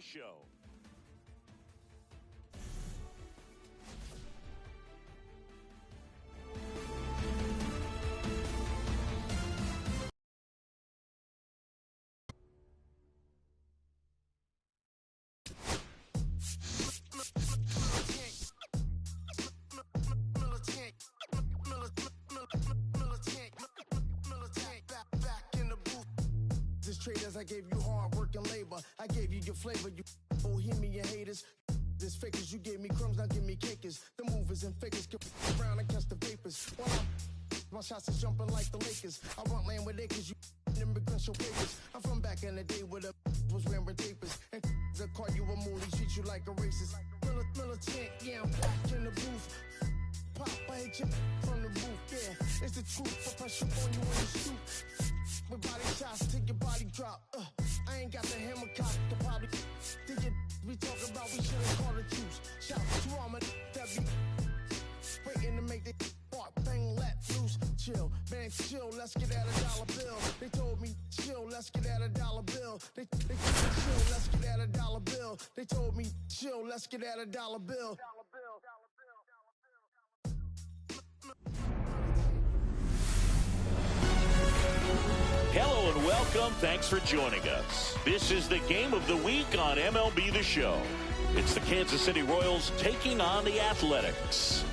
the show. Traders, I gave you hard work and labor. I gave you your flavor, you bohemian haters. This fakers, you gave me crumbs, now give me cakers. The movers and fakers can around and catch the vapors. My shots is jumping like the Lakers. I want land with acres, you immigrants your papers. I'm from back in the day where the was wearing papers. And the call you a moolie, treat you like a racist. Militant, yeah, I'm back in the booth. Pop, I hit you from the roof, yeah. It's the truth, I pressure on you in the stoop. With body shots till your body drop. I ain't got the hammer cock to probably. Did you we talk about we should've called the truce? Shout to all my that be waiting to make the spark bang let loose. Chill, man, chill. Let's get at $1 bill. They told me chill. Let's get at $1 bill. They told me chill. Let's get at $1 bill. They told me chill. Let's get at $1 bill. Hello and welcome. Thanks for joining us. This is the game of the week on MLB The Show. It's the Kansas City Royals taking on the Athletics.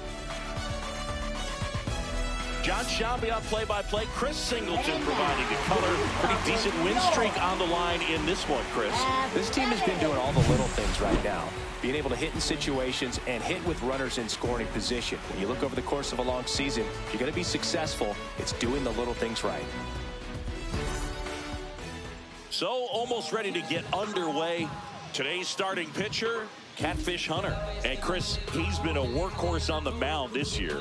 John Shabby on play-by-play. Chris Singleton providing the color. Pretty decent win streak on the line in this one, Chris. This team has been doing all the little things right now. Being able to hit in situations and hit with runners in scoring position. When you look over the course of a long season, if you're going to be successful, it's doing the little things right. So, almost ready to get underway. Today's starting pitcher, Catfish Hunter. And Chris, he's been a workhorse on the mound this year.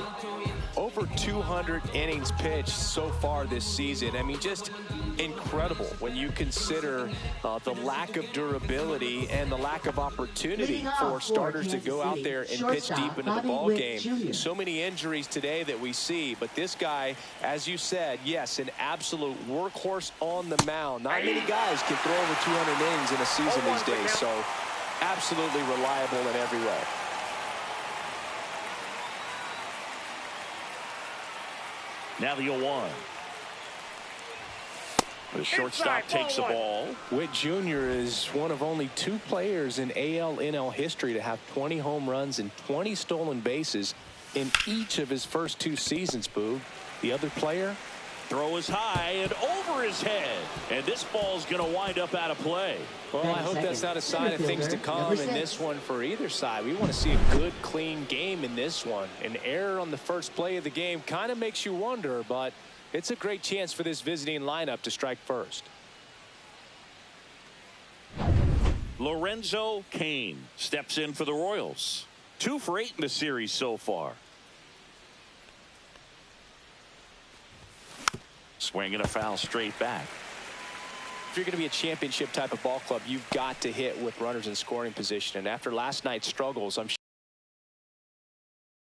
Over 200 innings pitched so far this season. I mean, just incredible when you consider the lack of durability and the lack of opportunity for starters to go out there and pitch deep into the ball game. So many injuries today that we see, but this guy, as you said, yes, an absolute workhorse on the mound. Not many guys can throw over 200 innings in a season these days, so absolutely reliable in every way. Now the 0-1. The shortstop takes the ball. Witt Jr. is one of only 2 players in AL-NL history to have 20 home runs and 20 stolen bases in each of his first 2 seasons, Boog. The other player? Throw is high and over his head. And this ball's going to wind up out of play. Well, I hope that's not a sign of things to come in this one for either side. We want to see a good, clean game in this one. An error on the first play of the game kind of makes you wonder, but it's a great chance for this visiting lineup to strike first. Lorenzo Cain steps in for the Royals. 2 for 8 in the series so far. Swinging a foul straight back. If you're going to be a championship type of ball club, you've got to hit with runners in scoring position. And after last night's struggles, I'm sure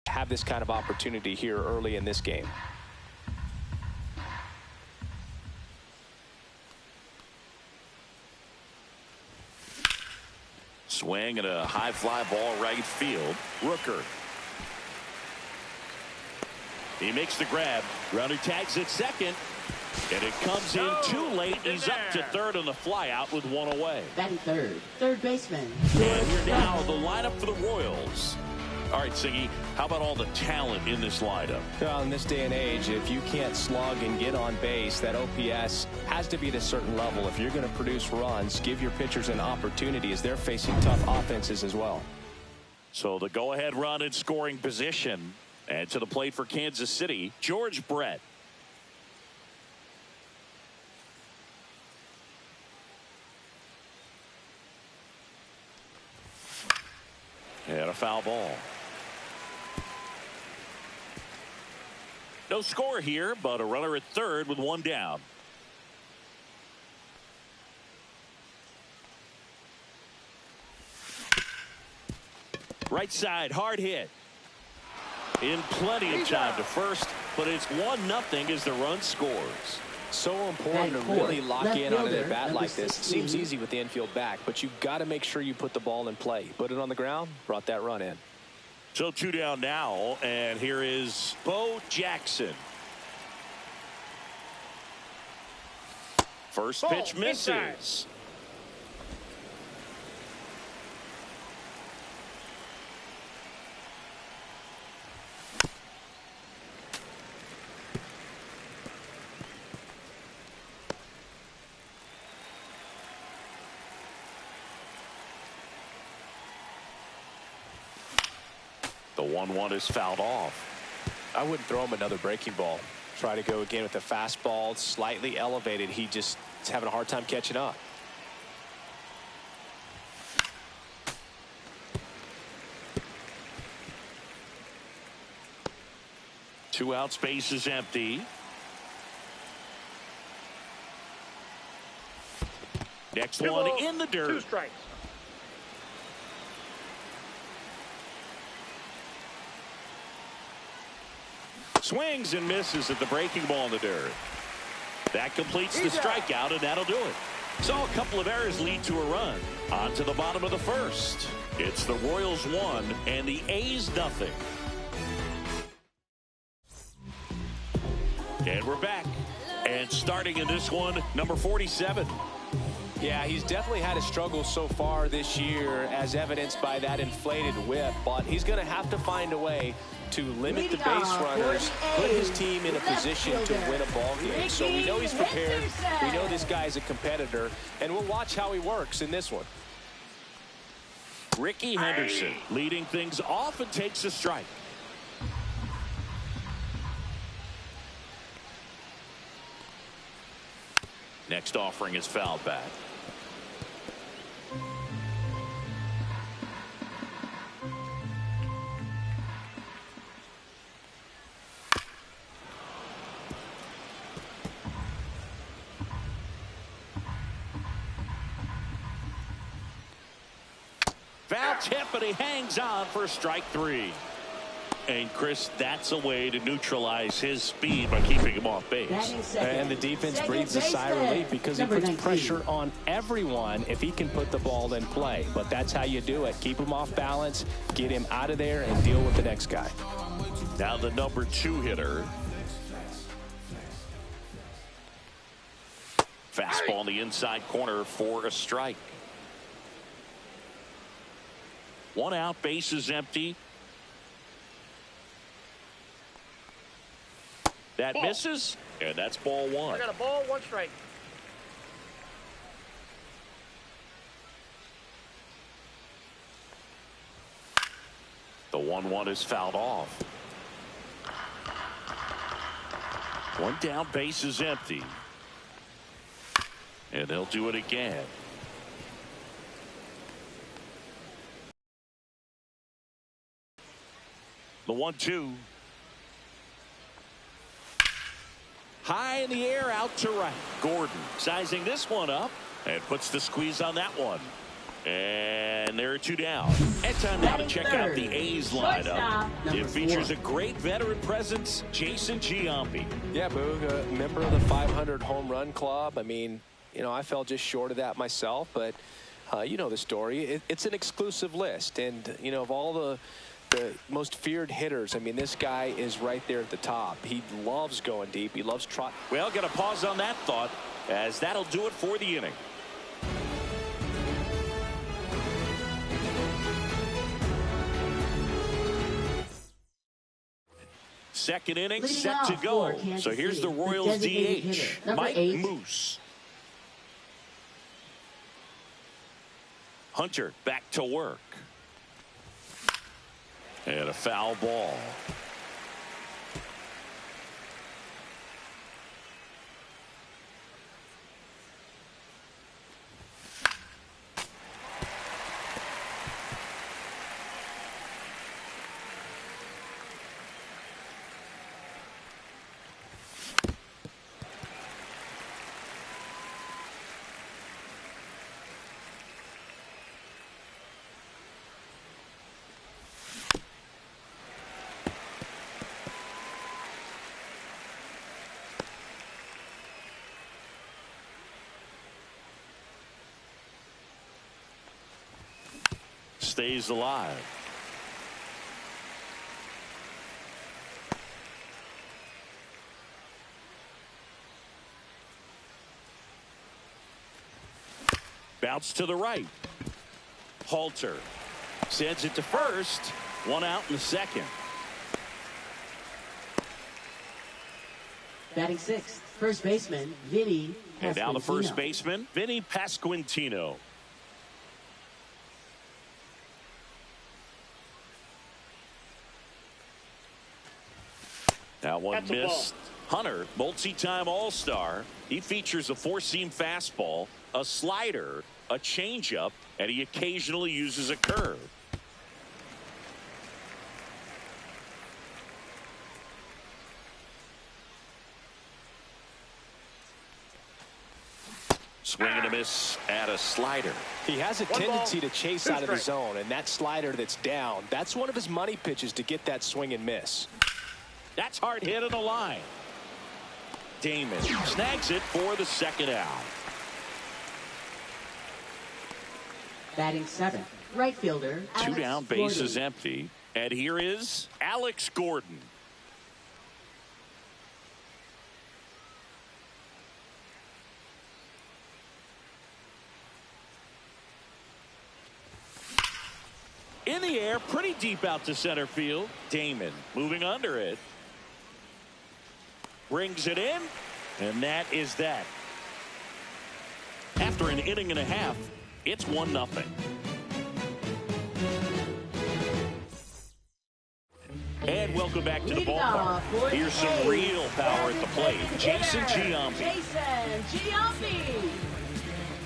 have this kind of opportunity here early in this game. Swing and a high fly ball right field. Rooker. He makes the grab. Runner tags at second. And it comes in too late. He's up to third on the fly out with 1 away. Batting third baseman. And here now the lineup for the Royals. All right, Siggy, how about all the talent in this lineup? Well, in this day and age, if you can't slug and get on base, that OPS has to be at a certain level. If you're going to produce runs, give your pitchers an opportunity as they're facing tough offenses as well. So the go-ahead run in scoring position. And to the plate for Kansas City, George Brett. And a foul ball. No score here, but a runner at third with 1 down. Right side, hard hit. In plenty of time to first, but it's 1-0 as the run scores. So important to really lock in on an at-bat like this. It seems easy with the infield back, but you've got to make sure you put the ball in play. Put it on the ground, brought that run in. So 2 down now, and here is Bo Jackson. First pitch misses. The 1-1 is fouled off. I wouldn't throw him another breaking ball. Try to go again with the fastball, slightly elevated. He just is having a hard time catching up. Two outs, base is empty. Next one in the dirt. 2 strikes. Swings and misses at the breaking ball in the dirt. That completes the strikeout, and that'll do it. So a couple of errors lead to a run. On to the bottom of the first. It's the Royals 1 and the A's nothing. And we're back. And starting in this one, number 47. Yeah, he's definitely had a struggle so far this year, as evidenced by that inflated whip. But he's going to have to find a way to limit the base runners, put his team in a position to win a ball game. So we know he's prepared. We know this guy's a competitor, and we'll watch how he works in this one. Ricky Henderson leading things off and takes a strike. Next offering is fouled back. Foul tip, and he hangs on for strike 3. And Chris, that's a way to neutralize his speed by keeping him off base. And the defense breathes a sigh of relief because he puts pressure on everyone if he can put the ball in play. But that's how you do it. Keep him off balance, get him out of there, and deal with the next guy. Now the number 2 hitter. Fastball in the inside corner for a strike. 1 out, base is empty. That misses, and that's ball 1. I got a ball, 1 strike. The 1-1 is fouled off. 1 down, base is empty. And they'll do it again. The 1-2. High in the air, out to right. Gordon sizing this one up and puts the squeeze on that one. And there are 2 down. And time now to check out the A's lineup. It features a great veteran presence, Jason Giambi. Yeah, Boog, a member of the 500 home run club. I mean, you know, I fell just short of that myself, but you know the story. It's an exclusive list, and you know, of all the most feared hitters, I mean, this guy is right there at the top. He loves going deep. He loves trot. Well, got to pause on that thought, as that'll do it for the inning. Second inning set to go. So here's the Royals DH, Mike Moose. Hunter back to work. And a foul ball. stays alive. Bounce to the right. Halter sends it to first. One out in the second. Batting sixth, first baseman, Vinny Pasquantino. And now the first baseman, Vinny Pasquantino. That one missed. Hunter, multi-time All-Star. He features a four-seam fastball, a slider, a changeup, and he occasionally uses a curve. Swing and a miss at a slider. He has a tendency to chase out of the zone, and that slider that's down, that's one of his money pitches to get that swing and miss. That's hard hit on the line. Damon snags it for the second out. Batting seventh, right fielder, Two Alex down, base Gordon. is empty. And here is Alex Gordon. In the air, pretty deep out to center field. Damon moving under it. Brings it in, and that is that. After an inning and a half, it's 1-0. And welcome back to the ballpark. Here's some real power at the plate. Jason Giambi.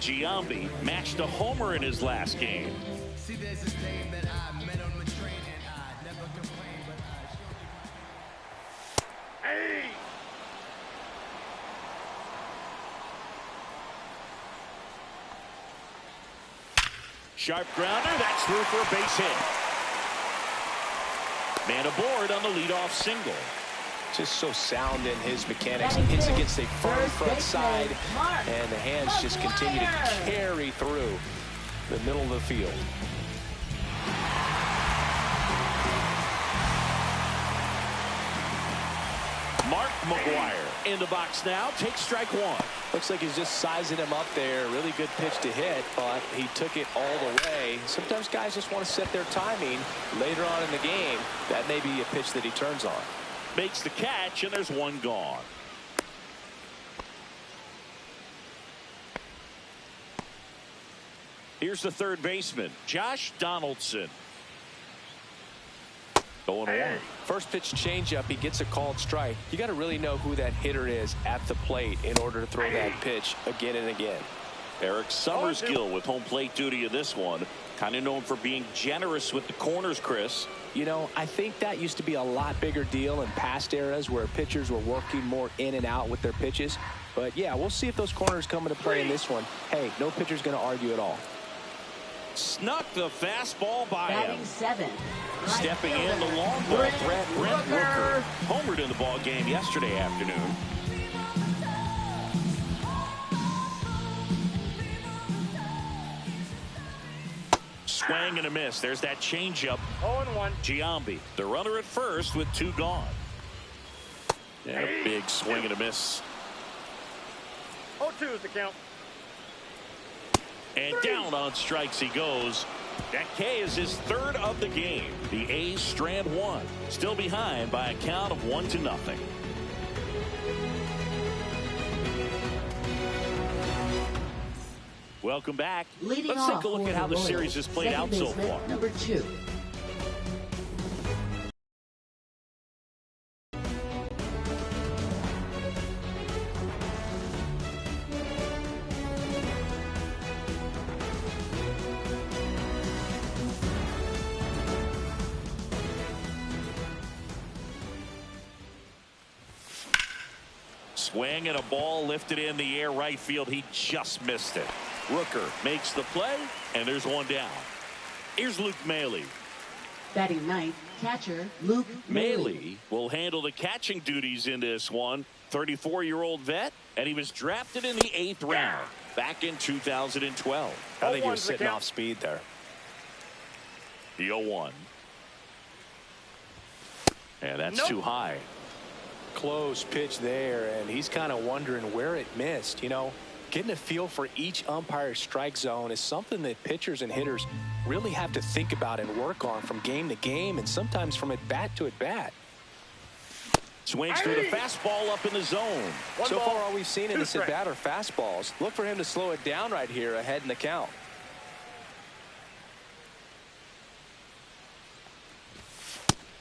Giambi matched a homer in his last game. See, there's this name that I met on the train, and I never complained, but Sharp grounder, that's through for a base hit. Man aboard on the leadoff single. Just so sound in his mechanics. He hits against a firm front side, and the hands just continue to carry through the middle of the field. Mark McGuire in the box now, takes strike one. Looks like he's just sizing him up there. Really good pitch to hit, but he took it all the way. Sometimes guys just want to set their timing later on in the game. That may be a pitch that he turns on. Makes the catch, and there's one gone. Here's the third baseman, Josh Donaldson. Going one. First pitch changeup, he gets a called strike. You got to really know who that hitter is at the plate in order to throw that pitch again and again. Eric Summerskill with home plate duty in this one. Kind of known for being generous with the corners, Chris. You know, I think that used to be a lot bigger deal in past eras where pitchers were working more in and out with their pitches. But yeah, we'll see if those corners come into play in this one. Hey, no pitcher's going to argue at all. Snuck the fastball by Batting him. seventh, right Stepping in fielder, the long ball Brent threat, Brent Rooker. Rooker. Homered in the ball game yesterday afternoon. Swing and a miss. There's that changeup. 0-1. Giambi, the runner at first with two gone. And a big swing and a miss. 0-2 is the count. And down on strikes he goes. That K is his third of the game. The A's strand one. Still behind by a count of 1-0. Welcome back. Leading Let's off take a look for at how the Royals, series has played second out so baseman, far. Number 2. Swing and a ball lifted in the air right field. He just missed it. Rooker makes the play, and there's one down. Here's Luke Maile. Batting ninth, catcher Luke Maile. Maile will handle the catching duties in this one. 34-year-old vet, and he was drafted in the 8th round back in 2012. I think he was the sitting count. off speed there. The 0-1. And that's too high. Close pitch there, and he's kind of wondering where it missed. You know, getting a feel for each umpire's strike zone is something that pitchers and hitters really have to think about and work on from game to game and sometimes from at bat to at bat. Swings through the fastball up in the zone. So far, all we've seen in this at bat are fastballs. Look for him to slow it down right here ahead in the count.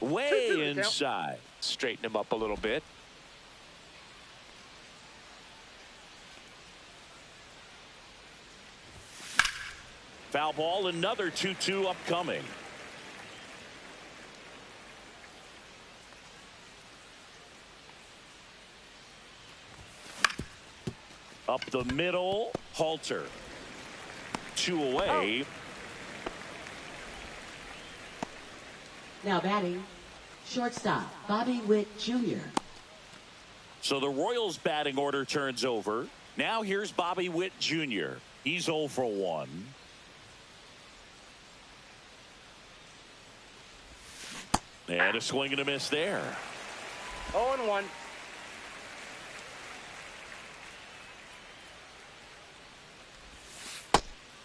Way inside. Straighten him up a little bit. Foul ball, another 2-2 upcoming. Up the middle, Halter. 2 away. Now batting, shortstop, Bobby Witt Jr. So the Royals batting order turns over. Now here's Bobby Witt Jr. He's 0 for 1. And a swing and a miss there. 0-1.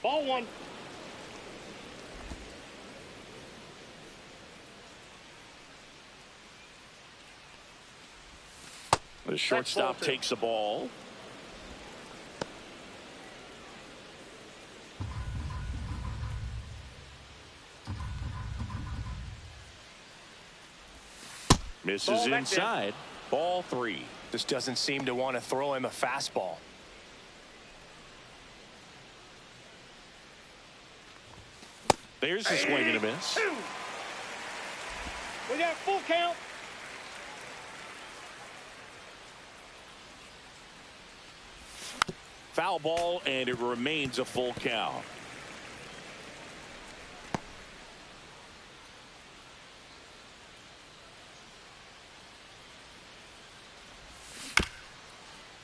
Ball 1. The shortstop takes the ball. Misses inside. Ball 3. Just doesn't seem to want to throw him a fastball. There's a swing and a miss. We got full count. Foul ball, and it remains a full count.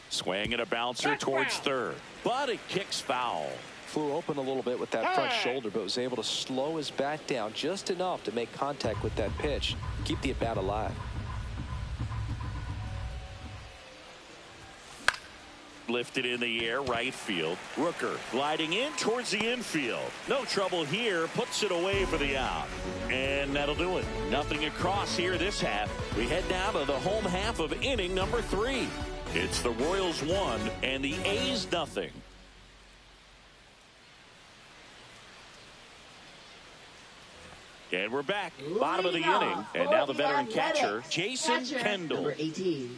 Swing and a bouncer towards third, but it kicks foul. Flew open a little bit with that front shoulder, but was able to slow his bat down just enough to make contact with that pitch, keep the at bat alive. Lifted in the air, right field. Rooker gliding in towards the infield. No trouble here, puts it away for the out. And that'll do it. Nothing across here this half. We head down to the home half of inning number 3. It's the Royals 1 and the A's nothing. And we're back. Bottom of the inning. And now the veteran catcher, Jason Kendall. Number 18.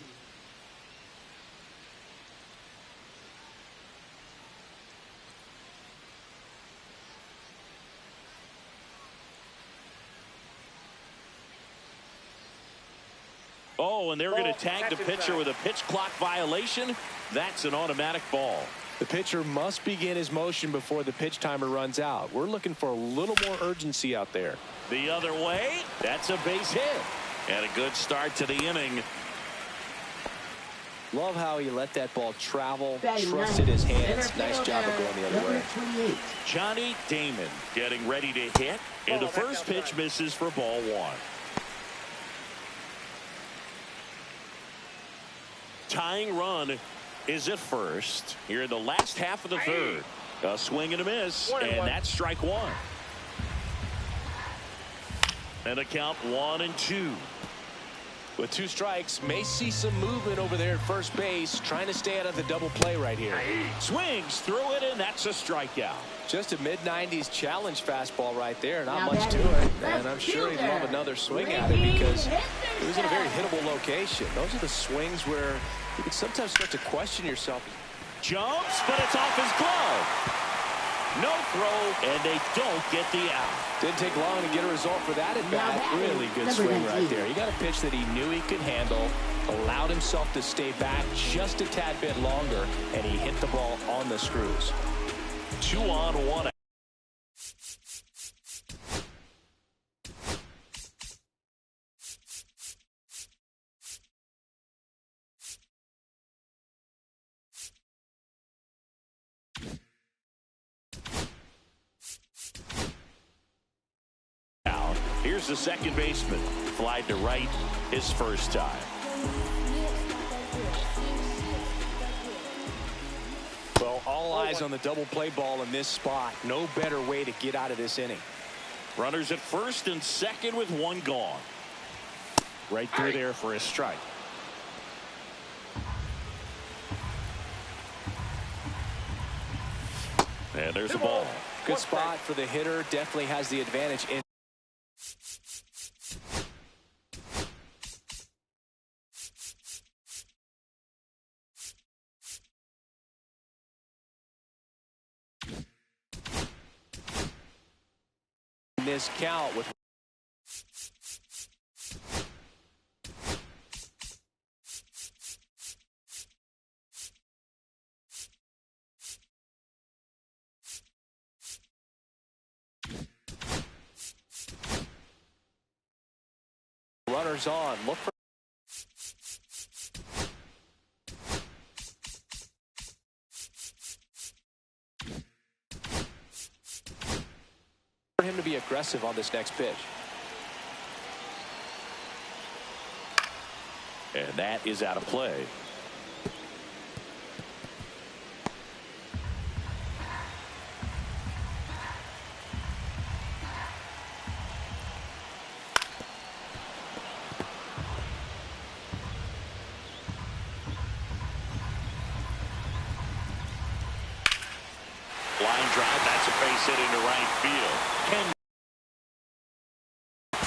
Oh, and they're going to tag the pitcher with a pitch clock violation. That's an automatic ball. The pitcher must begin his motion before the pitch timer runs out. We're looking for a little more urgency out there. The other way, that's a base hit. And a good start to the inning. Love how he let that ball travel, Batting trusted ninth, his hands. center Nice job of going the other number way. 28. Johnny Damon getting ready to hit. And the first pitch misses for ball 1. Tying run is at first here in the last half of the third. A swing and a miss, and that's strike 1. And a count 1-2. With 2 strikes, may see some movement over there at first base, trying to stay out of the double play right here. Swings through it, and that's a strikeout. Just a mid-90s challenge fastball right there. Not Now much to batting it. And I'm sure he'd love another swing at it because it was in a very hittable location. Those are the swings where you can sometimes start to question yourself. Jumps, but it's off his glove. No throw, and they don't get the out. Didn't take long to get a result for that at bat. Really good swing right there. He got a pitch that he knew he could handle, allowed himself to stay back just a tad bit longer, and he hit the ball on the screws. 2 on, 1 out. Here's the second baseman. Flied to right his first time. Well, all eyes on the double play ball in this spot. No better way to get out of this inning. Runners at first and second with one gone. Right through there for a strike. And there's a ball. Good spot for the hitter. Definitely has the advantage in. This count with runners on. Look for him to be aggressive on this next pitch. And that is out of play. Line drive, that's a base hit into right field.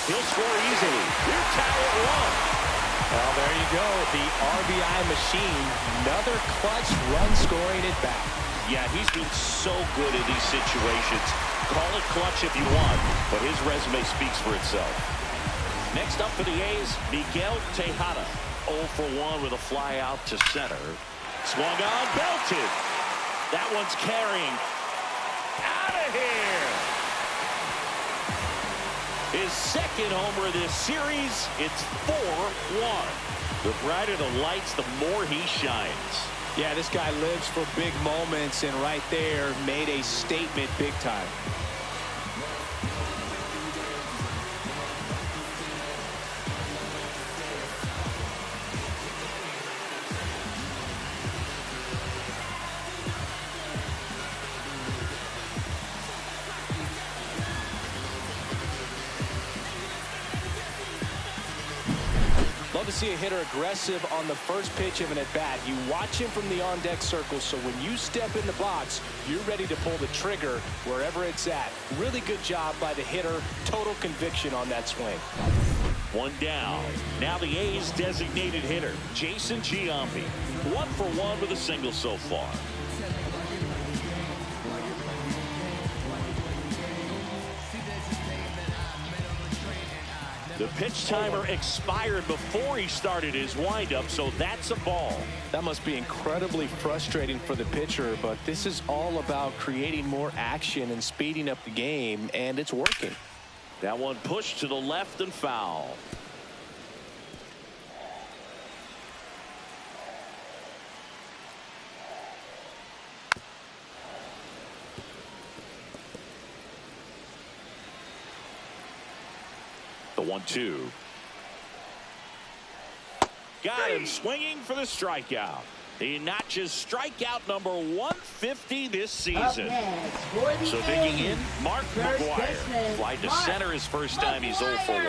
He'll score easily. We're tied at one. Well, there you go. The RBI machine. Another clutch run scoring at bat. Yeah, he's been so good in these situations. Call it clutch if you want, but his resume speaks for itself. Next up for the A's, Miguel Tejada. 0 for 1 with a fly out to center. Swung on, belted. That one's carrying. Out of here. His second homer this series. It's 4-1. The brighter the lights, the more he shines. Yeah, this guy lives for big moments, and right there made a statement big time. Love to see a hitter aggressive on the first pitch of an at-bat. You watch him from the on-deck circle, so when you step in the box, you're ready to pull the trigger wherever it's at. Really good job by the hitter. Total conviction on that swing. One down. Now the A's designated hitter, Jason Giambi. 1 for 1 with a single so far. The pitch timer expired before he started his windup, so that's a ball. That must be incredibly frustrating for the pitcher, but this is all about creating more action and speeding up the game, and it's working. That one pushed to the left and foul. The 1-2. Got him swinging for the strikeout. He notches strikeout number 150 this season. So digging in, Mark McGwire. Flied to center his first time. He's 0 for 1.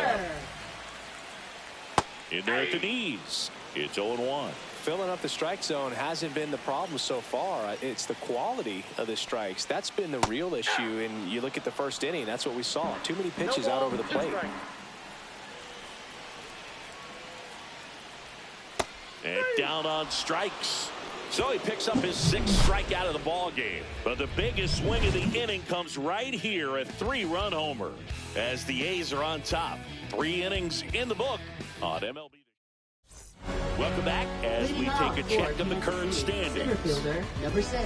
In there at the knees. It's 0-1. Filling up the strike zone hasn't been the problem so far. It's the quality of the strikes. That's been the real issue. And you look at the first inning, that's what we saw. Too many pitches out over the plate. And down on strikes. So he picks up his 6th strikeout of the ball game. But the biggest swing of the inning comes right here, a 3-run homer. As the A's are on top. 3 innings in the book on MLB. Welcome back as we take a check of the current standings. Center fielder, number 6.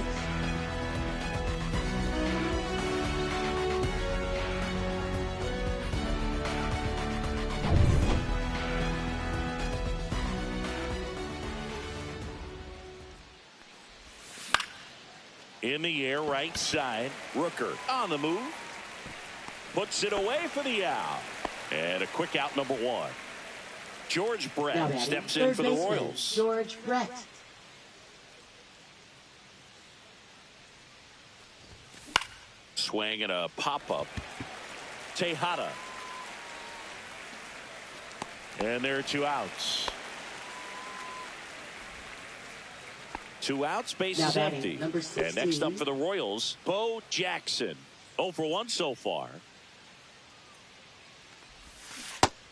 In the air, right side. Rooker on the move. Puts it away for the out. And a quick out, number 1. George Now Brett batting, steps in third for the baseman, Royals. George Brett. Swing and a pop-up. Tejada. And there are 2 outs. 2 outs, base Now is batting, empty. number And next up 16. for the Royals, Bo Jackson. 0 for 1 so far.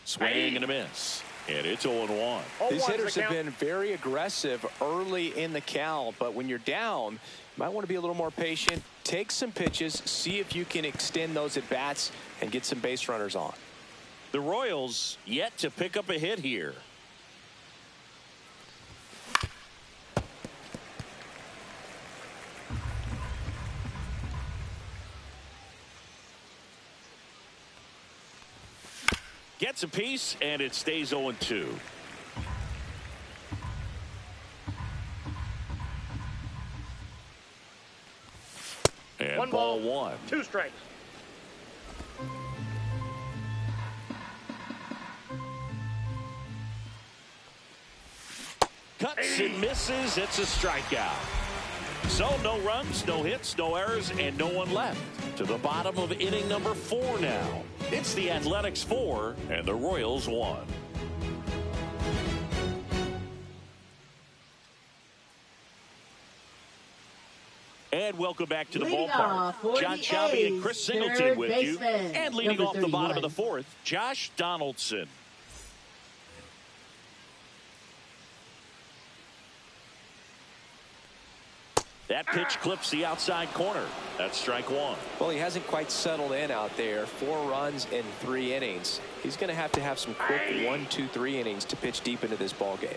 Swing and a miss. And it's 0-1. These 0-1's the hitters have count. been very aggressive early in the count, but when you're down, you might want to be a little more patient. Take some pitches, see if you can extend those at bats and get some base runners on. The Royals yet to pick up a hit here. Gets a piece, and it stays 0-2. And 1 ball ball, 1. 2 strikes. Cuts and misses. It's a strikeout. So no runs, no hits, no errors, and no one left. To the bottom of inning number 4 now. It's the Athletics 4 and the Royals 1. And welcome back to the Leading ballpark. off for John the Chauby and A's, Chris Singleton third with you. baseman, And leading number off the bottom of 31. the 4th, Josh Donaldson. That pitch clips the outside corner. That's strike 1. Well, he hasn't quite settled in out there. 4 runs in 3 innings. He's going to have some quick 1, 2, 3 innings to pitch deep into this ball game.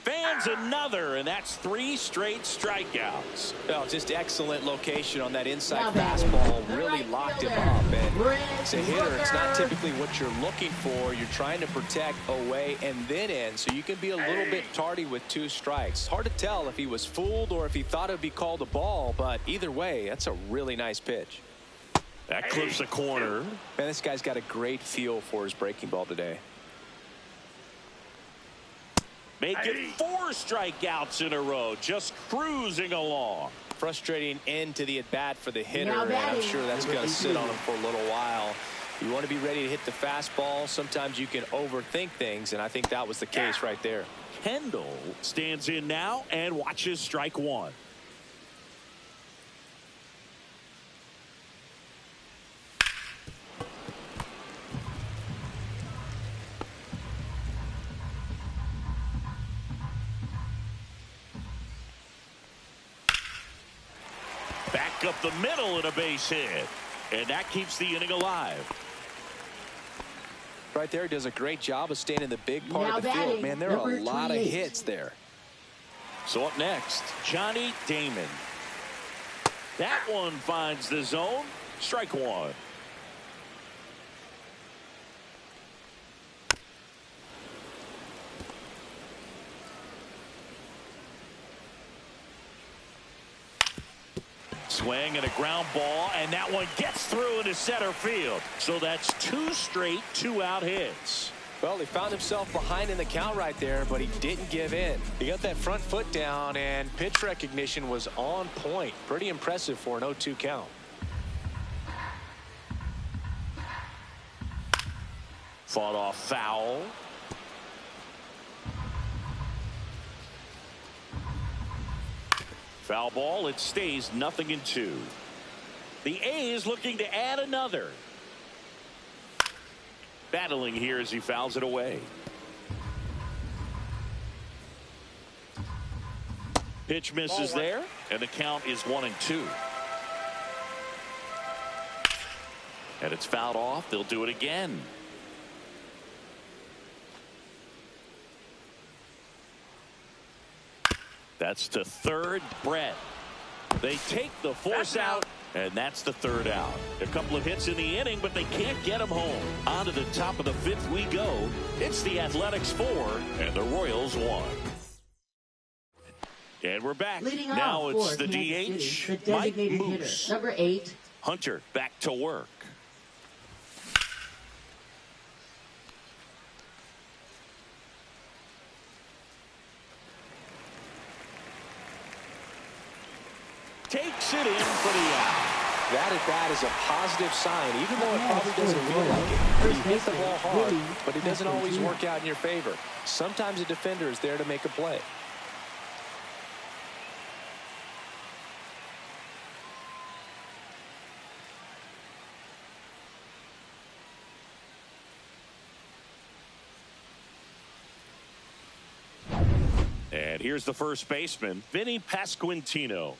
Fans another, and that's 3 straight strikeouts. Well, just excellent location on that inside Now batting, fastball. the Really right locked him fielder, up. And Brent as a hitter, it's not Rooker. typically what you're looking for. You're trying to protect away and then in, so you can be a little bit tardy with 2 strikes. Hard to tell if he was fooled or if he thought it would be called a ball, but either way, that's a really nice pitch. That clips the corner. Man, this guy's got a great feel for his breaking ball today. Make it 4 strikeouts in a row, just cruising along. Frustrating end to the at-bat for the hitter, Now and I'm batting, sure that's number going to sit 18. on him for a little while. You want to be ready to hit the fastball. Sometimes you can overthink things, and I think that was the case right there. Kendall stands in now and watches strike 1. Back up the middle and a base hit. And that keeps the inning alive. Right there, he does a great job of staying in the big part Now of the field. batting, Man, there are number a lot of 28. hits there. So up next, Johnny Damon. That one finds the zone. Strike 1. Swing and a ground ball, and that one gets through into center field. So that's 2 straight 2-out hits. Well, he found himself behind in the count right there, but he didn't give in. He got that front foot down, and pitch recognition was on point. Pretty impressive for an 0-2 count. Fought off foul. Foul ball. It stays 0-2. The A's looking to add another. Battling here as he fouls it away. Pitch misses there, and the count is 1-2. And it's fouled off. They'll do it again. That's to third, Brett. They take the force out, and that's the 3rd out. A couple of hits in the inning, but they can't get him home. On to the top of the 5th we go. It's the Athletics 4 and the Royals 1. And we're back. Leading Now off it's for the Kansas DH, City, the Mike designated Moose. hitter, number 8, Hunter back to work. Takes it in for the out. That at bat is a positive sign, even though it probably doesn't feel like it. You hit the ball hard, but it doesn't always work out in your favor. Sometimes a defender is there to make a play. And here's the first baseman, Vinny Pasquantino.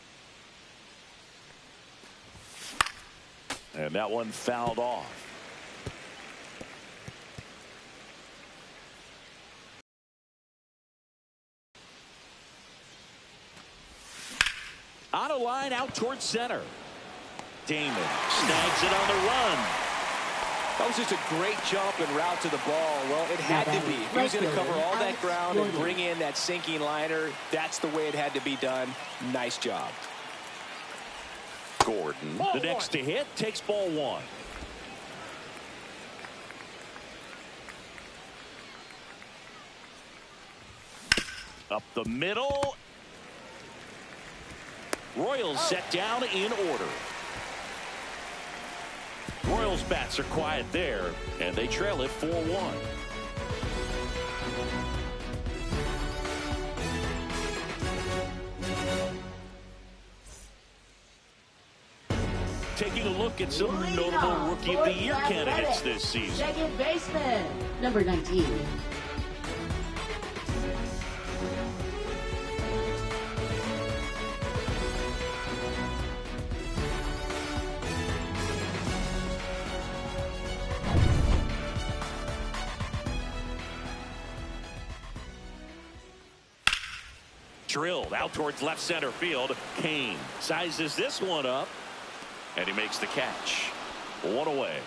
And that one fouled off. On a line out towards center. Damon snags it on the run. That was just a great jump and route to the ball. Well, it had to be. If he was going to cover all that ground and bring in that sinking liner, that's the way it had to be done. Nice job. Gordon, the next to hit, takes ball one. Up the middle. Royals set down in order. Royals bats are quiet there, and they trail it 4-1. Taking a look at some notable Rookie of the Year candidates this season. Second baseman, number 19. Drilled out towards left center field. Kane sizes this one up, and he makes the catch. One away.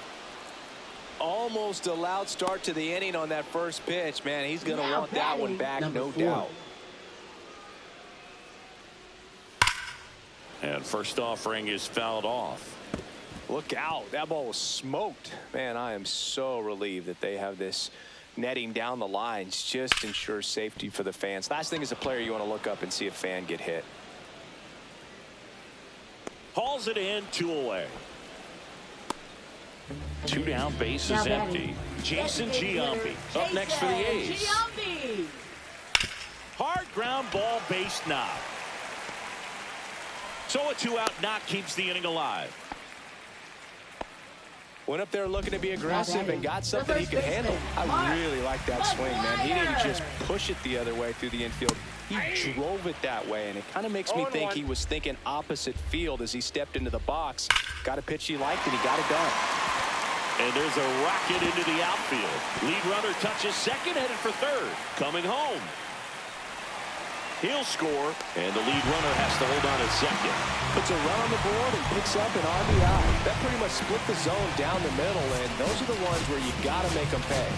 Almost a loud start to the inning on that first pitch. Man, he's going to want that one back, no doubt. And first offering is fouled off. Look out. That ball was smoked. Man, I am so relieved that they have this netting down the lines. Just ensures safety for the fans. Last thing as a player, you want to look up and see a fan get hit. Hauls it in, 2 away. 2 down, base is empty. Jason Giambi up next for the A's. Hard ground ball, base knock. So a 2-out knock keeps the inning alive. Went up there looking to be aggressive and got something he could handle. I really like that swing, man. He didn't just push it the other way through the infield. He drove it that way, and it kind of makes me think he was thinking opposite field as he stepped into the box. Got a pitch he liked, and he got it done. And there's a rocket into the outfield. Lead runner touches second, headed for third. Coming home. He'll score, and the lead runner has to hold on at second. Puts a run on the board and picks up an RBI. That pretty much split the zone down the middle, and those are the ones where you got to make them pay.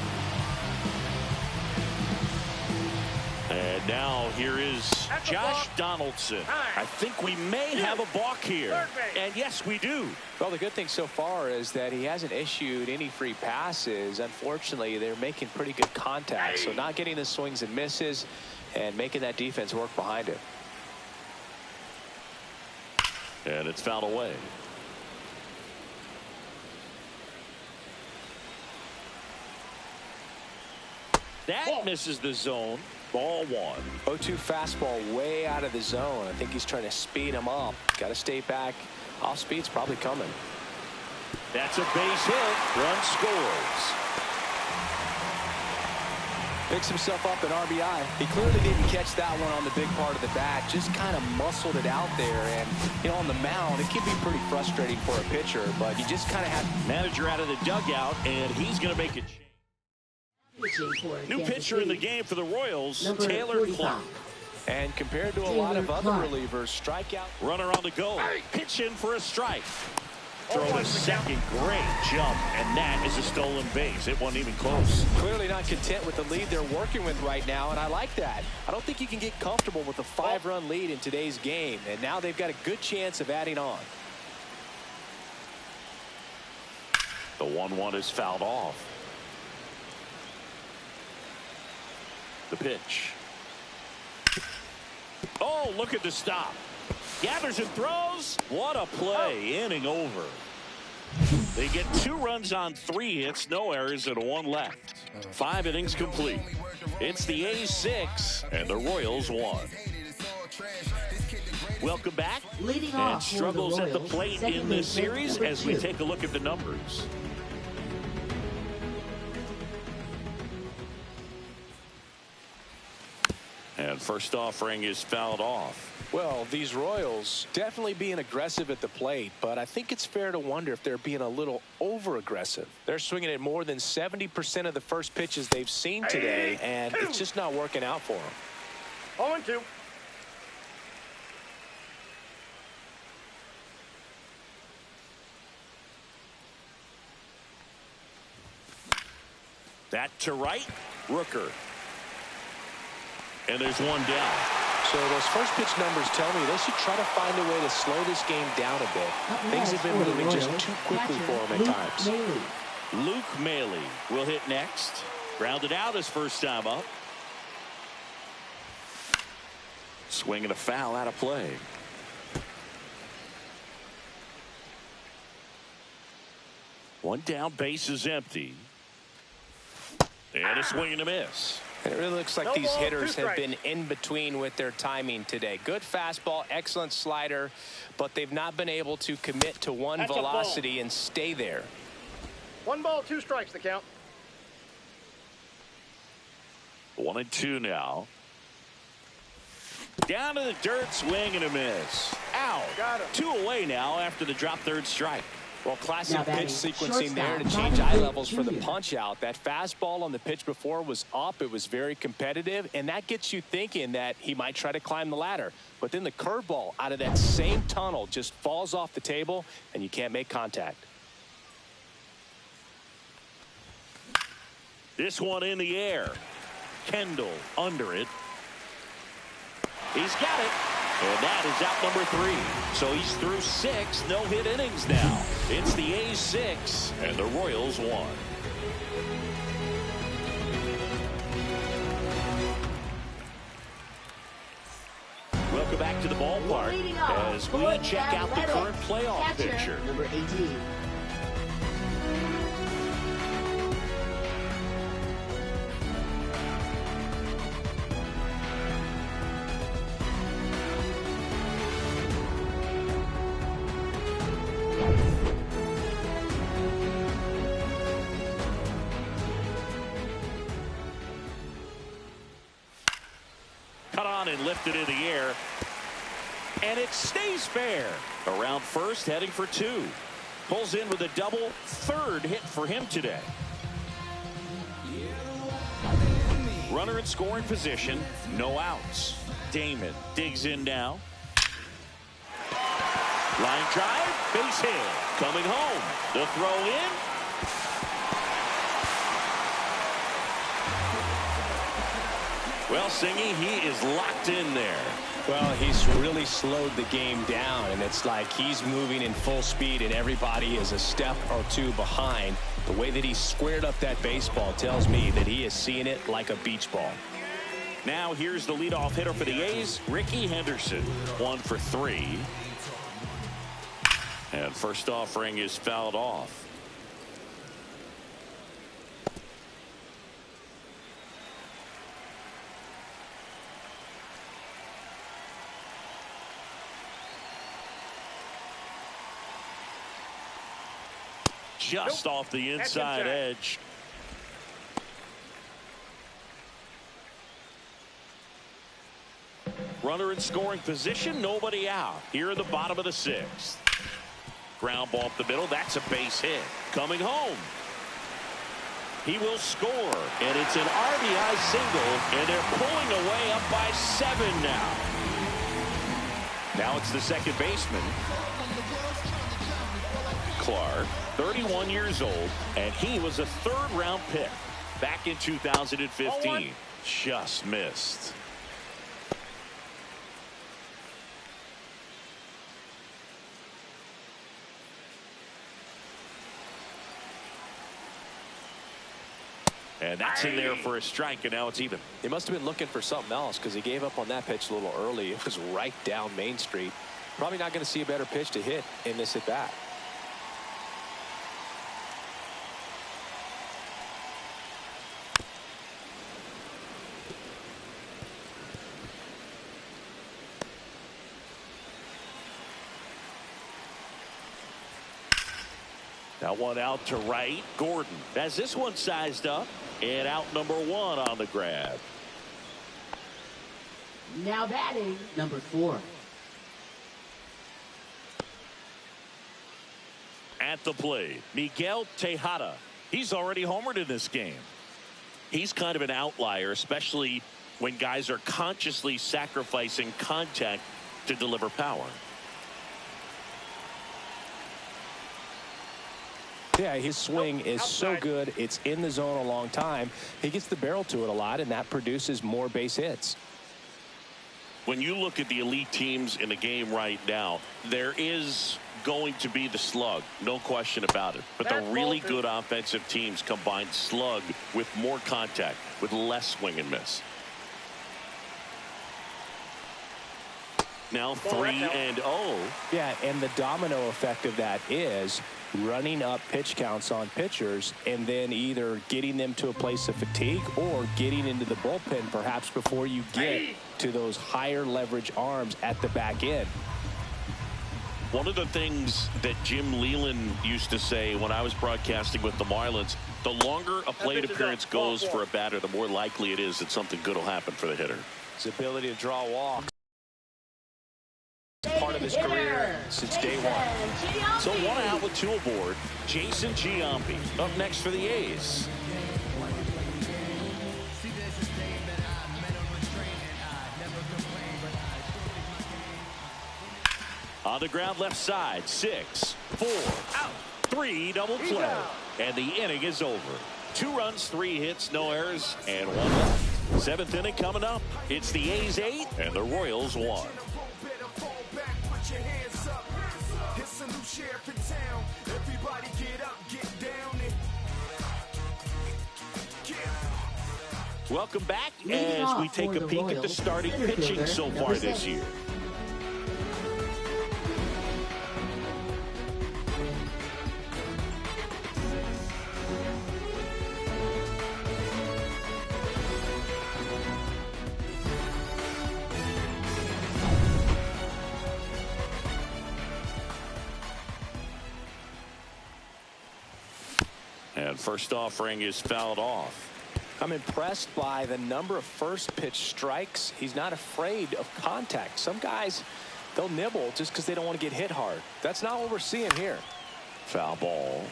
And now here is Josh Donaldson. I think we may have a balk here. And yes, we do. Well, the good thing so far is that he hasn't issued any free passes. Unfortunately, they're making pretty good contact, so not getting the swings and misses and making that defense work behind it. And it's fouled away. That misses the zone. Ball one. 0-2 fastball way out of the zone. I think he's trying to speed him up. Got to stay back. Off speed's probably coming. That's a base hit. Run scores. Picks himself up an RBI. He clearly didn't catch that one on the big part of the bat. Just kind of muscled it out there. And, you know, on the mound, it can be pretty frustrating for a pitcher. But you just kind of have manager out of the dugout, and he's going to make it. New pitcher in the game for the Royals, Taylor Clark. And compared to a lot of other relievers, strikeout. Runner on the go. Pitch in for a strike. Throw to second. Great jump. And that is a stolen base. It wasn't even close. Clearly not content with the lead they're working with right now, and I like that. I don't think you can get comfortable with a 5-run lead in today's game. And now they've got a good chance of adding on. The 1-1 is fouled off. The pitch. Oh, look at the stop. Gathers and throws. What a play. Inning over. They get 2 runs on 3 hits, no errors, and 1 left. 5 innings complete. It's the A's 6 and the Royals 1. Welcome back. Leading And off for the struggles at the Royals, plate second in this baseman, series number as we 2. take a look at the numbers. And first offering is fouled off. Well, these Royals definitely being aggressive at the plate, but I think it's fair to wonder if they're being a little over-aggressive. They're swinging at more than 70% of the first pitches they've seen today, and it's just not working out for them. 0-2. That to right. Rooker. And there's 1 down. So those first pitch numbers tell me they should try to find a way to slow this game down a bit. Things have been moving just too quickly for them at times. Luke Maile will hit next. Grounded out his first time up. Swinging a foul out of play. One down, base is empty. And a swing and a miss. And it really looks like No these ball, hitters 2 have strikes. been in between with their timing today. Good fastball, excellent slider, but they've not been able to commit to one That's a ball. velocity and stay there. 1 ball, 2 strikes the count. 1-2 now. Down to the dirt, swing and a miss. Out. Got him. 2 away now after the drop third strike. Well, classic Now batting, pitch sequencing there to shortstop, change Bobby eye Witt levels for the Jr. punch out. That fastball on the pitch before was up. It was very competitive, and that gets you thinking that he might try to climb the ladder. But then the curveball out of that same tunnel just falls off the table, and you can't make contact. This one in the air. Kendall under it. He's got it. And that is out number 3. So he's through 6 no-hit innings now. It's the A's 6 and the Royals 1. Welcome back to the ballpark Leading off as for we the check out the current Athletics, playoff catcher, picture. number 18. Cut on and lifted in the air. And it stays fair. Around first, heading for 2. Pulls in with a double. 3rd hit for him today. Runner in scoring position. No outs. Damon digs in now. Line drive. Base hit. Coming home. The throw in. Well, Singy, he is locked in there. Well, he's really slowed the game down, and it's like he's moving in full speed, and everybody is a step or 2 behind. The way that he squared up that baseball tells me that he is seeing it like a beach ball. Now here's the leadoff hitter for the A's, Ricky Henderson. 1 for 3. And first offering is fouled off. Just off the inside edge. Runner in scoring position, nobody out. Here in the bottom of the 6th. Ground ball up the middle. That's a base hit. Coming home. He will score. And it's an RBI single. And they're pulling away up by 7 now. Now it's the second baseman. Clark, 31 years old, and he was a 3rd-round pick back in 2015. Just missed. And that's in there for a strike, and now it's even. He must have been looking for something else because he gave up on that pitch a little early. It was right down Main Street. Probably not going to see a better pitch to hit in this at bat. That one out to right. Gordon has this one sized up, and out number 1 on the grab. Now batting, number 4. At the plate, Miguel Tejada. He's already homered in this game. He's kind of an outlier, especially when guys are consciously sacrificing contact to deliver power. Yeah, his swing is so good. It's in the zone a long time. He gets the barrel to it a lot, and that produces more base hits. When you look at the elite teams in the game right now, there is going to be the slug, no question about it. But the really good offensive teams combine slug with more contact, with less swing and miss. Now 3-0. Yeah, and the domino effect of that is running up pitch counts on pitchers and then either getting them to a place of fatigue or getting into the bullpen perhaps before you get to those higher leverage arms at the back end. One of the things that Jim Leyland used to say when I was broadcasting with the Marlins, the longer a plate appearance goes for a batter, the more likely it is that something good will happen for the hitter. His ability to draw walks. Part of his career since day one. So 1 out with 2 aboard. Jason Giambi up next for the A's. On the ground left side, 6, 4, out, 3 double play. And the inning is over. 2 runs, 3 hits, no errors, and 1 left. 7th inning coming up. It's the A's 8 and the Royals 1. Welcome back as we take a peek at the starting pitching so far this year. And first offering is fouled off. I'm impressed by the number of first pitch strikes. He's not afraid of contact. Some guys, they'll nibble just because they don't want to get hit hard. That's not what we're seeing here. Foul ball.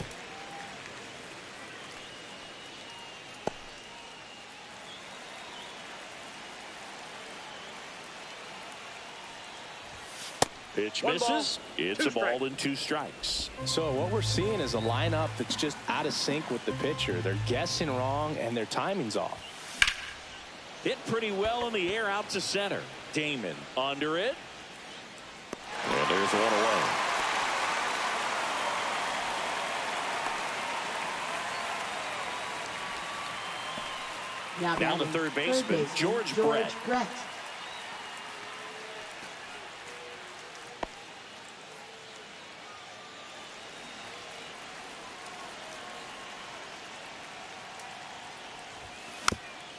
Pitch misses. It's a ball and 2 strikes. So what we're seeing is a lineup that's just out of sync with the pitcher. They're guessing wrong and their timing's off. Hit pretty well in the air out to center. Damon under it. And there's 1 away. Now the third baseman, George Brett.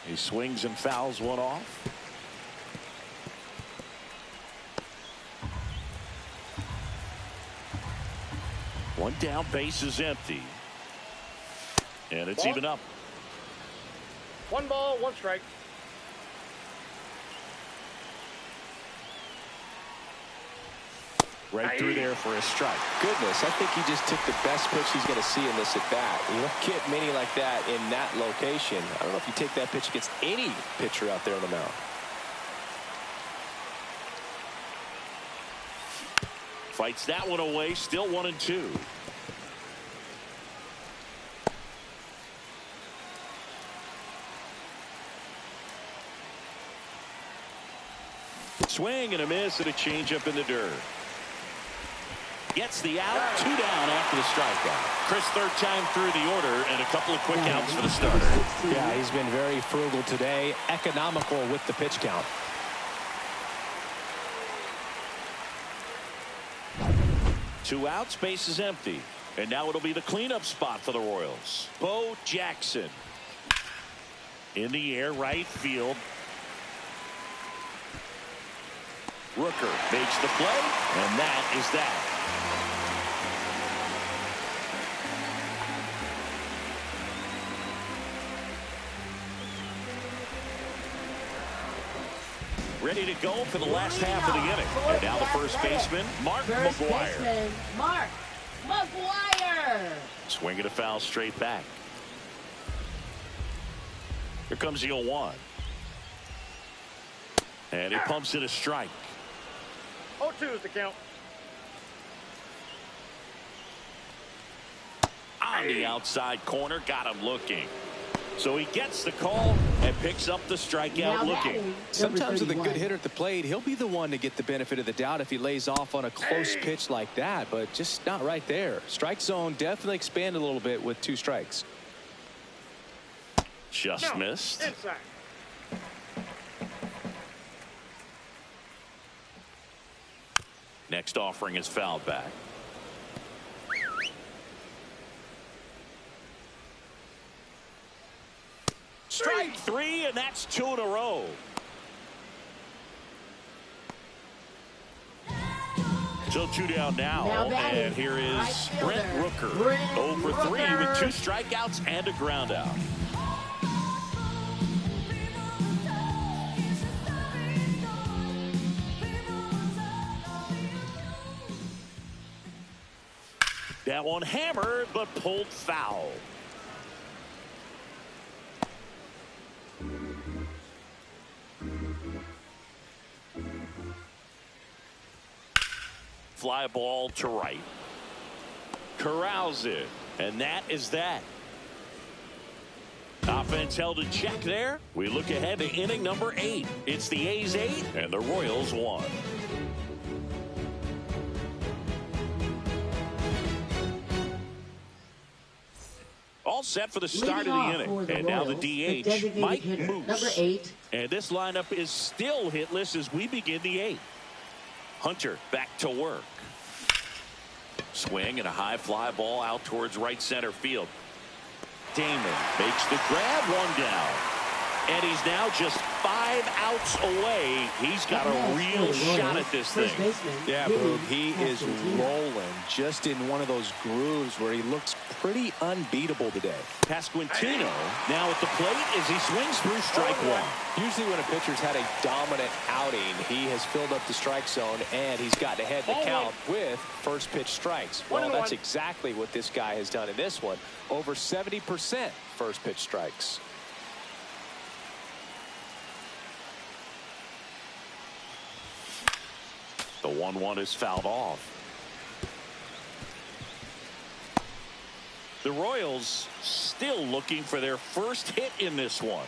He swings and fouls 1 off. One down, base is empty. And it's even up. 1 ball, 1 strike. Right through there for a strike. Goodness, I think he just took the best pitch he's going to see in this at bat. You don't get many like that in that location. I don't know if you take that pitch against any pitcher out there on the mound. Fights that one away, still 1-2. Swing and a miss and a changeup in the dirt. Gets the out, 2 down after the strikeout. Chris, third time through the order, and a couple of quick outs for the starter. Yeah, he's been very frugal today, economical with the pitch count. Two outs, base is empty. And now it'll be the cleanup spot for the Royals. Bo Jackson. In the air, right field. Rooker makes the play, and that is that. Ready to go for the last half of the inning. And now the first baseman, Mark McGwire. Mark McGwire. Swinging a foul straight back. Here comes the 0-1. And he pumps it a strike. 0-2 is the count. On the outside corner, got him looking. So he gets the call and picks up the strikeout looking. Sometimes with a good hitter at the plate, he'll be the one to get the benefit of the doubt if he lays off on a close pitch like that, but just not right there. Strike zone definitely expanded a little bit with 2 strikes. Just missed. Inside. Next offering is fouled back. Strike 3, and that's 2 in a row. So 2 down now and here is Brent Rooker. 0 for 3 with 2 strikeouts and a ground out. That one hammered, but pulled foul. Fly ball to right. Corrals it, and that is that. Offense held in check there. We look ahead to inning number 8. It's the A's 8 and the Royals 1. All set for the start of the inning. And now the DH, Mike Moose. Number 8. And this lineup is still hitless as we begin the 8th. Hunter back to work. Swing and a high fly ball out towards right center field. Damon makes the grab, 1 down. And he's now just 5 outs away. He's got a real shot at this thing. Yeah, Boog, he is rolling just in one of those grooves where he looks pretty unbeatable today. Pasquantino now at the plate as he swings through strike 1. Usually when a pitcher's had a dominant outing, he has filled up the strike zone and he's gotten ahead the count with first pitch strikes. Well, that's exactly what this guy has done in this one. Over 70% first pitch strikes. The 1-1 is fouled off. The Royals still looking for their first hit in this one.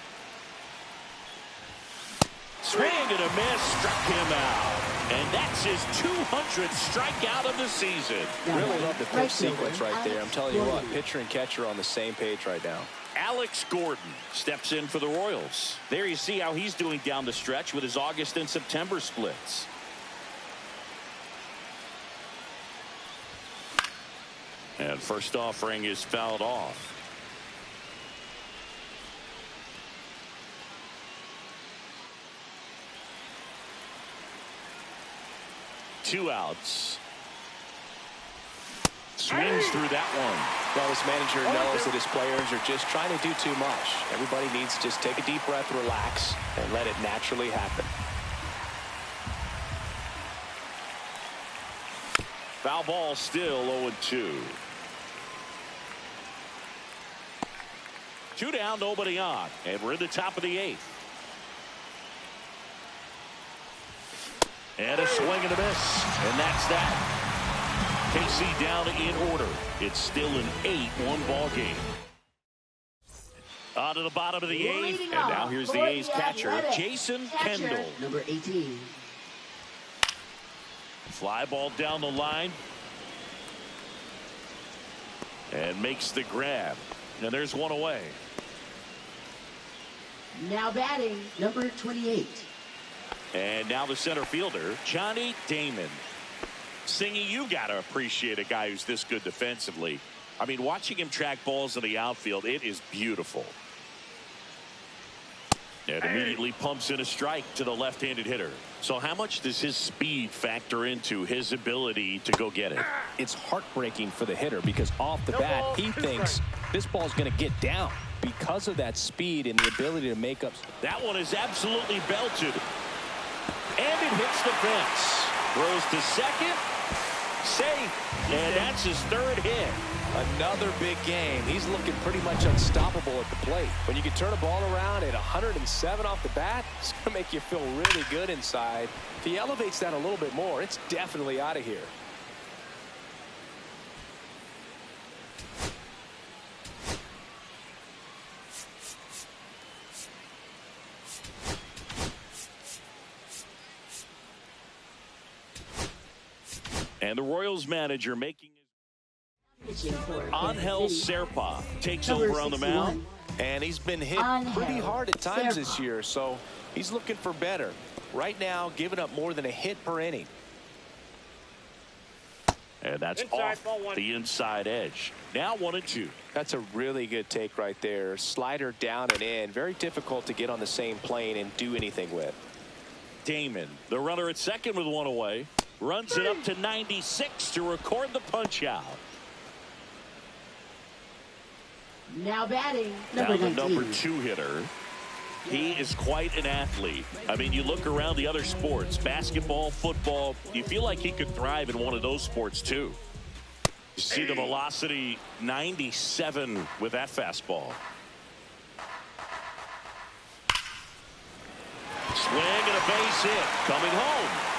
Swing and a miss, struck him out. And that's his 200th strikeout of the season. Really love the pitch sequence right there. I'm telling you what, pitcher and catcher on the same page right now. Alex Gordon steps in for the Royals. There you see how he's doing down the stretch with his August and September splits. And first offering is fouled off. Two outs. Swings through that one. Well, this manager knows that his players are just trying to do too much. Everybody needs to just take a deep breath, relax, and let it naturally happen. Foul ball still 0-2. 2 down, nobody on. And we're in the top of the 8th. And a swing and a miss. And that's that. KC down in order. It's still an 8-1 ball game. On to the bottom of the 8th. And now here's the A's catcher, Jason Kendall. Number 18. Fly ball down the line. and makes the grab. And there's one away. Now batting, number 28. And now the center fielder, Johnny Damon. Singy, you got to appreciate a guy who's this good defensively. I mean, watching him track balls in the outfield, it is beautiful. And immediately pumps in a strike to the left-handed hitter. So how much does his speed factor into his ability to go get it? It's heartbreaking for the hitter because off the bat, he thinks this ball's going to get down because of that speed and the ability to make up. That one is absolutely belted. And it hits the fence. Throws to second. Safe. And that's his third hit. Another big game. He's looking pretty much unstoppable at the plate. When you can turn a ball around at 107 off the bat, it's going to make you feel really good inside. If he elevates that a little bit more, it's definitely out of here. And the Royals manager making Angel Serpa takes over on the mound. And he's been hit pretty hard at times this year, so he's looking for better. Right now, giving up more than a hit per inning. And that's Inside, off ball one. the inside edge. Now 1-2. That's a really good take right there. Slider down and in. Very difficult to get on the same plane and do anything with. Damon, the runner at second with one away, runs it up to 96 to record the punch out. Now batting, Now number the 19. number 2 hitter. He is quite an athlete. I mean, you look around the other sports, basketball, football, you feel like he could thrive in one of those sports too. You see the velocity, 97 with that fastball. Swing and a base hit coming home.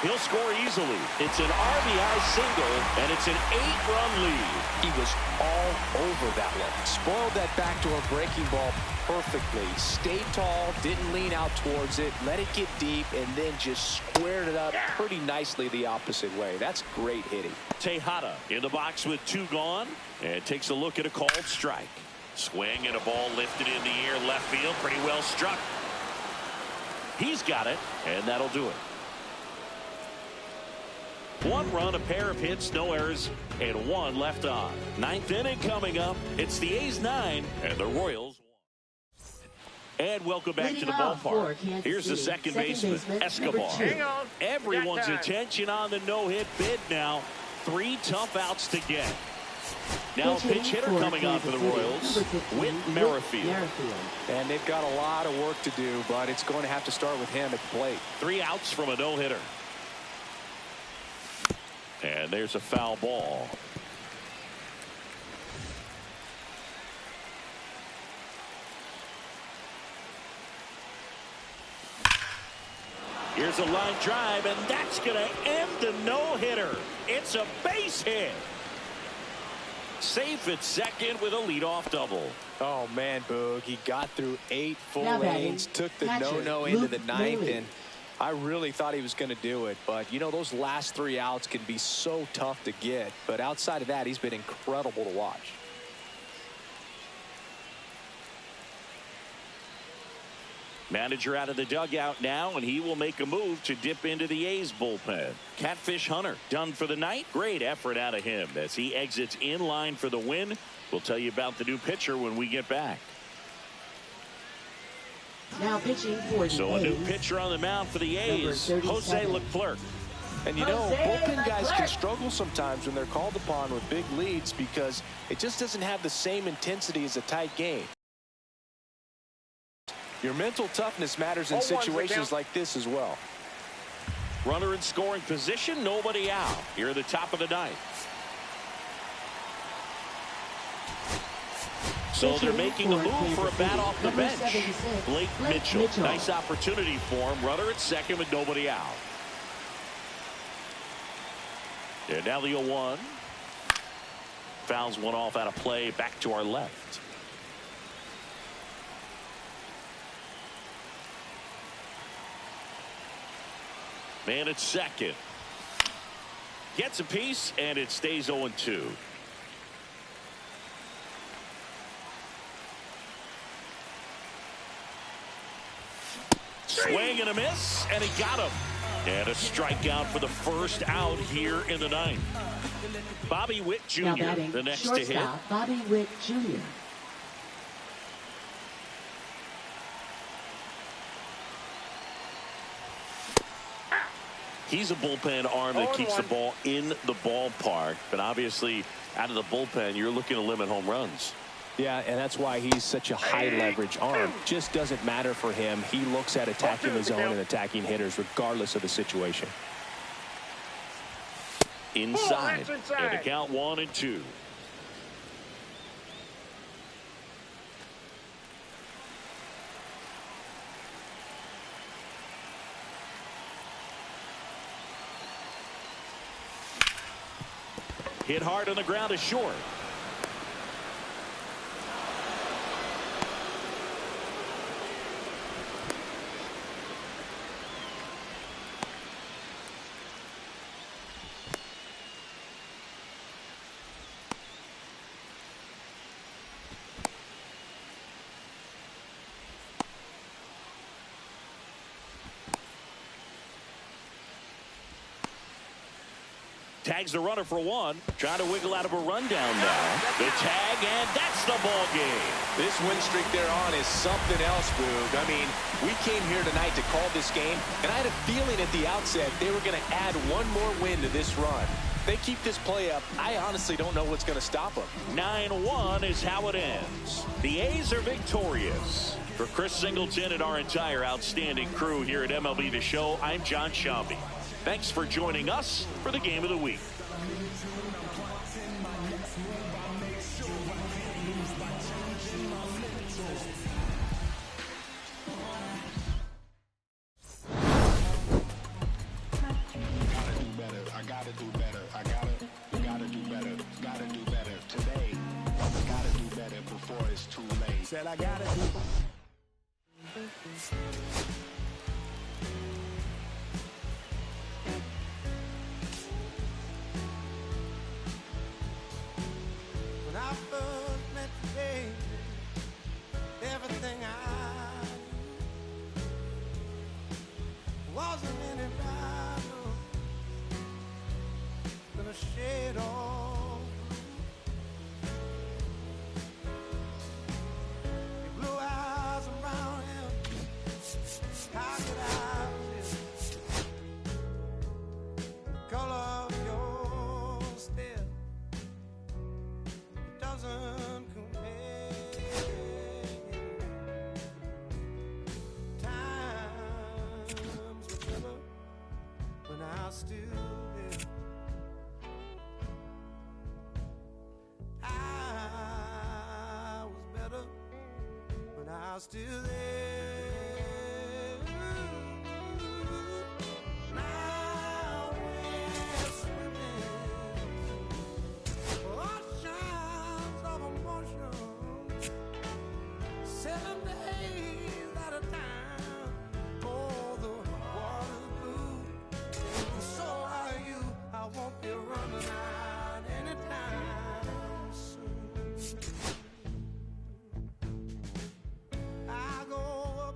He'll score easily. It's an RBI single, and it's an 8-run lead. He was all over that one. Spoiled that backdoor breaking ball perfectly. Stayed tall, didn't lean out towards it, let it get deep, and then just squared it up pretty nicely the opposite way. That's great hitting. Tejada in the box with 2 gone, and takes a look at a called strike. Swing and a ball lifted in the air left field. Pretty well struck. He's got it, and that'll do it. 1 run, a pair of hits, no errors, and 1 left on. 9th inning coming up. It's the A's 9 and the Royals 1. And welcome back to the ballpark. Here's the second baseman, Escobar. Hang on. Everyone's attention on the no-hit bid now. 3 tough outs to get. Now a pinch hitter coming on for the Royals, Whit Merrifield. And they've got a lot of work to do, but it's going to have to start with him at the plate. 3 outs from a no-hitter. And there's a foul ball. Here's a line drive, and that's going to end the no-hitter. It's a base hit. Safe at second with a leadoff double. Oh, man, Boog. He got through 8 full Now batting, innings, took the catcher, no-no into the Luke 9th, Maile. and I really thought he was going to do it. But, you know, those last 3 outs can be so tough to get. But outside of that, he's been incredible to watch. Manager out of the dugout now, and he will make a move to dip into the A's bullpen. Catfish Hunter done for the night. Great effort out of him as he exits in line for the win. We'll tell you about the new pitcher when we get back. Now pitching for the So a new A's, pitcher on the mound for the A's, Number Jose 37. Leclerc. And, you know, bullpen guys can struggle sometimes when they're called upon with big leads because it just doesn't have the same intensity as a tight game. Your mental toughness matters in 0-1's the situations count. like this as well. Runner in scoring position, nobody out. Here at the top of the 9th. So they're making a move for a bat off the Number bench. 76, Blake Blake Mitchell. Mitchell. Nice opportunity for him. Runner at second with nobody out. And now the 0-1. Fouls one off out of play. Back to our left. Man at second. Gets a piece, and it stays 0-2. Swing and a miss, and he got him. And a strikeout for the first out here in the ninth. Bobby Witt Jr., Now batting, the next to hit. shortstop Bobby Witt Jr. He's a bullpen arm that keeps the ball in the ballpark. But obviously, out of the bullpen, you're looking to limit home runs. Yeah, and that's why he's such a high-leverage arm. Just doesn't matter for him. He looks at attacking the zone and attacking hitters regardless of the situation. Inside. And the count 1-2. Hit hard on the ground is short. Tags the runner for one. Trying to wiggle out of a rundown now. The tag, and that's the ball game. This win streak they're on is something else, Boog. I mean, we came here tonight to call this game, and I had a feeling at the outset they were going to add one more win to this run. If they keep this play up, I honestly don't know what's going to stop them. 9-1 is how it ends. The A's are victorious. For Chris Singleton and our entire outstanding crew here at MLB The Show, I'm John Sciambi. Thanks for joining us for the Game of the Week. Said I gotta do. When I first met today, everything I knew wasn't any brighter than a shade of blue eyes around him. How could I resist the color of your stare? It doesn't compare. Times were better when I was still there. I was better when I was still there. Now we're swimming oceans of emotion, 7 days at a time. Oh, the water's blue, and so are you. I won't be running out anytime soon. I go up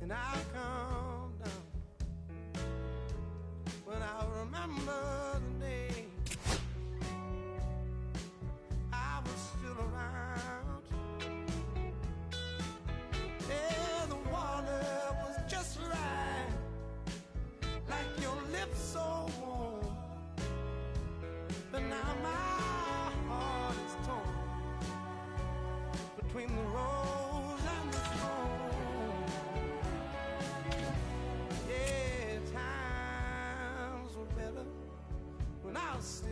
and I come down when I remember the day I was still around. Yeah, the water was just right, like your lips so warm. But now my heart is torn between the rose and the thorn. Yeah, times were better when I was still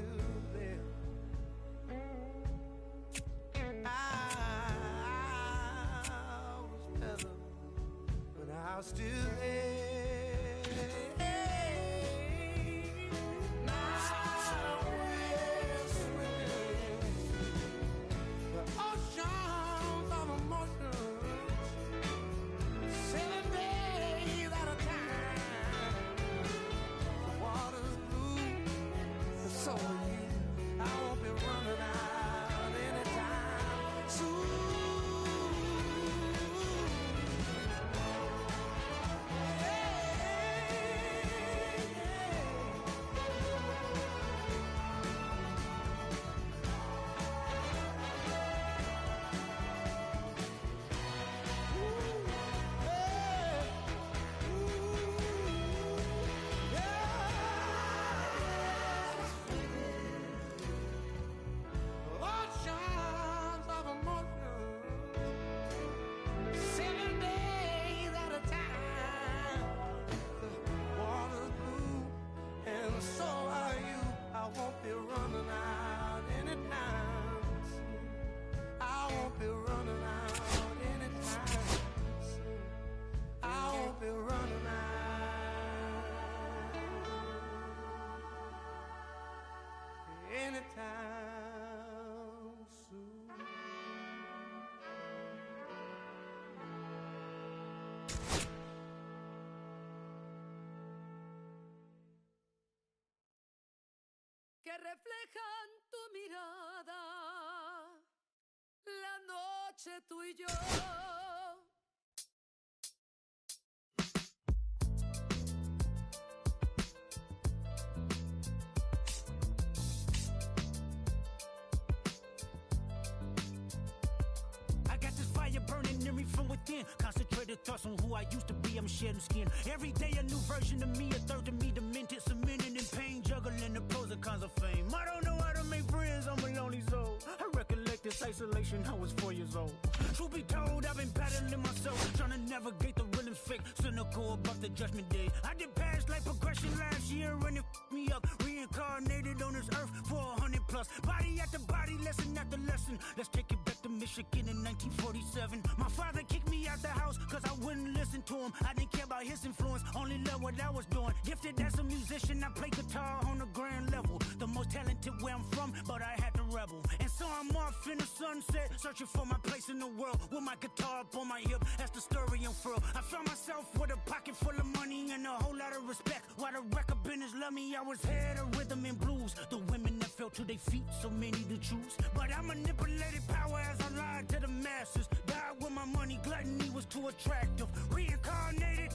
there. I was better when I was still there. Now we're swimming the oceans of emotions, 7 days at a time. The water's blue, and so are you. I won't be running out anytime soon. anytime soon. Que reflejan tu mirada, la noche tú y yo. I got this fire burning in me from within. Concentrated thoughts on who I used to be. I'm shedding skin. Every day a new version of me, a third of me demented, cemented in pain, juggling the pros and cons of fame. I don't know how to make friends, I'm a lonely soul. I recollect this isolation, I was 4 years old. Truth be told, I've been battling myself, trying to navigate the real and fake, cynical about the judgment day. I did past life progression last year and it f***ed me up. Reincarnated on this earth for 100 plus. Body after body, lesson after lesson. Let's take it back to Michigan in 1947. My father kicked me out the house cause I wouldn't listen to him. I didn't care about his influence, only loved what I was doing. Gifted as a musician, I play guitar on the grand level. The most talented where I'm from, but I had to rebel. And so I'm off in the sunset, searching for my place in the world. With my guitar up on my hip, that's the story unfurled. I found myself with a pocket full of money and a whole lot of respect. While the record business loved me, I was head of rhythm and blues. The women that fell to their feet, so many to choose. But I manipulated power as I lied to the masses. Died with my money, gluttony was too attractive. Reincarnated.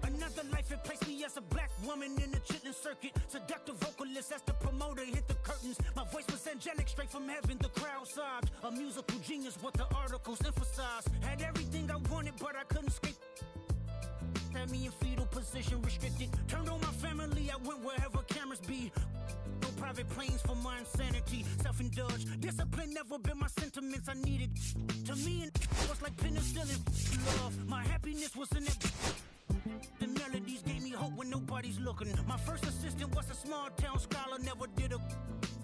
Another life, it placed me as a black woman in the chitlin circuit. Seductive vocalist as the promoter hit the curtains. My voice was angelic, straight from heaven, the crowd sobbed. A musical genius, what the articles emphasized. Had everything I wanted, but I couldn't escape. Had me in fetal position, restricted. Turned on my family, I went wherever cameras be. No private planes for my insanity. Self-indulged, discipline never been my sentiments. I needed. To me, it was like penicillin. Love, my happiness was in it. The melodies gave me hope when nobody's looking. My first assistant was a small town scholar, never did a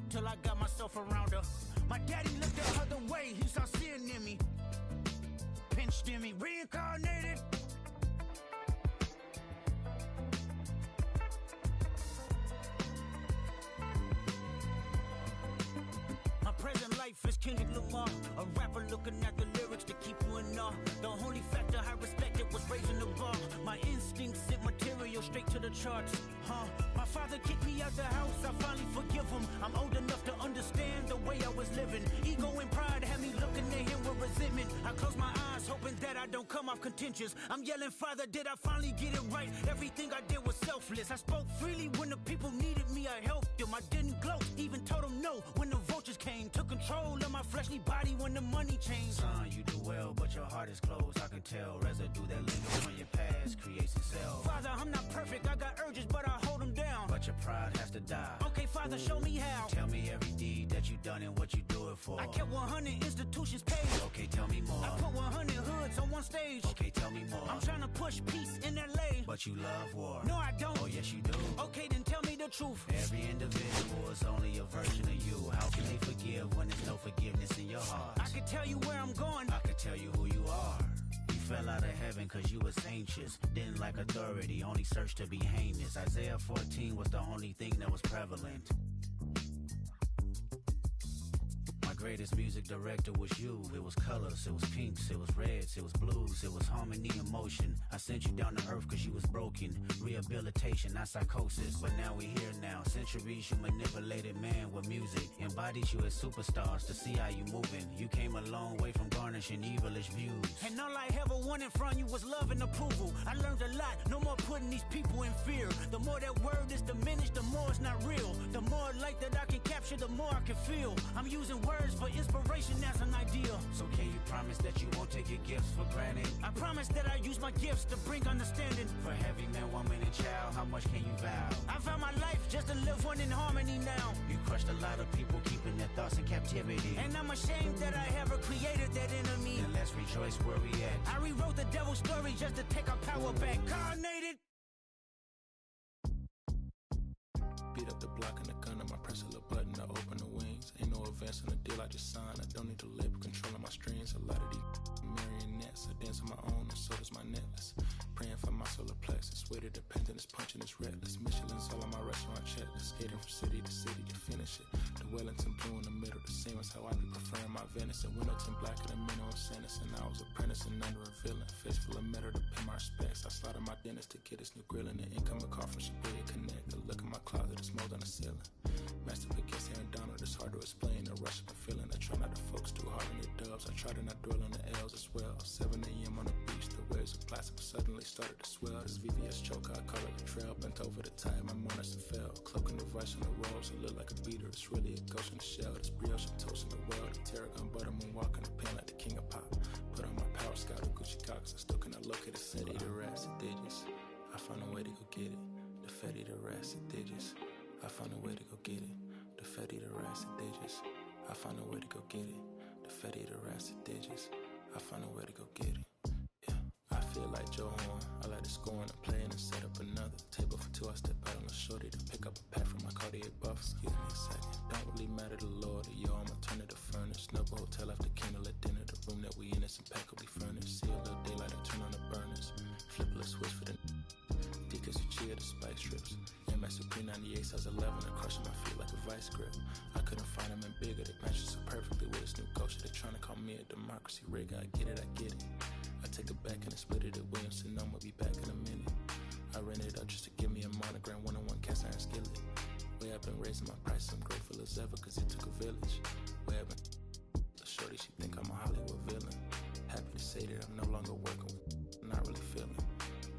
till I got myself around her. My daddy looked the other way, he saw sin in me. Pinched in me, reincarnated. My present life is Kendrick Lamar, a rapper looking at the lyrics to keep you in awe. The only factor I respected was raising the bar. My instincts sent material straight to the charts. My father kicked me out the house, I finally forgive him. I'm old enough to understand the way I was living. Ego and pride had me looking at him with resentment. I close my eyes, hoping that I don't come off contentious. I'm yelling, Father, did I finally get it right? Everything I did was selfless. I spoke freely when the people needed me, I helped them. I didn't gloat, even told them no when the vultures came. Took control of my fleshly body when the money changed. Son, you do well, but your heart is closed. I can tell residue that lingers on your past creates itself. Father, I'm not perfect, I got urges, but I hold them down. But your pride has to die. Okay, Father, show me how. Tell me every deed that you done and what you do it for. I kept 100 institutions paid. Okay, tell me more. I put 100 hoods on one stage. Okay, tell me more. I'm trying to push peace in LA. But you love war. No, I don't. Oh, yes, you do. Okay, then tell me the truth. Every individual is only a version of you. How can they forgive when there's no forgiveness in your heart? I can tell you where I'm going. I can tell you who you are. You fell out of heaven cause you was anxious. Didn't like authority, only searched to be heinous. Isaiah 14 was the only thing that was prevalent. My greatest music director was you. It was colors, it was pinks, it was reds, it was blues, it was harmony and motion. I sent you down to earth cause you was broken. Rehabilitation, not psychosis. But now we here now. Centuries you manipulated man with music. Embodied you as superstars to see how you moving. You came a long way from garnishing evilish views. And all I ever wanted from you was love and approval. I learned a lot, no more putting these people in fear. The more that word is diminished, the more it's not real. The more light that I can capture, the more I can feel. I'm using words for inspiration as an ideal. So can you promise that you won't take your gifts for granted? I promise that I use my gifts to bring understanding. For every man, woman, and child, how much can you vow? I found my life just to live one in harmony now. You crushed a lot of people keeping their thoughts in captivity. And I'm ashamed that I ever created that enemy. Then let's rejoice where we at. I rewrote the devil's story just to take our power back. Carnated. Beat up the block and the gun, I press a little button to open the wings. Ain't no advance on the deal I just signed. I don't need to label controlling my strings. A lot of these marionettes reckless. I dance on my own and so does my necklace. Praying for my solar plexus. Weight of dependence, punching is reckless. Michelin's all on my restaurant checklist. Skating from city to city to finish it. The Wellington blue in the middle, the same as how I be preferring my venison. Windleton blacker than minimum sentence. And I was apprenticing under a villain. Face full of metal to pay my respects. I slotted my dentist to get his new grill in the incoming call from Shibuya Connect. The look in my closet is mold on the ceiling. Master against Aaron Donald, it's hard to explain. The rush of a feeling. I try not to focus too hard on the dubs. I try to not dwell on the L's as well. 7 a.m. on the beach, the waves of plastic suddenly started to swell. This VVS choker, I call it a trail. Bent over the tide, my mourners and fell. Cloaking the vice on the rolls, it look like a beater. It's really a ghost in the shell. This brioche and toast in the world. The tarragon butter moon walking the pen like the king of pop. Put on my power scout of Gucci Cox. I still cannot locate a city. The rats and digits. I found a way to go get it. The Fetty, the rats and digits. I found a way to go get it. The Fetty, the rats and digits. I found a way to go get it. The Fetty, the rats and digits. I found a way to go get it. I feel like Joe Horn. I like to score and play and set up another table for two. I step out on the shorty to pick up a pack from my Cartier buff. Excuse me a second. Don't really matter the Lord or yo. I'ma turn it to furnace. Snub hotel after candle at dinner. The room that we in is impeccably furnished. See a little daylight and turn on the burners. Flip a little switch for the Deacons who cheer the spice strips. MS Supreme 98 size 11 and crushing my feet like a vice grip. I couldn't find them in bigger. They matches so perfectly with this new culture. They trying to call me a democracy rig. I get it. I take it back and I split it at Williamson. I'ma be back in a minute. I ran it up just to give me a monogram, one-on-one cast iron skillet. Way I've been raising my price, I'm grateful as ever, cause it took a village. Way I've been the shorty, she think I'm a Hollywood villain. Happy to say that I'm no longer working with, not really feeling.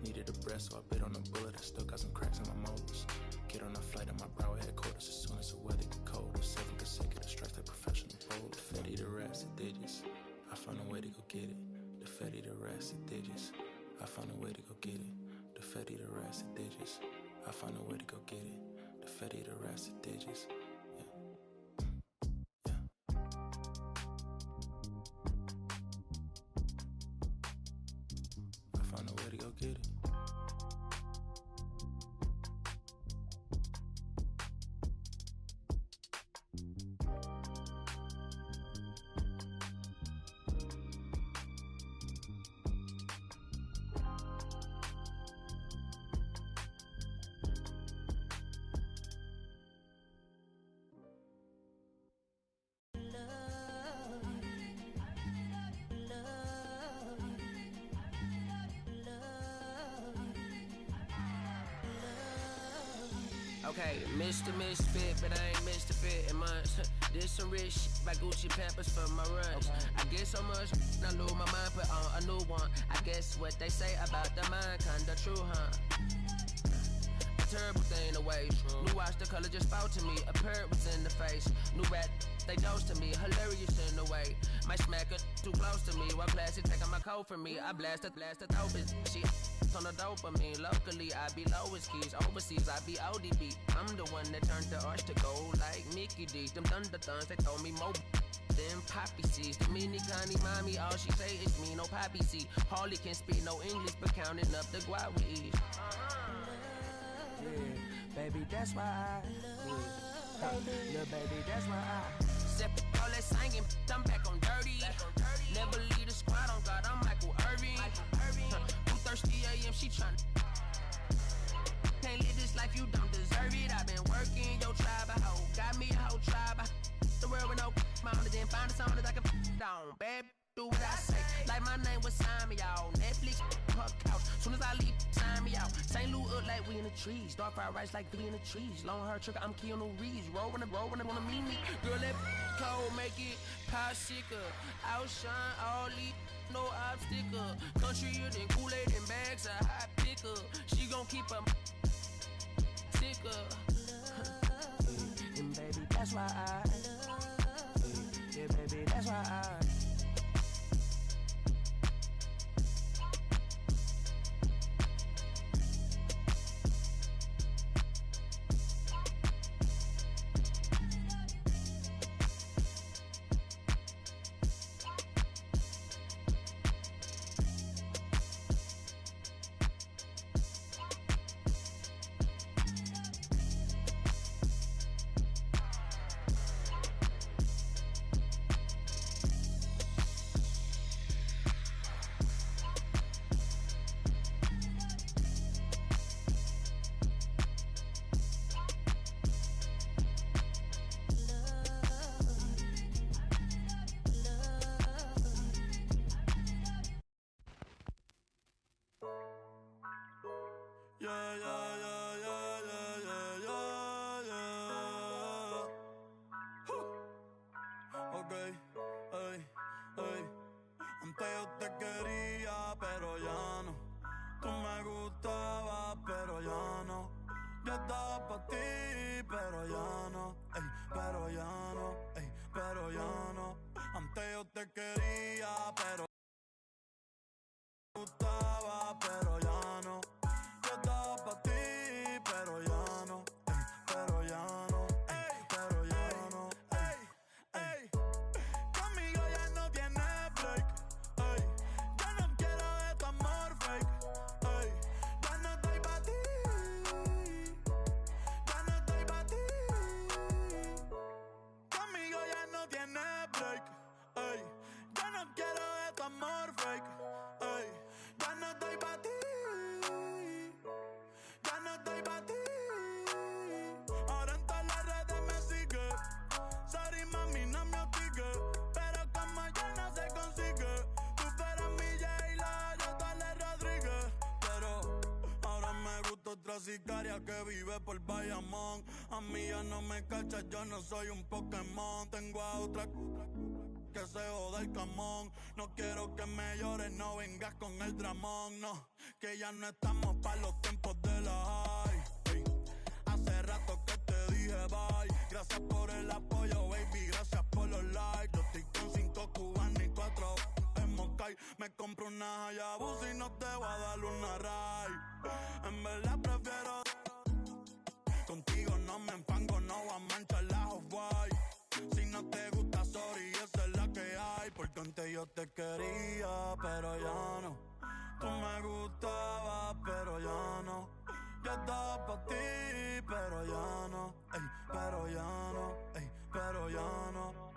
Needed a breath, so I bit on a bullet. I still got some cracks in my molars. Get on a flight at my Broward headquarters as soon as the weather get cold. 7 consecutive strikes like professional bowler. Fetty the rats and digits. I found a way to go get it. The Fetty the rats and digits. I found a way to go get it. The Fetty the rats and digits. I found a way to go get it. The Fetty the rats and digits. I found a way to go get it. Okay, Mr. Misfit, but I ain't Mr. Fit in months. This some rich shit by Gucci Pampers for my runs. Okay. I get so much, I lose my mind, put on a new one. I guess what they say about the mind, kinda true, huh? A terrible thing to waste. New watch, the color just spoke to me. A parrot was in the face. New rat, they dose to me. Hilarious in the way. My smacker too close to me. While classic taking my coat from me. I blast the dope. She on the dopamine. Locally, I be lowest keys. Overseas, I be ODB. I'm the one that turned the arch to gold like Mickey D. Them thunder thuns, they told me more than poppy seeds. The mini Connie mommy, all she say is me, no poppy seed. Hardly can speak no English, but counting up the guap with ease. Yeah, baby, that's why I little baby, that's why I step all that singing, I'm back on dirty. Never leave the squad on God, I'm Michael Irving. 2:30 a.m. she tryna. Can't live this life, you don't deserve it. I've been working your tribe, a hoe. Got me a whole tribe. The world with no mouth, then find a song that I can down. Bad, do what I say. Like my name was sign me out. Netflix, her couch. Soon as I leave, sign me out. St. Louis up like we in the trees. Dark fried rice like we in the trees. Long hair trigger, I'm Keanu Reeves. Rolling, wanna meet me. Girl, that cold, make it pop sicker. Outshine all these. No obstacle. Country than Kool-Aid and bags of hot picker. She gon' keep her sicker. And baby, that's why I yeah, baby, that's why I te quería, pero ya no. Tú me gustabas, pero ya no. Yo estaba pa' ti, pero ya no. Ey, pero ya no, ey, pero ya no. Antes yo te quería, pero me gustaba, pero ya no. Yo estaba pa' ti, pero ya no. Ey, pero ya no, ey, pero ya no. Ey, ey. Conmigo ya no tiene break. Ey, yo no quiero de tu amor fake. Ey, ya no estoy pa' ti. Ya no estoy pa' ti. Conmigo ya no tiene break. Ey, yo no quiero de tu amor fake. Ey, ya no estoy pa' ti. Ya no estoy pa' ti. Ahora en todas las redes me sigue. Sorry mami, no me hostigue. Pero como ya no se consigue. Tú fueras mi J-Lo, yo Dale Rodríguez. Pero ahora me gusta otra sicaria que vive por Bayamón. A mí ya no me cachas, yo no soy un Pokémon. Tengo a otra que se joda el camón. No quiero que me llores, no vengas con el dramón. No, que ya no estamos pa' los tiempos de la high. Ey, hace rato que te dije bye. Gracias por el apoyo, baby, gracias por los likes. Yo estoy con 5 cubanos y 4 en Moscay. Me compro una Hayabusa y no te voy a dar una ride. En verdad prefiero contigo, no me enfango, no voy a manchar la Off-White. Si no te gusta, sorry, esa es la que hay. Porque antes yo te quería, pero ya no. Tú me gustabas, pero ya no. Yo estaba pa' ti, pero ya no. Ey, pero ya no, ey, pero ya no.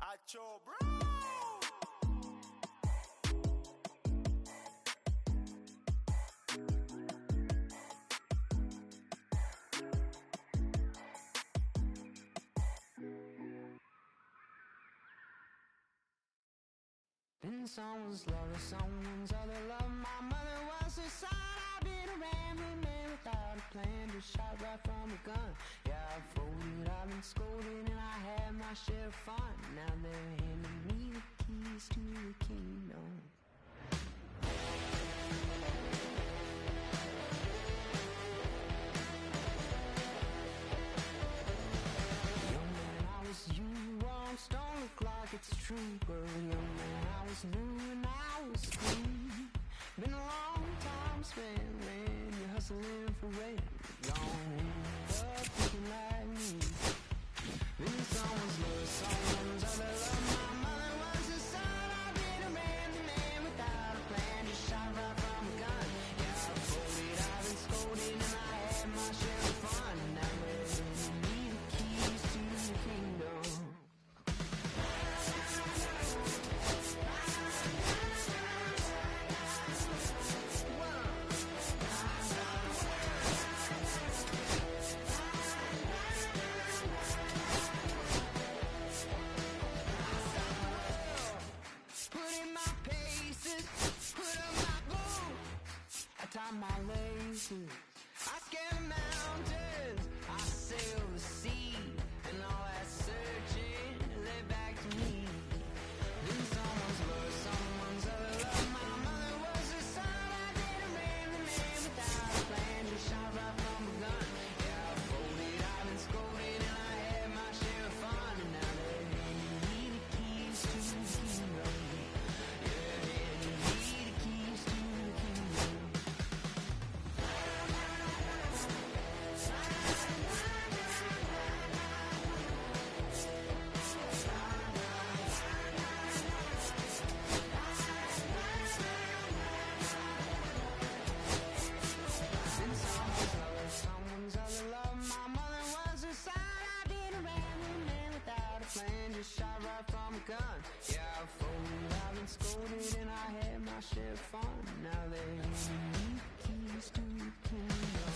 Acho, bro. Been someone's love, someone's other love. My mother was a son. I've been a rambling man without a plan, just shot right from a gun. Yeah, I've folded, I've been scolded, and I had my share of fun. Now they're handing me the keys to the kingdom. Young man, I was you, wrong, don't look like it's true, but young man, I was new and I was free. Been a long time spent when you're hustling for rent. Gone up thinking like me. Been someone's love, someone's other love. My mother was a son. I've been a man without a plan, just shot right from a gun. Yeah, I've folded, I've been scolded, and I had my share of fun. Now there's me the keys to the kingdom. Tie my laces, I scale the mountains, I sail the sea, and all that searching led back to me. Then someone's love, someone's other love. My mother was a son. I did a man without a plan, just shot right from a gun. Yeah, I folded, I've been scolded, and I had my share of fun. And now they're handing me the keys to the kingdom. Yeah, handing me the keys to the kingdom. Someone's other love. My mother was a son. I did a random man without a plan, just shot right from a gun. Yeah, I've folded, I've been scolded, and I had my share of fun. Now they need keys to the kingdom.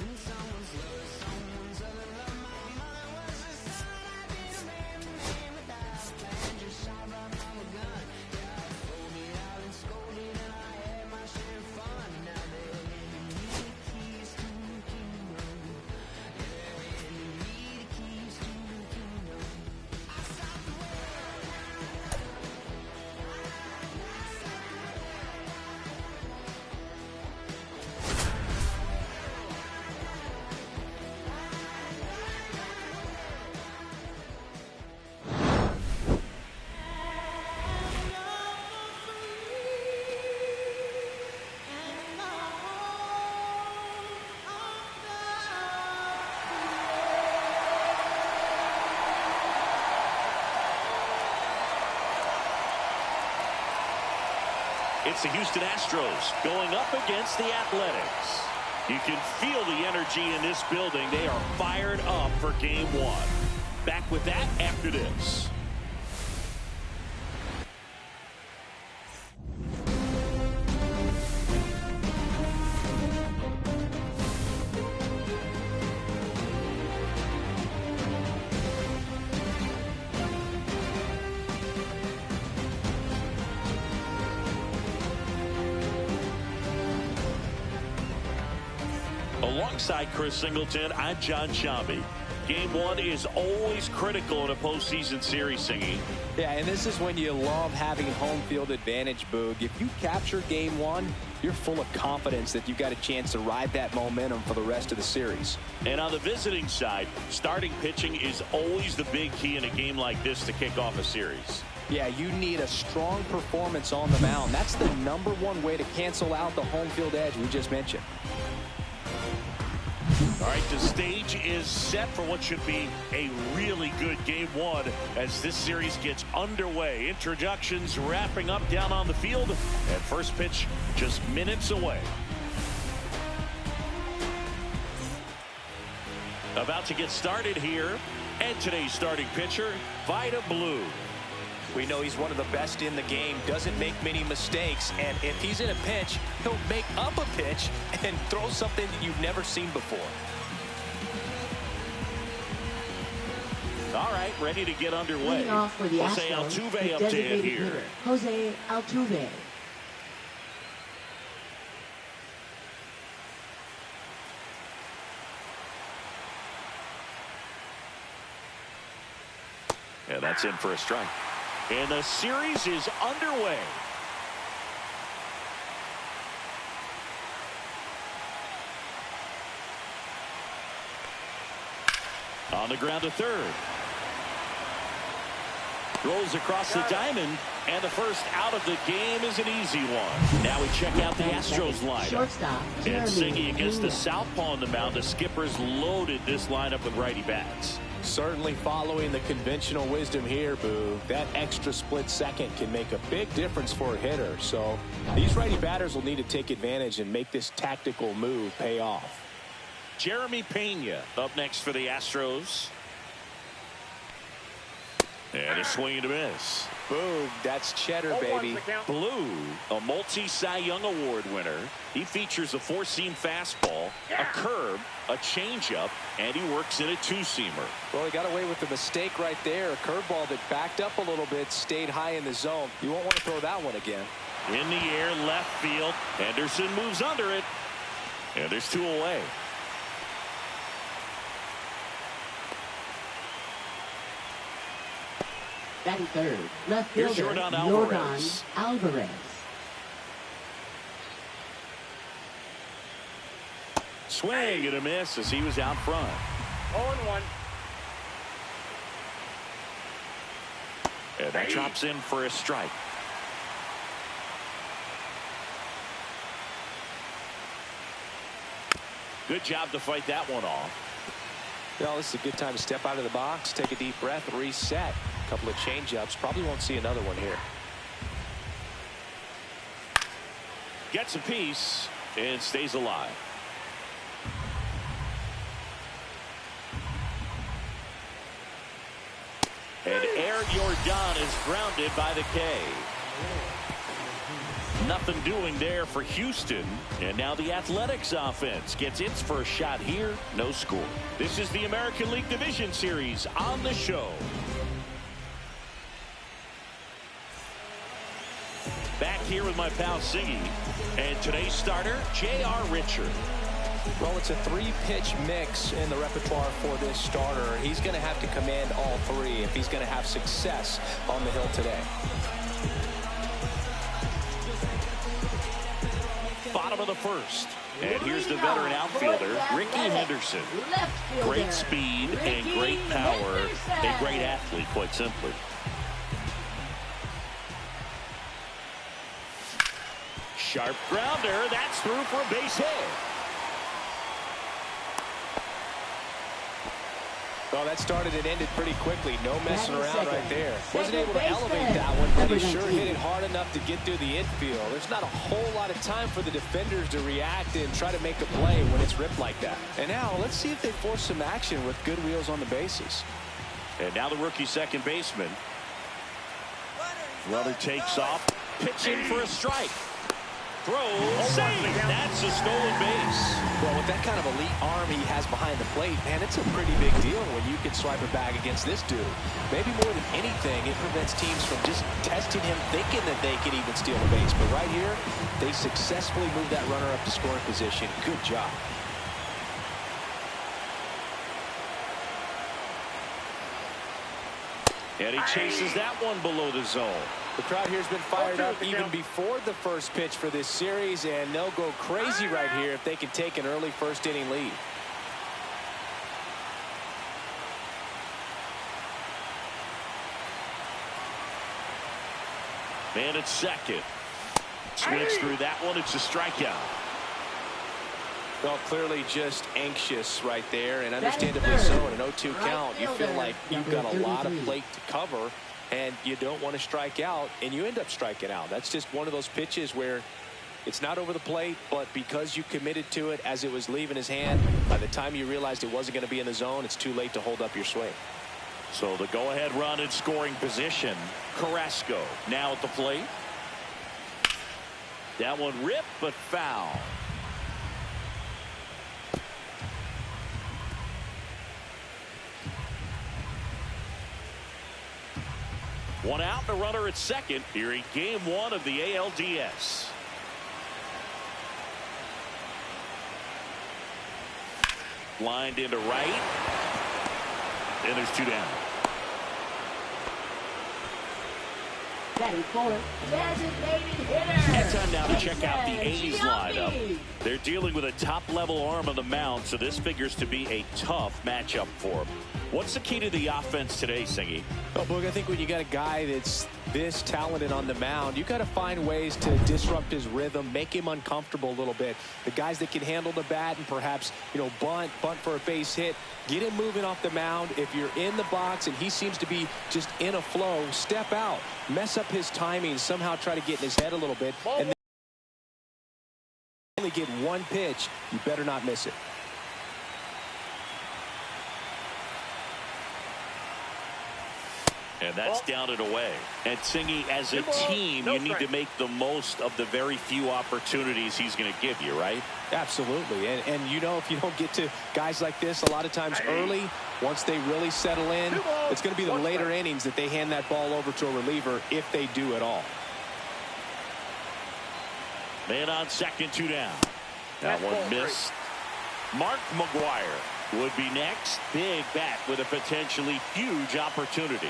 And someone's love, someone's other love. My mother was a son. I did a random man without a plan, just shot right from a gun. Yeah, I've folded, I've been scolded, and I had my share of fun. It's the Houston Astros going up against the Athletics. You can feel the energy in this building. They are fired up for game one. Back with that after this. Alongside Chris Singleton, I'm John Shambi. Game one is always critical in a postseason series, Singy. Yeah, and this is when you love having home field advantage, Boog. If you capture game one, you're full of confidence that you've got a chance to ride that momentum for the rest of the series. And on the visiting side, starting pitching is always the big key in a game like this to kick off a series. Yeah, you need a strong performance on the mound. That's the #1 way to cancel out the home field edge we just mentioned. All right, the stage is set for what should be a really good game one as this series gets underway. Introductions wrapping up down on the field, and first pitch just minutes away. About to get started here, and today's starting pitcher, Vida Blue. We know he's one of the best in the game, doesn't make many mistakes, and if he's in a pinch, he'll make up a pitch and throw something that you've never seen before. All right, ready to get underway. Leading off for the Jose Astros, Altuve the up to hit designated here. hitter, Jose Altuve. And that's in for a strike. And the series is underway. On the ground to third. Rolls across the diamond, and the first out of the game is an easy one. Now we check out the Astros lineup. Shortstop, And Singy against the Pena. southpaw on the mound. The Skippers loaded this lineup with righty bats. Certainly following the conventional wisdom here, Boo. That extra split second can make a big difference for a hitter. So these righty batters will need to take advantage and make this tactical move pay off. Jeremy Pena up next for the Astros. And a swing and a miss. Boom, that's cheddar, baby. Blue, a multi-Cy Young Award winner. He features a four-seam fastball, a curve, a changeup, and he works in a two-seamer. Well, he got away with the mistake right there. A curveball that backed up a little bit, stayed high in the zone. You won't want to throw that one again. In the air, left field. Henderson moves under it. And there's two away. Batting third, left Here's fielder, Yordan Yordan Alvarez. Alvarez. Swing and a miss as he was out front. 0-1. And that drops in for a strike. Good job to fight that one off. Well, this is a good time to step out of the box, take a deep breath, reset. A couple of change-ups. Probably won't see another one here. Gets a piece and stays alive. And Aaron Yordan is grounded by the K. Nothing doing there for Houston. And now the Athletics offense gets its first shot here. No score. This is the American League Division Series on the show. Back here with my pal Singy. And today's starter, J.R. Richard. Well, it's a three-pitch mix in the repertoire for this starter. He's going to have to command all three if he's going to have success on the hill today. Bottom of the first. And here's the veteran outfielder, Ricky Henderson. Great speed and great power. A great athlete, quite simply. Sharp grounder. That's through for a base hit. Well, that started and ended pretty quickly. No messing around right there. Wasn't able to elevate baseman. that one, but he Number sure 19. hit it hard enough to get through the infield. There's not a whole lot of time for the defenders to react and try to make a play when it's ripped like that. And now let's see if they force some action with good wheels on the bases. And now the rookie second baseman. Runner takes off, pitching for a strike. Throws, save. That's a stolen base. Well, with that kind of elite arm he has behind the plate, man, it's a pretty big deal when you can swipe a bag against this dude. Maybe more than anything, it prevents teams from just testing him, thinking that they can even steal a base. But right here, they successfully moved that runner up to scoring position. Good job. And he chases that one below the zone. The crowd here has been fired up even before the first pitch for this series, and they'll go crazy right here if they can take an early first-inning lead. Man at second. Swings through that one. It's a strikeout. Well, clearly just anxious right there, and understandably so. In an 0-2 count, you feel like you've got a lot of plate to cover, and you don't want to strike out, and you end up striking out. That's just one of those pitches where it's not over the plate, but because you committed to it as it was leaving his hand, by the time you realized it wasn't going to be in the zone, it's too late to hold up your swing. So the go-ahead run in scoring position. Carrasco now at the plate. That one ripped, but foul. One out, the runner at second here in game one of the ALDS. Lined into right. And there's two down. Batting fourth, designated hitter. And time now to check out the A's lineup. They're dealing with a top-level arm on the mound, so this figures to be a tough matchup for them. What's the key to the offense today, Singy? Well, Boog, I think when you got a guy that's this talented on the mound, you got to find ways to disrupt his rhythm, make him uncomfortable a little bit. The guys that can handle the bat and perhaps, bunt for a base hit, get him moving off the mound. If you're in the box and he seems to be just in a flow, step out, mess up his timing, somehow try to get in his head a little bit, and then only get one pitch. You better not miss it. And that's down and away. And Singy, as a team, you need to make the most of the very few opportunities he's going to give you, right? Absolutely. And if you don't get to guys like this a lot of times early, once they really settle in, it's going to be the later innings that they hand that ball over to a reliever, if they do at all. Man on second, two down. That one missed. Mark McGwire would be next. Big bat with a potentially huge opportunity.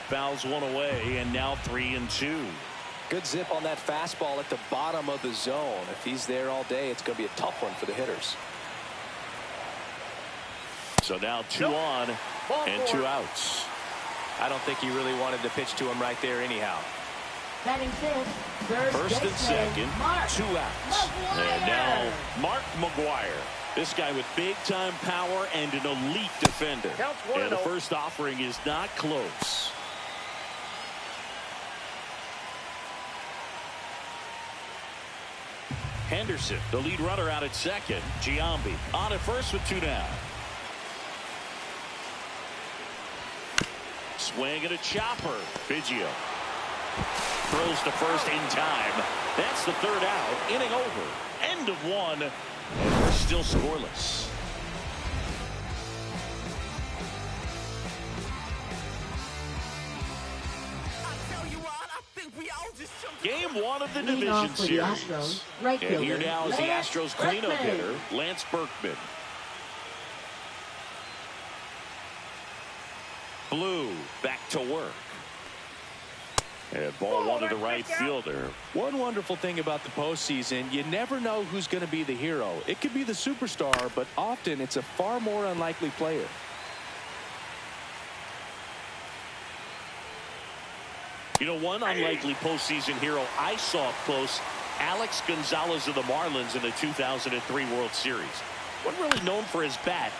Fouls one away, and now 3-2. Good zip on that fastball at the bottom of the zone. If he's there all day, it's going to be a tough one for the hitters. So now 2 on and 2 outs. I don't think he really wanted to pitch to him right there anyhow. Batting fifth, first and second, Mark 2 outs. McGwire. And now Mark McGwire. This guy with big-time power and an elite defender. And the first offering is not close. Henderson, the lead runner, out at second. Giambi on at first with 2 down. Swing and a chopper. Biggio throws to first in time. That's the 3rd out. Inning over. End of 1. And we're still scoreless. Game 1 of the division series. And here now is the Astros cleanup hitter, Lance Berkman. Blue back to work. And ball 1 to the right fielder. One wonderful thing about the postseason, you never know who's going to be the hero. It could be the superstar, but often it's a far more unlikely player. One unlikely postseason hero I saw up close Alex Gonzalez of the Marlins in the 2003 World Series. Wasn't really known for his bat.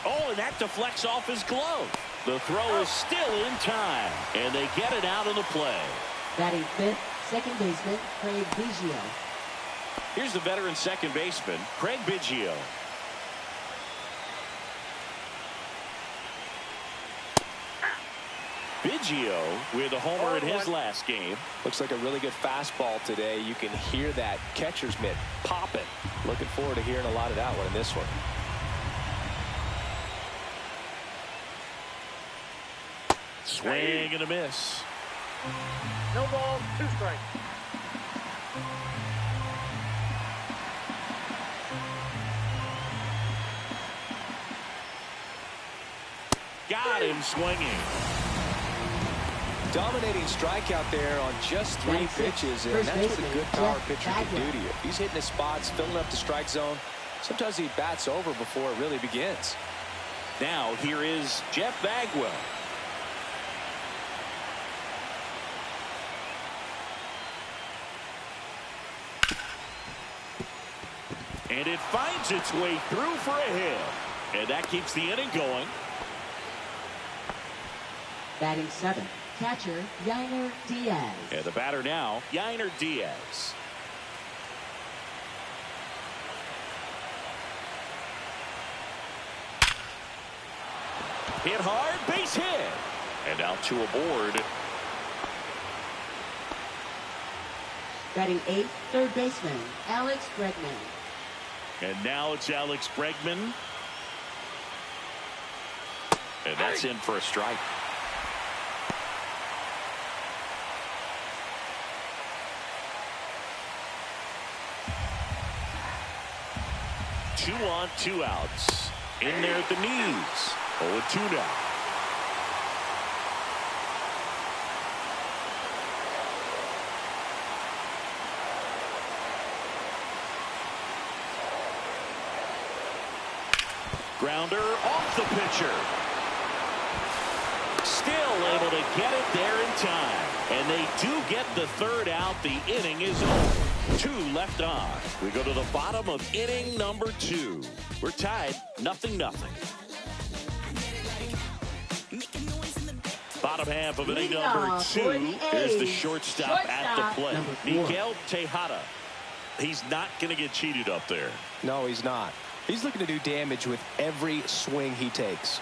Oh, and that deflects off his glove. The throw is still in time, and they get it out of the play. Batting fifth, second baseman Craig Biggio. Here's the veteran second baseman, Craig Biggio. Biggio with a homer in his last game. Looks like a really good fastball today. You can hear that catcher's mitt popping. Looking forward to hearing a lot of that one in this one. Swing and a miss. No ball, 2 strikes. Got him swinging. Dominating strikeout there on just 3 pitches, and that's what a good power pitcher can do to you. He's hitting his spots, filling up the strike zone. Sometimes he bats over before it really begins. Now here is Jeff Bagwell. And it finds its way through for a hit. And that keeps the inning going. Batting seventh, catcher Yainer Diaz. And the batter now, Yainer Diaz. Hit hard, base hit. And now 2 aboard. Batting eighth, third baseman Alex Bregman. And now it's Alex Bregman. And that's in for a strike. Two on, 2 outs. In there at the knees. 0-2 now. Grounder off the pitcher. Still able to get it there in time. And they do get the 3rd out. The inning is over. 2 left on. We go to the bottom of inning number 2. We're tied 0-0. Bottom half of inning number 2. Here's the shortstop at the plate. Miguel Tejada. He's not going to get cheated up there. No, he's not. He's looking to do damage with every swing he takes.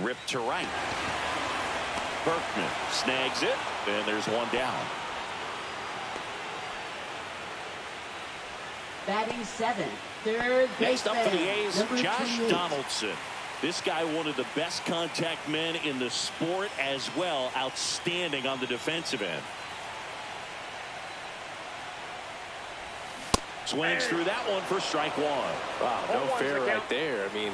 Ripped to right. Berkman snags it, and there's 1 down. Batting seventh, third baseman. Next up for the A's, Josh 28. Donaldson. This guy, one of the best contact men in the sport as well. Outstanding on the defensive end. Swings through that one for strike 1. Wow, no fair right there. I mean,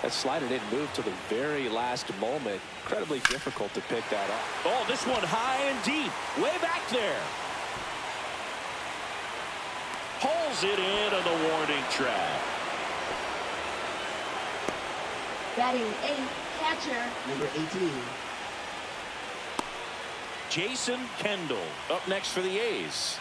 that slider didn't move till the very last moment. Incredibly difficult to pick that up. Oh, this one high and deep. Way back there. Pulls it in on the warning track. Batting eighth, catcher number 18. Jason Kendall up next for the A's.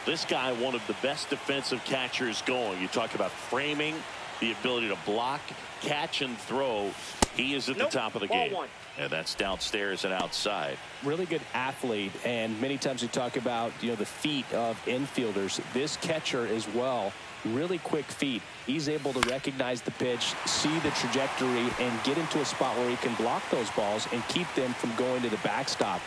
This guy, one of the best defensive catchers going. You talk about framing, the ability to block, catch, and throw. He is at the top of the game. And that's downstairs and outside. Really good athlete, and many times we talk about, the feet of infielders. This catcher as well, really quick feet. He's able to recognize the pitch, see the trajectory, and get into a spot where he can block those balls and keep them from going to the backstop.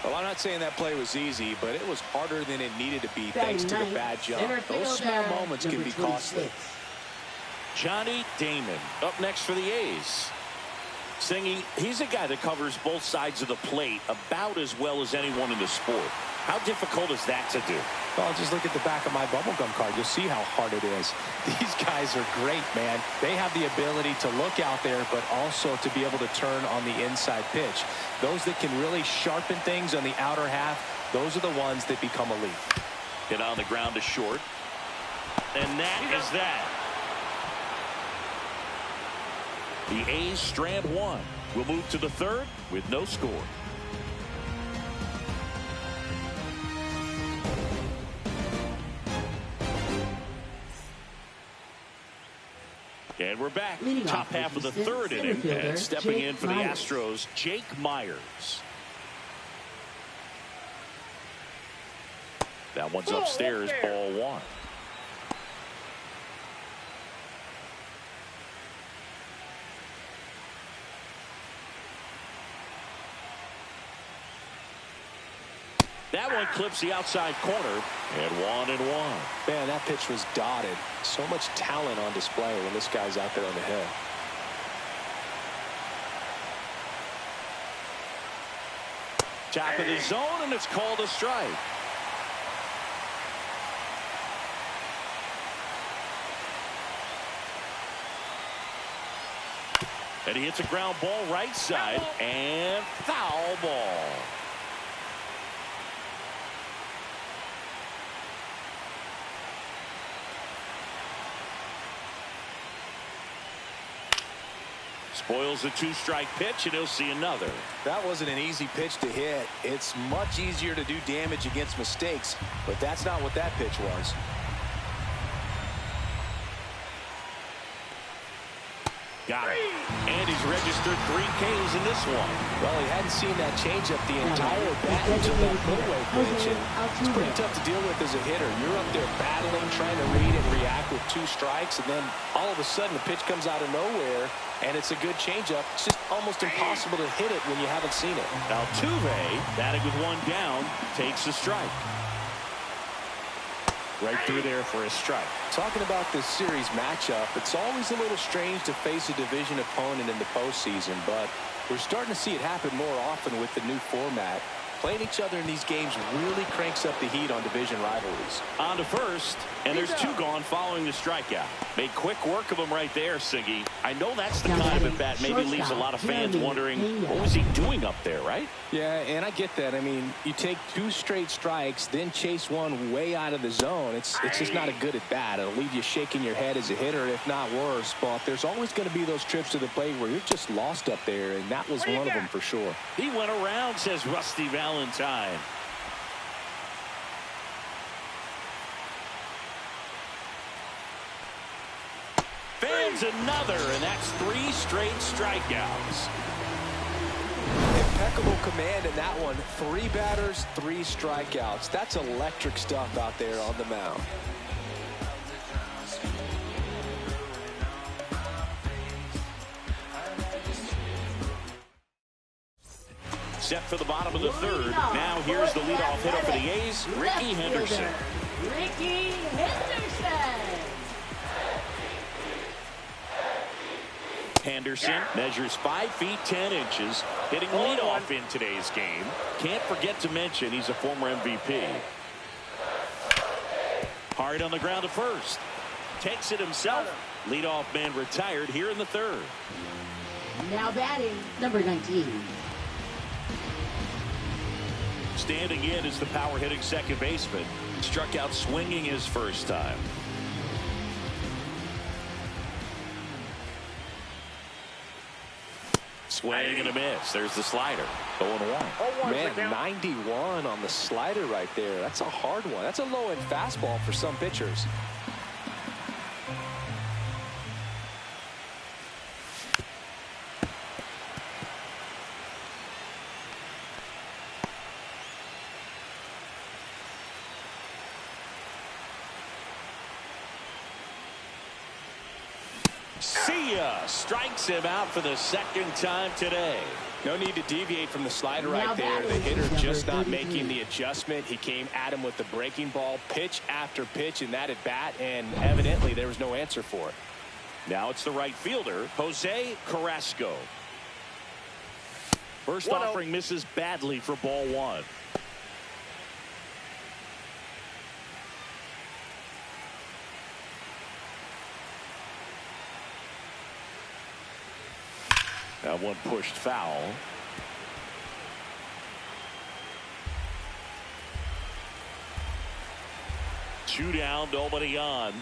Well, I'm not saying that play was easy, but it was harder than it needed to be thanks to the bad jump. Those small moments can be costly. Johnny Damon up next for the A's. Singy, he's a guy that covers both sides of the plate about as well as anyone in the sport. How difficult is that to do? Well, just look at the back of my bubblegum card. You'll see how hard it is. These guys are great, man. They have the ability to look out there, but also to be able to turn on the inside pitch. Those that can really sharpen things on the outer half, those are the ones that become elite. Hit on the ground to short. And that is that. The A's strand one. We'll move to the third with no score. And we're back. Top half of the third inning. And stepping in for the Astros, Jake Myers. That one's upstairs, ball one. That one clips the outside corner, and 1-1. Man, that pitch was dotted. So much talent on display when this guy's out there on the hill. Top of the zone, and it's called a strike. And he hits a ground ball right side, and foul ball. Spoils the two-strike pitch, and he'll see another. That wasn't an easy pitch to hit. It's much easier to do damage against mistakes, but that's not what that pitch was. Got it. And he's registered 3 Ks in this one. Well, he hadn't seen that changeup the entire bat until that put-away pitch, and it's pretty tough to deal with as a hitter. You're up there battling, trying to read and react with 2 strikes, and then all of a sudden the pitch comes out of nowhere, and it's a good changeup. It's just almost impossible to hit it when you haven't seen it. Altuve, batting with 1 down, takes the strike. Right through there for a strike. Talking about this series matchup, it's always a little strange to face a division opponent in the postseason, but we're starting to see it happen more often with the new format. Playing each other in these games really cranks up the heat on division rivalries. On to first, and there's 2 gone following the strikeout. Made quick work of him right there, Siggy. I know that's the kind of at-bat maybe leaves a lot of fans wondering, what was he doing up there, right? Yeah, and I get that. I mean, you take 2 straight strikes, then chase one way out of the zone. It's just not a good at-bat. It'll leave you shaking your head as a hitter, if not worse. But there's always going to be those trips to the plate where you're just lost up there, and that was one of them for sure. He went around, says Rusty Valentine. Fans another, and that's 3 straight strikeouts. Impeccable command in that one. 3 batters, 3 strikeouts. That's electric stuff out there on the mound. Set for the bottom of the third. Now here's the leadoff hitter for the A's, Ricky Henderson. Ricky Henderson. Henderson measures 5 feet 10 inches, hitting leadoff in today's game. Can't forget to mention he's a former MVP. Hard on the ground to first. Takes it himself. Leadoff man retired here in the third. Now batting, number 19. Standing in is the power-hitting second baseman. Struck out swinging his first time. Swing and a miss. There's the slider. 0-1. Man, 91 on the slider right there. That's a hard one. That's a low-end fastball for some pitchers. See ya. Strikes him out for the second time today. No need to deviate from the slider right there. The hitter just not making the adjustment. He came at him with the breaking ball, pitch after pitch in that at bat, and evidently there was no answer for it. Now it's the right fielder, Jose Carrasco. First offering misses badly for ball 1. That one pushed foul. Two down, nobody on.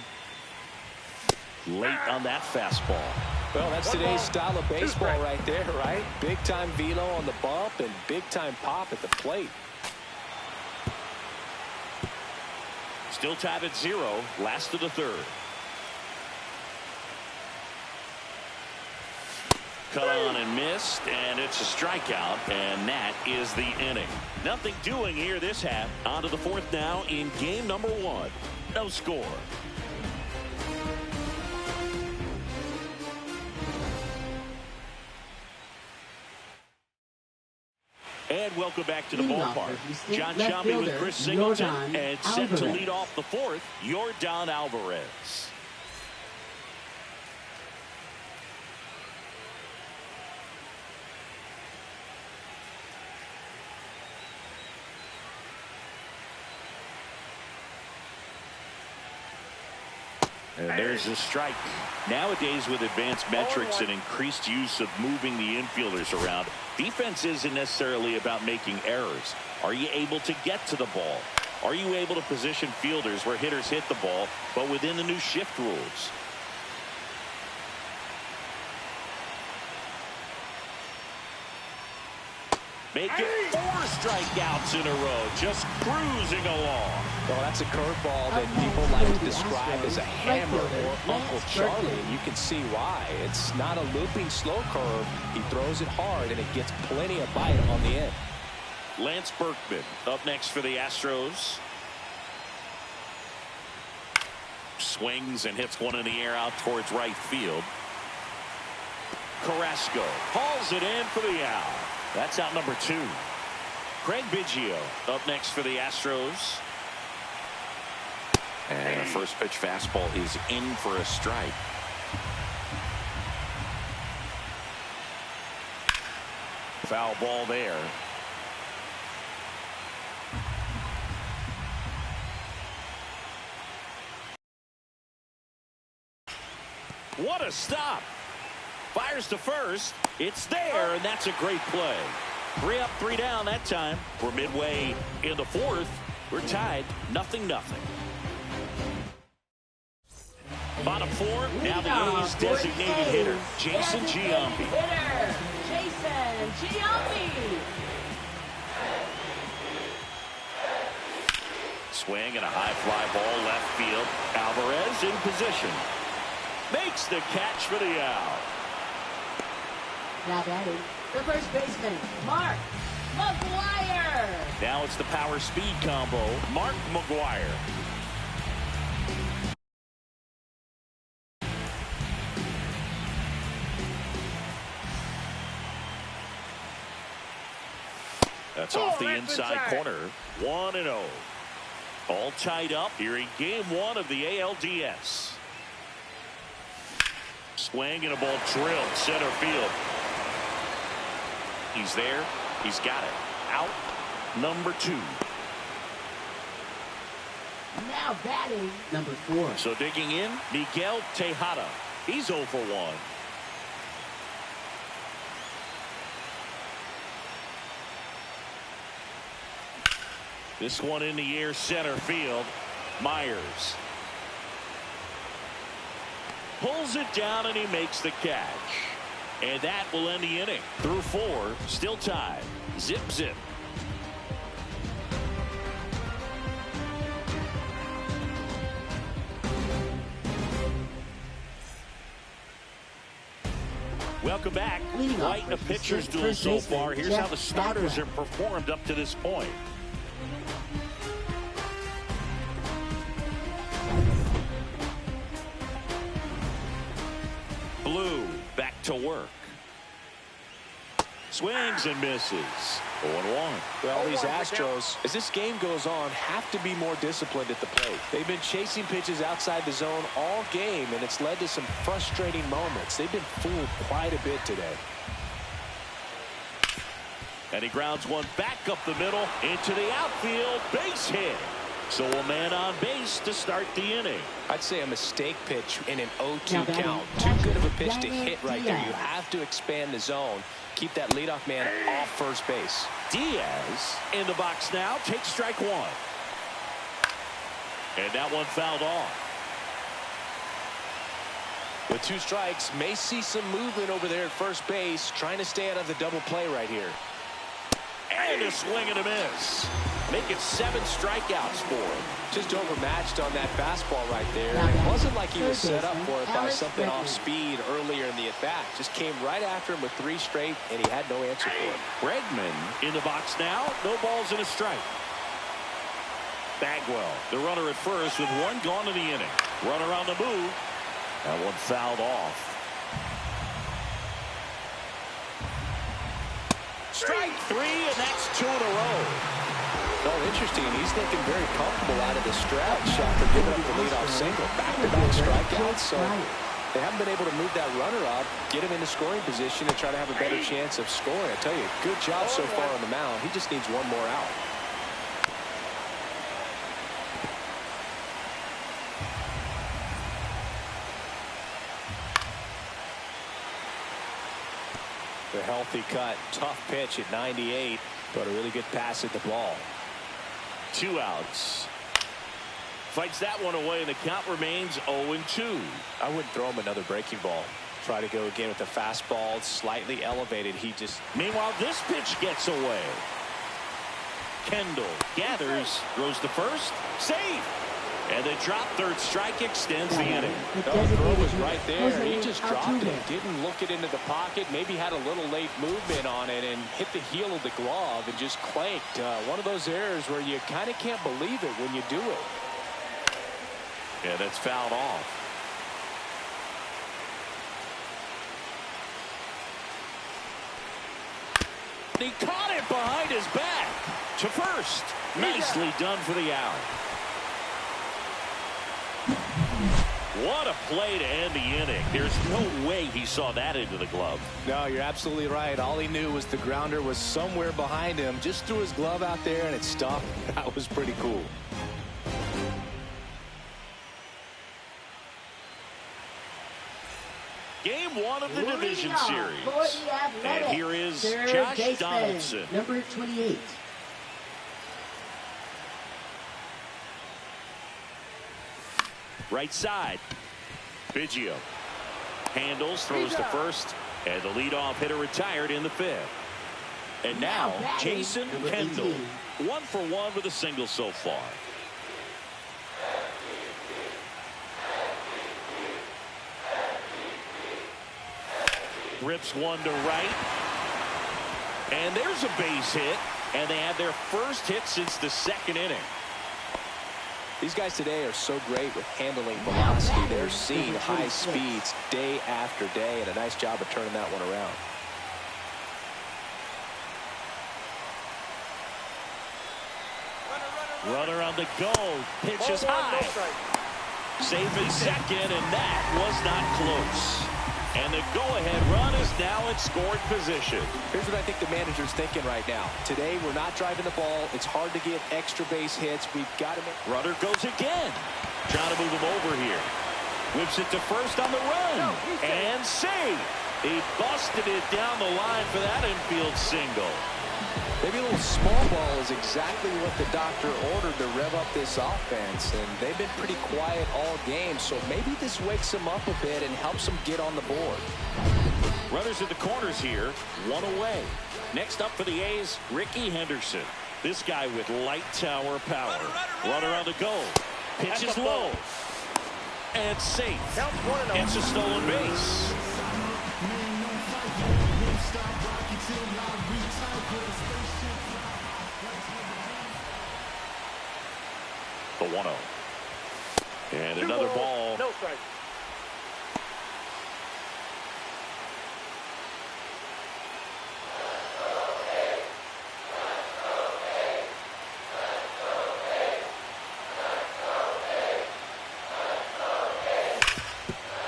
Late on that fastball. Well, that's today's style of baseball right there, right? Big-time velo on the bump and big-time pop at the plate. Still tied at 0, last of the third. Cut on and missed, and it's a strikeout, and that is the inning. Nothing doing here this half. On to the fourth now in game number 1. No score. And welcome back to the ballpark. John Shambi with Chris Singleton, and set to lead off the fourth, Yordan Alvarez. And there's a strike. Nowadays, with advanced metrics and increased use of moving the infielders around, defense isn't necessarily about making errors. Are you able to get to the ball? Are you able to position fielders where hitters hit the ball, but within the new shift rules? Make it 4 strikeouts in a row, just cruising along. Well, that's a curveball that people like to describe as a hammer or Uncle Charlie, and you can see why. It's not a looping slow curve. He throws it hard, and it gets plenty of bite on the end. Lance Berkman up next for the Astros. Swings and hits one in the air out towards right field. Carrasco hauls it in for the out. That's out number 2. Craig Biggio up next for the Astros. And a first pitch fastball is in for a strike. Foul ball there. What a stop. Fires to first. It's there, and that's a great play. 3 up, 3 down that time. We're midway in the fourth. We're tied 0-0. Bottom 4, now the A's designated hitter, Jason Giambi. Hitter, Jason Giambi. Swing and a high fly ball left field. Alvarez in position. Makes the catch for the out. Now batting, the first baseman, Mark McGwire. Now it's the power speed combo, Mark McGwire. That's off the inside corner. 1-0. All tied up here in game 1 of the ALDS. Swing and a ball drilled center field. He's there. He's got it. Out number 2. Now batting, number 4. So digging in, Miguel Tejada. He's 0 for 1. This one in the air center field. Myers pulls it down and he makes the catch. And that will end the inning. Through 4, still tied. Zip, zip. Welcome back. Quite a pitcher's duel so far. Here's how the starters have performed up to this point. Blue back to work. Swings and misses. 0-1. Well, these Astros, as this game goes on, have to be more disciplined at the plate. They've been chasing pitches outside the zone all game, and it's led to some frustrating moments. They've been fooled quite a bit today. And he grounds one back up the middle into the outfield. Base hit. So a man on base to start the inning. I'd say a mistake pitch in an 0-2 count. Too good of a pitch to hit right there. You have to expand the zone. Keep that leadoff man off first base. Diaz in the box now. Takes strike 1. And that one fouled off. With 2 strikes, may see some movement over there at first base, trying to stay out of the double play right here. And a swing and a miss. Make it 7 strikeouts for him. Just overmatched on that fastball right there. It wasn't like he was set up for it by something off speed earlier in the at-bat. Just came right after him with 3 straight, and he had no answer for it. Bregman in the box now. No balls and a strike. Bagwell, the runner at first with 1 gone in the inning. Runner on the move. That one fouled off. Strike 3, and that's 2 in a row. Oh, interesting. He's looking very comfortable out of the stretch after giving up the leadoff single. Back-to-back strikeouts, so they haven't been able to move that runner up, get him into scoring position, and try to have a better chance of scoring. I tell you, good job so far on the mound. He just needs 1 more out. The healthy cut, tough pitch at 98, but a really good pass at the ball. 2 outs. Fights that one away, and the count remains 0-2. I wouldn't throw him another breaking ball. Try to go again with the fastball, slightly elevated. Meanwhile, this pitch gets away. Kendall gathers, throws to first, safe. And the drop, 3rd strike extends the inning. The throw was right there. He just dropped it. Didn't look it into the pocket. Maybe had a little late movement on it and hit the heel of the glove and just clanked. One of those errors where you kind of can't believe it when you do it. Yeah, that's fouled off. He caught it behind his back to first. Nicely done for the out. What a play to end the inning. There's no way he saw that into the glove. No, you're absolutely right. All he knew was the grounder was somewhere behind him. Just threw his glove out there and it stopped. That was pretty cool. Game 1 of the division series. And here is Josh Donaldson. Number 28. Right side. Biggio handles, throws to first, and the leadoff hitter retired in the 5th. And now Jason Kendall, 1 for 1 with a single so far. Rips one to right. And there's a base hit, and they had their first hit since the 2nd inning. These guys today are so great with handling velocity. They're seeing high speeds day after day, and a nice job of turning that one around. Runner on the go. Pitches high. Safe in 2nd, and that was not close. And the go-ahead run is now in scoring position. Here's what I think the manager's thinking right now. Today, we're not driving the ball. It's hard to get extra base hits. We've got to make... Runner goes again. Trying to move him over here. Whips it to first on the run. And save. He busted it down the line for that infield single. Maybe a little small ball is exactly what the doctor ordered to rev up this offense, and they've been pretty quiet all game, so maybe this wakes them up a bit and helps them get on the board. Runners at the corners here, 1 away. Next up for the A's, Ricky Henderson. This guy with light tower power. Runner on the go. Pitch is low. And safe. It's a stolen base. The 1-0. And another ball. No strike.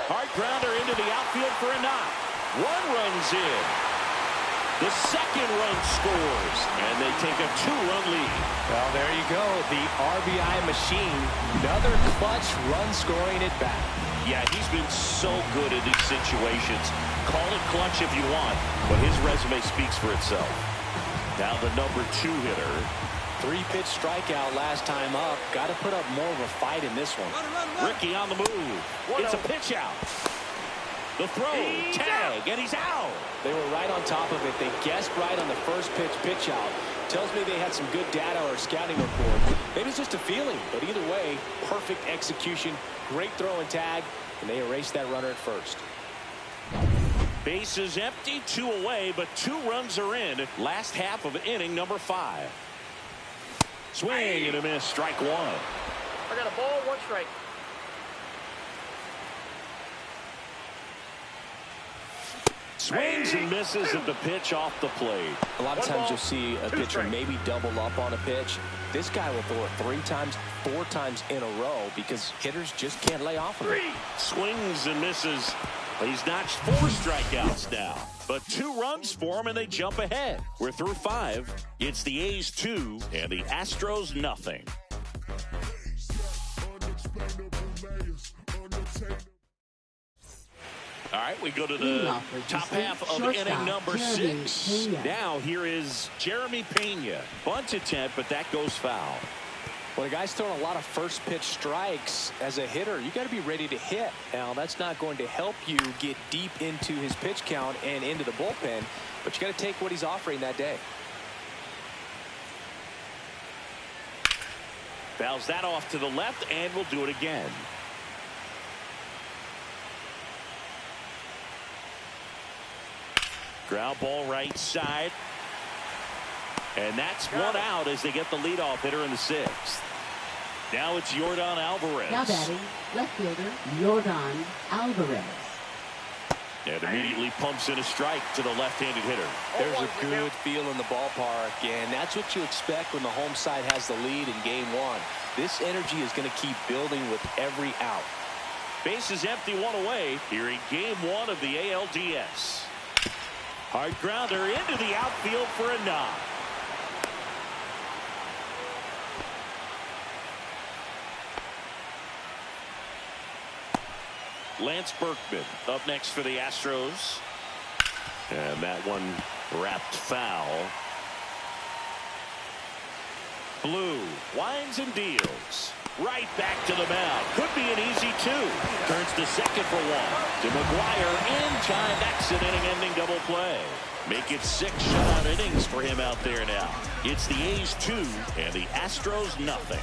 Hard grounder into the outfield for a knock. 1 runs in. The 2nd run scores, and they take a 2-run lead. Well, there you go. The RBI machine. Another clutch run-scoring at bat. Yeah, he's been so good in these situations. Call it clutch if you want, but his resume speaks for itself. Now the number 2 hitter. 3-pitch strikeout last time up. Got to put up more of a fight in this one. Ricky on the move. It's a pitch out. The throw, tag, and he's out. They were right on top of it. They guessed right on the first pitch out. Tells me they had some good data or scouting report. Maybe it's just a feeling, but either way, perfect execution, great throw and tag, and they erased that runner at first. Base is empty, 2 away, but 2 runs are in. Last half of inning number 5. Swing and a miss, strike 1. I got a ball, 1 strike. Swings and misses at the pitch off the plate. A lot of times you'll see a pitcher maybe double up on a pitch. This guy will throw it 3 times, 4 times in a row because hitters just can't lay off of it. Swings and misses. He's notched 4 strikeouts now, but 2 runs for him and they jump ahead. We're through 5. It's the A's 2 and the Astros nothing. All right, we go to the top half of inning number 6. Now here is Jeremy Pena. Bunt attempt, but that goes foul. When a guy's throwing a lot of first pitch strikes as a hitter, you got to be ready to hit. Now, that's not going to help you get deep into his pitch count and into the bullpen, but you got to take what he's offering that day. Fouls that off to the left, and we'll do it again. Ground ball right side. And that's 1 out as they get the leadoff hitter in the 6th. Now it's Yordan Alvarez. Now batting, left fielder Yordan Alvarez. And immediately pumps in a strike to the left-handed hitter. There's a good feel in the ballpark, and that's what you expect when the home side has the lead in game 1. This energy is going to keep building with every out. Base is empty, 1 away here in game 1 of the ALDS. Hard grounder into the outfield for a knock. Lance Berkman up next for the Astros. And that one wrapped foul. Blue winds and deals. Right back to the mound. Could be an easy 2. Turns to second for 1. To McGuire in time. That's an inning-ending double play. Make it 6 shutout innings for him out there now. It's the A's 2 and the Astros nothing.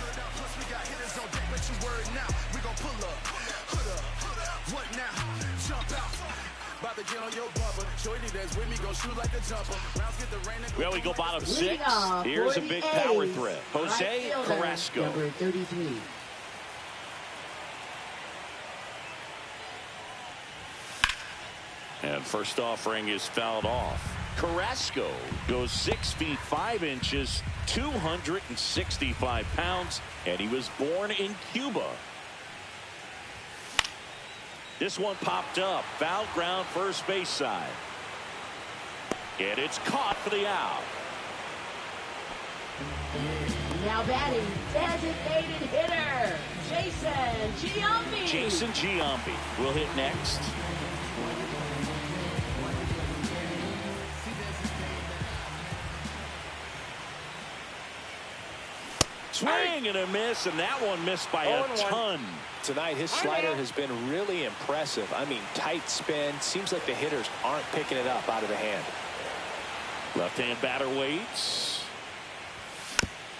Well, we go bottom 6. Here's a big power threat. Jose Carrasco. Number 33. And first offering is fouled off. Carrasco goes 6 feet 5 inches, 265 pounds, and he was born in Cuba. This one popped up. Foul ground first base side. And it's caught for the out. Now batting, designated hitter, Jason Giambi. Jason Giambi will hit next. Swing and a miss, and that one missed by a ton. Tonight, his slider has been really impressive. I mean, tight spin. Seems like the hitters aren't picking it up out of the hand. Left-hand batter waits.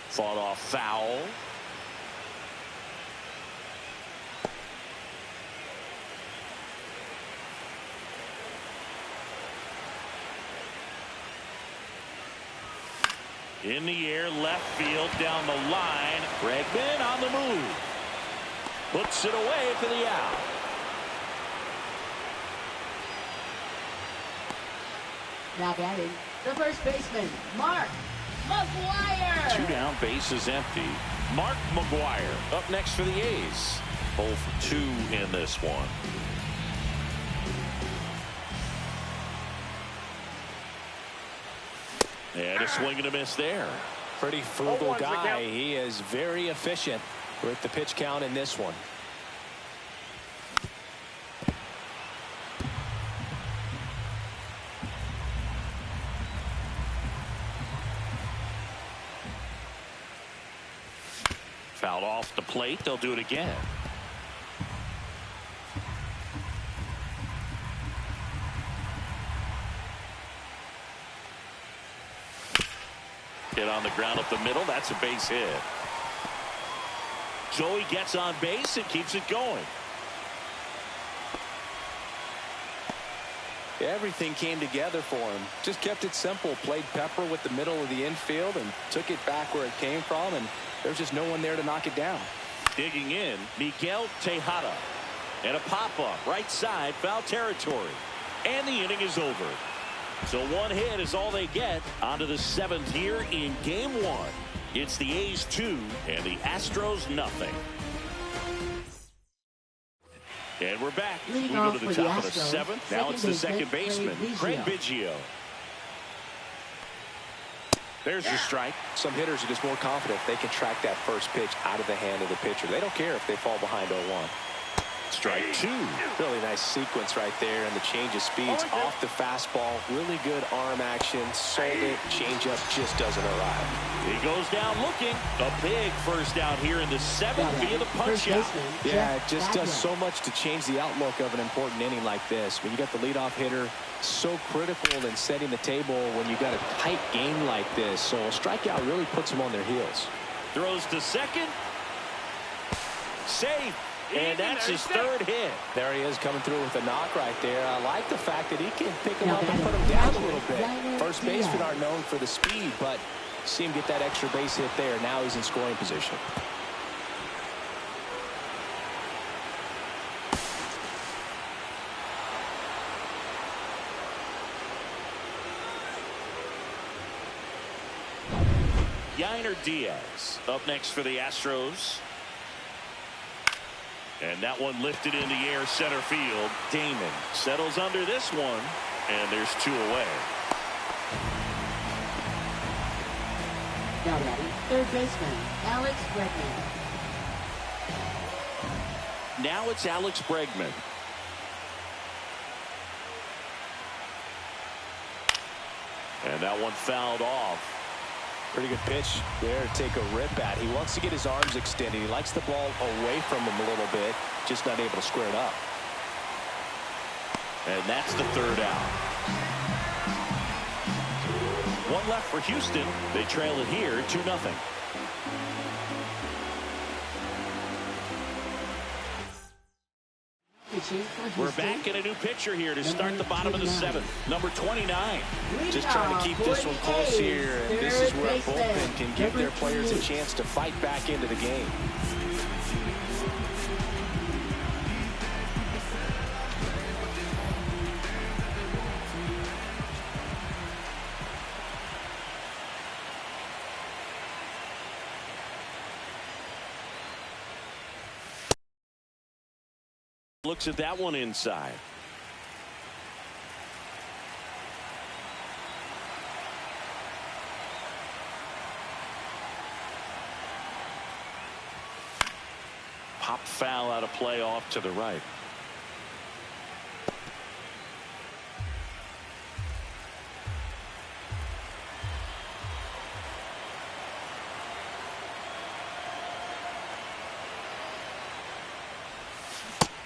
Fought off foul. In the air, left field, down the line. Bregman on the move. Puts it away for the out. Now batting, the first baseman, Mark McGuire. 2 down, base is empty. Mark McGuire up next for the A's. 0 for 2 in this one. And a swing and a miss there. Pretty frugal guy. He is very efficient with the pitch count in this one. Fouled off the plate. They'll do it again. Hit on the ground up the middle. That's a base hit. Joey gets on base and keeps it going. Everything came together for him. Just kept it simple. Played pepper with the middle of the infield and took it back where it came from, and there's just no one there to knock it down. Digging in, Miguel Tejada. And a pop-up right side, foul territory. And the inning is over. So one hit is all they get. On to the 7th here in Game 1. It's the A's 2 and the Astros nothing. And we're back. We go to the top of the 7th. Now it's the second baseman, Craig Biggio. There's the strike. Some hitters are just more confident they can track that first pitch out of the hand of the pitcher. They don't care if they fall behind 0-1. Strike 2. Really nice sequence right there, and the change of speeds off the fastball. Really good arm action. Sold it. Changeup just doesn't arrive. He goes down looking. A big first out here in the 7th via the punch out. Yeah, it just does so much to change the outlook of an important inning like this. When you got the leadoff hitter, so critical in setting the table when you got a tight game like this. So a strikeout really puts them on their heels. Throws to second. Safe. And that's his 3rd hit. There he is coming through with a knock right there. I like the fact that he can pick him up and put him down a little bit. First basemen aren't known for the speed, but see him get that extra base hit there. Now he's in scoring position. Yainer Diaz up next for the Astros. And that one lifted in the air center field. Damon settles under this one, and there's 2 away. Now batting, 3rd baseman, Alex Bregman. Now it's Alex Bregman. And that one fouled off. Pretty good pitch there to take a rip at. He wants to get his arms extended. He likes the ball away from him a little bit, just not able to square it up. And that's the 3rd out. 1 left for Houston. They trail it here 2-0. We're back in a new pitcher here to start the bottom of the 7th. Number 29. Just trying to keep this one close here. And this is where a bullpen can give their players a chance to fight back into the game. Looks at that one inside. Pop foul out of play off to the right.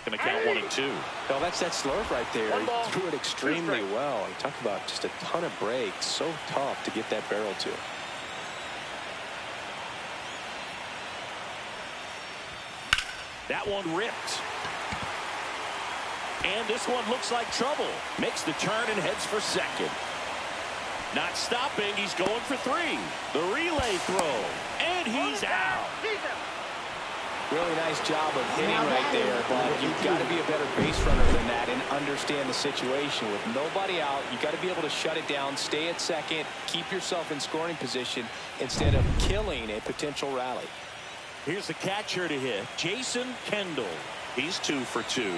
Going to count 1 and 2. No, that's that slurve right there. He threw it extremely well. You talk about just a ton of breaks. So tough to get that barrel to. That one ripped. And this one looks like trouble. Makes the turn and heads for second. Not stopping. He's going for 3. The relay throw. And he's out. Really nice job of hitting right there, but you've got to be a better base runner than that and understand the situation. With nobody out, you've got to be able to shut it down, stay at second, keep yourself in scoring position instead of killing a potential rally. Here's the catcher to hit, Jason Kendall. He's 2 for 2.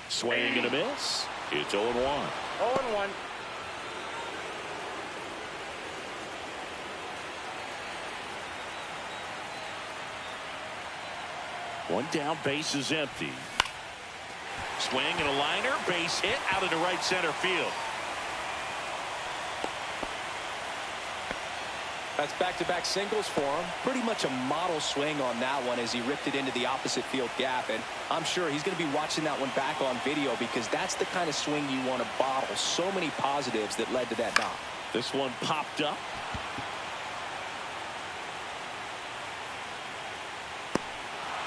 Swing and a miss. It's 0-1. 0-1. One down, base is empty. Swing and a liner, base hit out into right center field. That's back-to-back singles for him. Pretty much a model swing on that one as he ripped it into the opposite field gap. And I'm sure he's going to be watching that one back on video because that's the kind of swing you want to bottle. So many positives that led to that knock. This one popped up.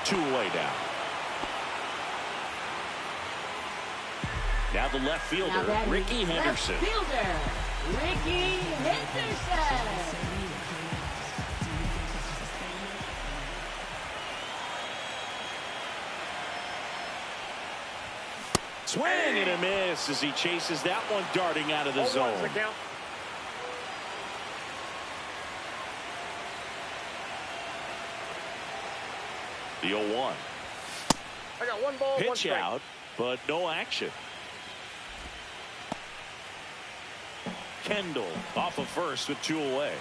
Two away now. Now the left fielder, Rickey Henderson. Left fielder, Rickey Henderson. Swing and a miss as he chases that one darting out of the zone. The 0-1. I got one ball, pitch one strike. out, but no action. Kendall off of first with 2 away.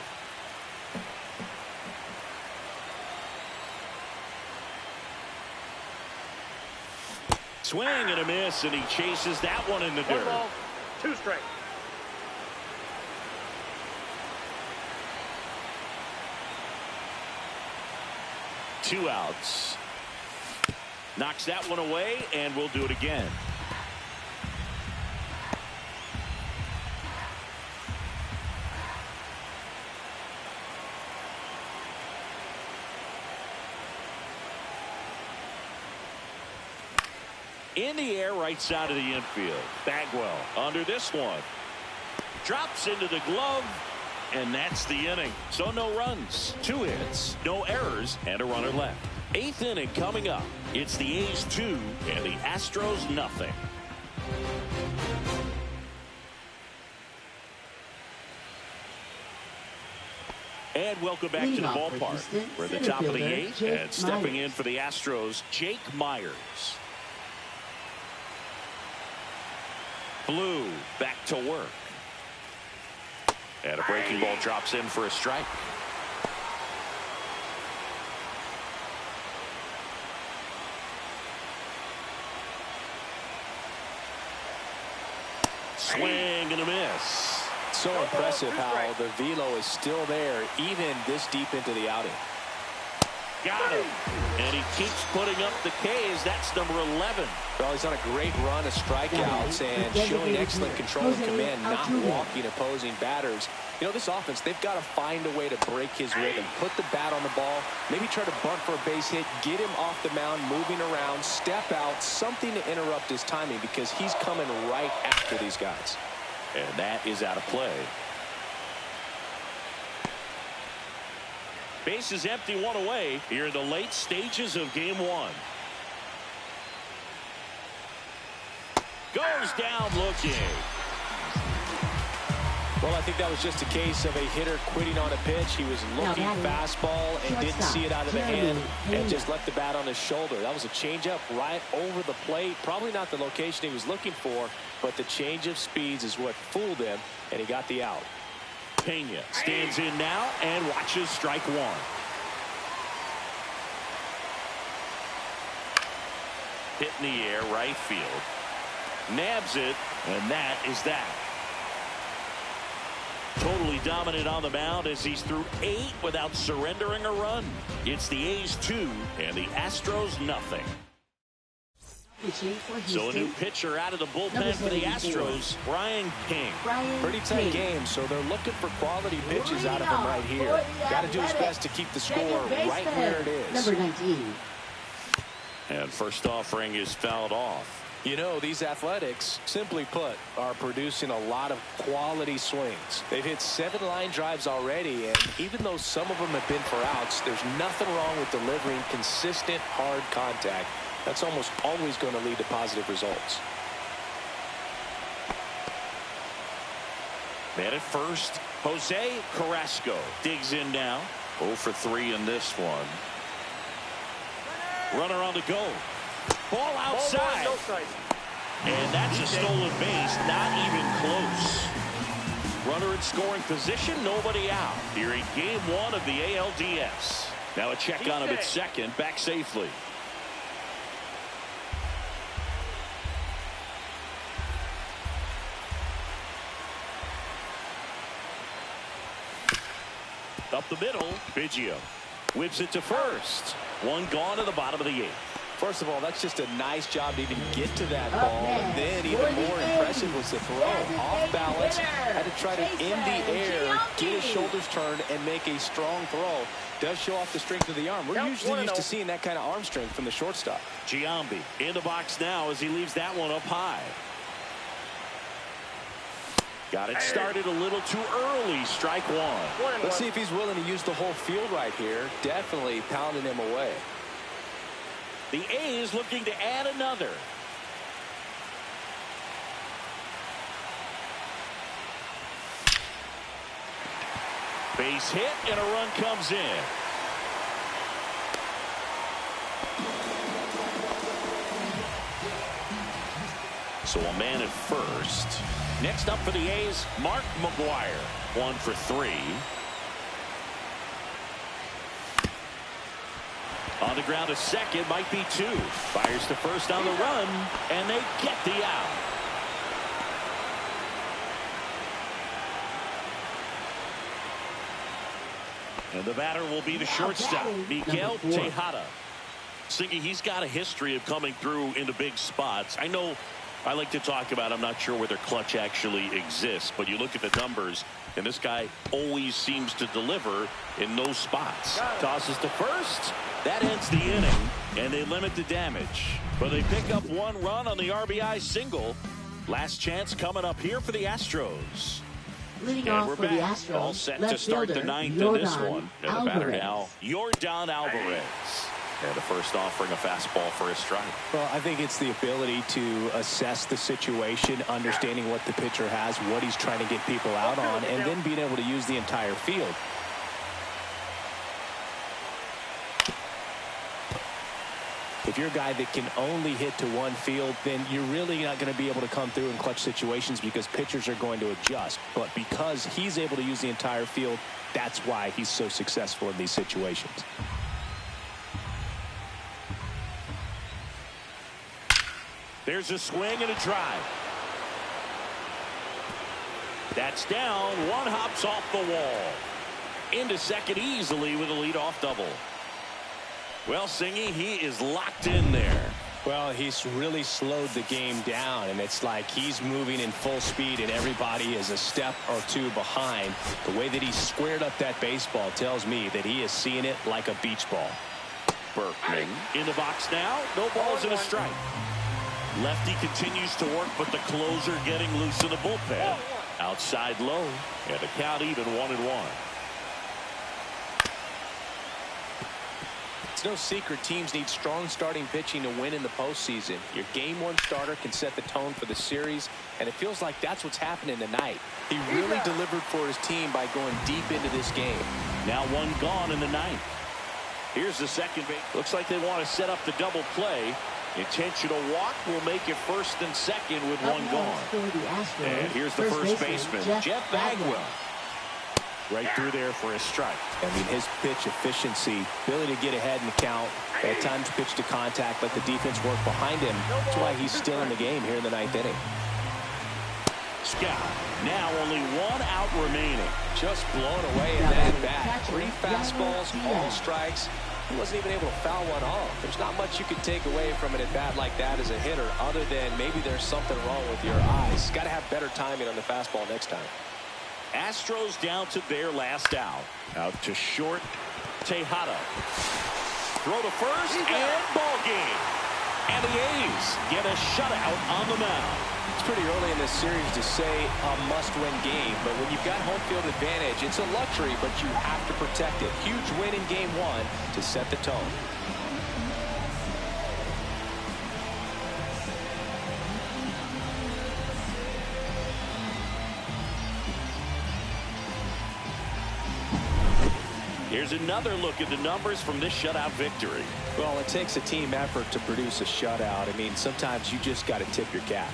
Swing and a miss, and he chases that one in the dirt. 1 ball, 2 strikes. Two outs. Knocks that one away, and we'll do it again. In the air, right side of the infield. Bagwell under this one. Drops into the glove, and that's the inning. So no runs, 2 hits, no errors, and a runner left. 8th inning coming up. It's the A's 2 and the Astros nothing. And welcome back to the ballpark. We're at the top of the 8th, and stepping in for the Astros, Jake Myers. Blue back to work. And a breaking ball drops in for a strike. Swing and a miss. So impressive how the velo is still there even this deep into the outing. Got him. And he keeps putting up the Ks. That's number 11. Well, he's on a great run of strikeouts and showing excellent control and command, not walking opposing batters. You know, this offense, they've got to find a way to break his rhythm, put the bat on the ball, maybe try to bunt for a base hit, get him off the mound, moving around, step out, something to interrupt his timing because he's coming right after these guys. And that is out of play. Base is empty, 1 away here in the late stages of game 1. Goes down looking. Well, I think that was just a case of a hitter quitting on a pitch. He was looking fastball and didn't see it out of the hand and just left the bat on his shoulder. That was a changeup right over the plate. Probably not the location he was looking for, but the change of speeds is what fooled him, and he got the out. Pena stands in now and watches strike 1. Hit in the air, right field. Nabs it, and that is that. Totally dominant on the mound as he's through 8 without surrendering a run. It's the A's 2 and the Astros nothing. So a new pitcher out of the bullpen for the Astros, Brian King. Pretty tight game, so they're looking for quality pitches out of him right here. Got to do his best to keep the score right where it is. Number 19. And first offering is fouled off. You know, these Athletics, simply put, are producing a lot of quality swings. They've hit 7 line drives already, and even though some of them have been for outs, there's nothing wrong with delivering consistent, hard contact. That's almost always going to lead to positive results. Man at first, Jose Carrasco digs in now. 0 for 3 in this one. Runner on the go. Ball outside. And that's a stolen base, not even close. Runner in scoring position, nobody out. Here in game 1 of the ALDS. Now a check on him at second, back safely. Up the middle, Biggio whips it to first. One gone to the bottom of the 8th. First of all, that's just a nice job to even get to that ball. And then even more impressive was the throw. Off balance, had to try to in the air, get his shoulders turned, and make a strong throw. Does show off the strength of the arm. We're usually used to seeing that kind of arm strength from the shortstop. Giambi in the box now as he leaves that one up high. Got it started a little too early. Strike one. Let's see if he's willing to use the whole field right here. Definitely pounding him away. The A's looking to add another. Base hit and a run comes in. So a man at first. Next up for the A's, Mark McGwire. 1 for 3. On the ground, a second, might be 2. Fires to first on the run, and they get the out. And the batter will be the shortstop, Miguel Tejada. Singy, he's got a history of coming through into big spots. I know I like to talk about, I'm not sure whether clutch actually exists, but you look at the numbers, and this guy always seems to deliver in those spots. Tosses to first. That ends the inning, and they limit the damage. But they pick up 1 run on the RBI single. Last chance coming up here for the Astros. Leading and off we're for back. the Astros, All set left to start the fielder, 9th in Yordan this one. And the batter Alvarez. now, Yordan Alvarez. And the first offering a fastball for a strike. Well, I think it's the ability to assess the situation, understanding what the pitcher has, what he's trying to get people out on, and then being able to use the entire field. If you're a guy that can only hit to one field, then you're really not going to be able to come through in clutch situations because pitchers are going to adjust. But because he's able to use the entire field, that's why he's so successful in these situations. There's a swing and a drive. That's down. One hops off the wall. Into second easily with a leadoff double. Well, Singy, he is locked in there. Well, he's really slowed the game down, and it's like he's moving in full speed, and everybody is a step or 2 behind. The way that he squared up that baseball tells me that he is seeing it like a beach ball. Berkman in the box now. No balls and a strike. Lefty continues to work, but the closer getting loose in the bullpen. Outside low, and the count even 1-1. It's no secret teams need strong starting pitching to win in the postseason. Your game 1 starter can set the tone for the series, and it feels like that's what's happening tonight. He really delivered for his team by going deep into this game. Now 1 gone in the 9th. Here's the second base. Looks like they want to set up the double play. Intentional walk will make it first and second with 1 gone. And here's the first baseman, Jeff Bagwell. Right through there for a strike. I mean, his pitch efficiency, ability to get ahead in the count, at times pitch to contact, let the defense work behind him. That's why he's still in the game here in the 9th inning. Scout. Now only 1 out remaining. Just blown away in that bat. 3 fastballs, all strikes. He wasn't even able to foul one off. There's not much you can take away from an at-bat like that as a hitter other than maybe there's something wrong with your eyes. Got to have better timing on the fastball next time. Astros down to their last out. Out to short, Tejada. Throw to first, and ball game. And the A's get a shutout on the mound. It's pretty early in this series to say a must-win game, but when you've got home field advantage, it's a luxury, but you have to protect it. Huge win in game 1 to set the tone. Here's another look at the numbers from this shutout victory. Well, it takes a team effort to produce a shutout. I mean, sometimes you just got to tip your cap.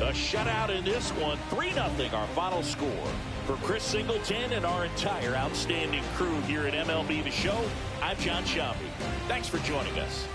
A shutout in this one, 3-0 our final score. For Chris Singleton and our entire outstanding crew here at MLB The Show, I'm John Sciambi. Thanks for joining us.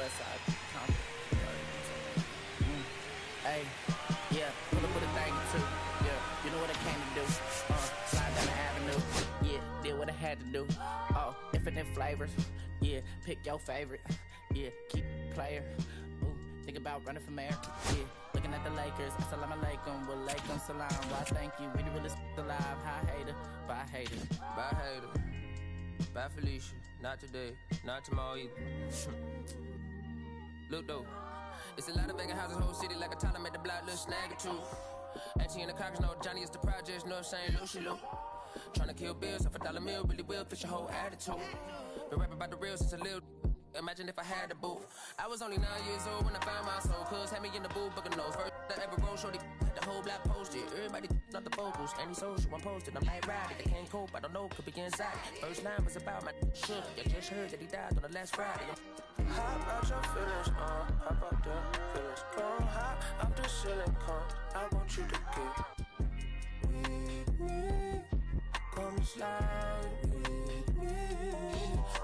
west side. Hey, yeah, pull up with a thing or two. Yeah, you know what I came to do. Slide down the avenue. Yeah, did what I had to do. Oh, infinite flavors. Yeah, pick your favorite. Yeah, keep player. Ooh, think about running for mayor. Yeah, looking at the Lakers. Assalamu alaikum, walaikum salam. Why thank you, we the realest alive. Hi hater, bye hater. Bye hater, bye Felicia. Not today, not tomorrow either. Look though, it's a lot of vacant houses, whole city like a toddler, make the block look snag or two. Auntie in the cockers, no Johnny is the projects, no St. Lucia Lou. Tryna kill bills off $1 meal, really will fix your whole attitude. Been rapping about the real since a little. Imagine if I had a boo. I was only 9 years old when I found my soul. Cuz had me in the booth, booking nose. First I ever rolled, shorty, the whole block posted. Everybody not the vocals, any social, I'm posted. I'm like, right, I can't cope, I don't know, could be inside. First line was about my shit. You just heard that he died on the last Friday. How about your feelings, how about the feelings? Come high off the ceiling, come, I want you to get with me. Come slide with me. I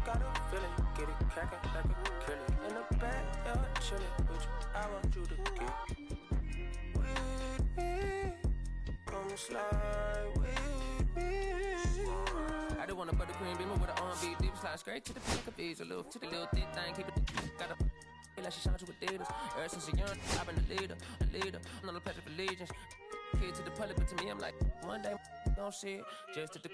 got a feeling, get it crackin' like a killing. In the backyard, chillin' with you, I want you to get with me. Come slide with me. I just want a buttercream beamer with an R&B deep slide straight to the peak of bees. A little thick thing, keep it got a feel like she shines with Adidas. Ever since a young, I've been a leader. I'm not a pledge of allegiance. Kid to the public, but to me, I'm like, one day, don't see it. Just to the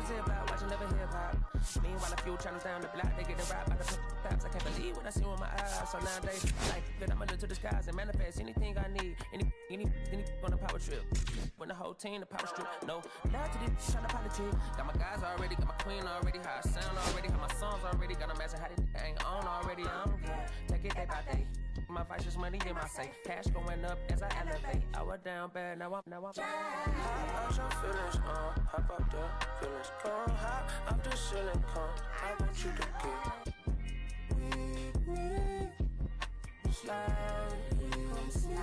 zip out, watching never hip hop. Meanwhile, a few channels down the block, they getting robbed by the cops. I can't believe what I see with my eyes. So nowadays, like, that I'm into the skies and manifest anything I need. Any on a power trip. When the whole team, the power strip. No, love to this, trying to politic. Got my guys already, got my queen already, how I sound already, how my songs already. Got them asking how they ain't on already. I'm good. Take it day by day. My vice is money in my safe. Cash going up as I elevate. I was down bad, now I'm How about your feelings, how about the feelings? Come high off the ceiling, come, I want you to get with me. Slide with me. I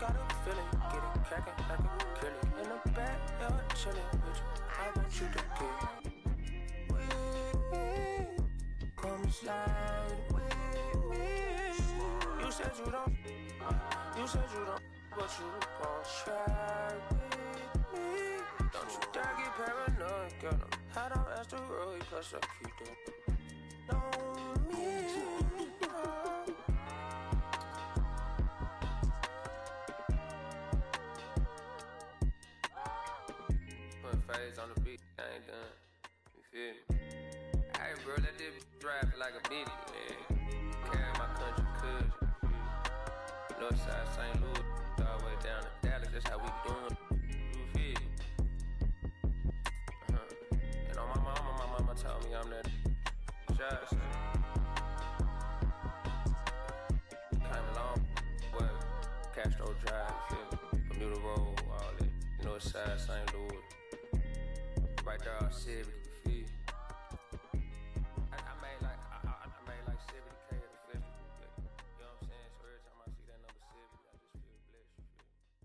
got a feeling, get it crackin' like a killing. In the backyard, chillin' with you, I want you to get with me. Come slide with me. You said you don't, but you gon' try with me. Don't you dare get paranoid, girl. I'm hot on asteroid, plus I keep that on me. Put phase on the beat, I ain't done. You feel me? Hey, bro, let this drive like a bitty, man. Carry my country cousin. Northside St. Louis, all the way down to Dallas, that's how we doing. You feel me? And on my mama told me I'm that shot, so. Came a long way, Castro Drive, you feel me? Bermuda Road, all that. Northside St. Louis. Right there, all Civic, you feel me? I made like 70K at the festival. You know what I'm saying? So every time I see that number 70, I just feel blessed. You feel me? I might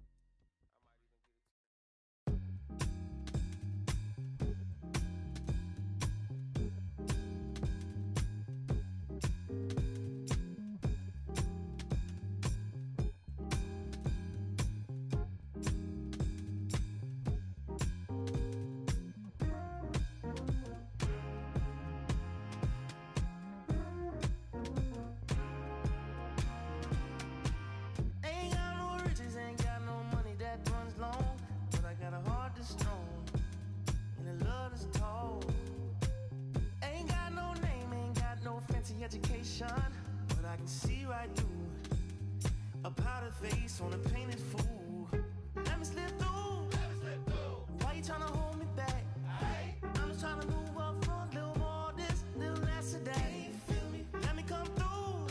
even get Ain't got no riches, ain't got no money that runs long, but I got a heart that's strong and a love that's tall. Ain't got no name, ain't got no fancy education, but I can see right through a powder face on a painted fool. Let me slip through. Why you tryna hold me back? I'm just tryna move up front, little more this, little less of that. Let me come through.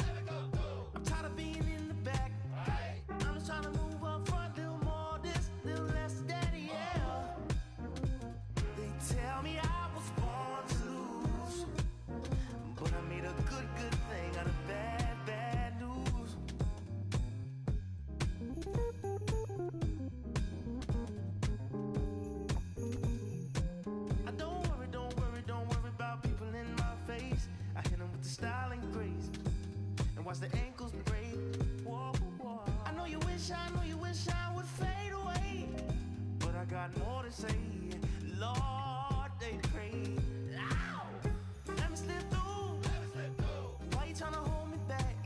I'm tired of being in the back. I'm just trying to move up front, little more this, little less that, yeah. They tell me I was born to lose, but I made a good thing out of bad news. watch the ankles break. Whoa, whoa. I know you wish I would fade away, but I got more to say. Lord, they pray. Ow! Let me slip through. Why you tryna hold me back?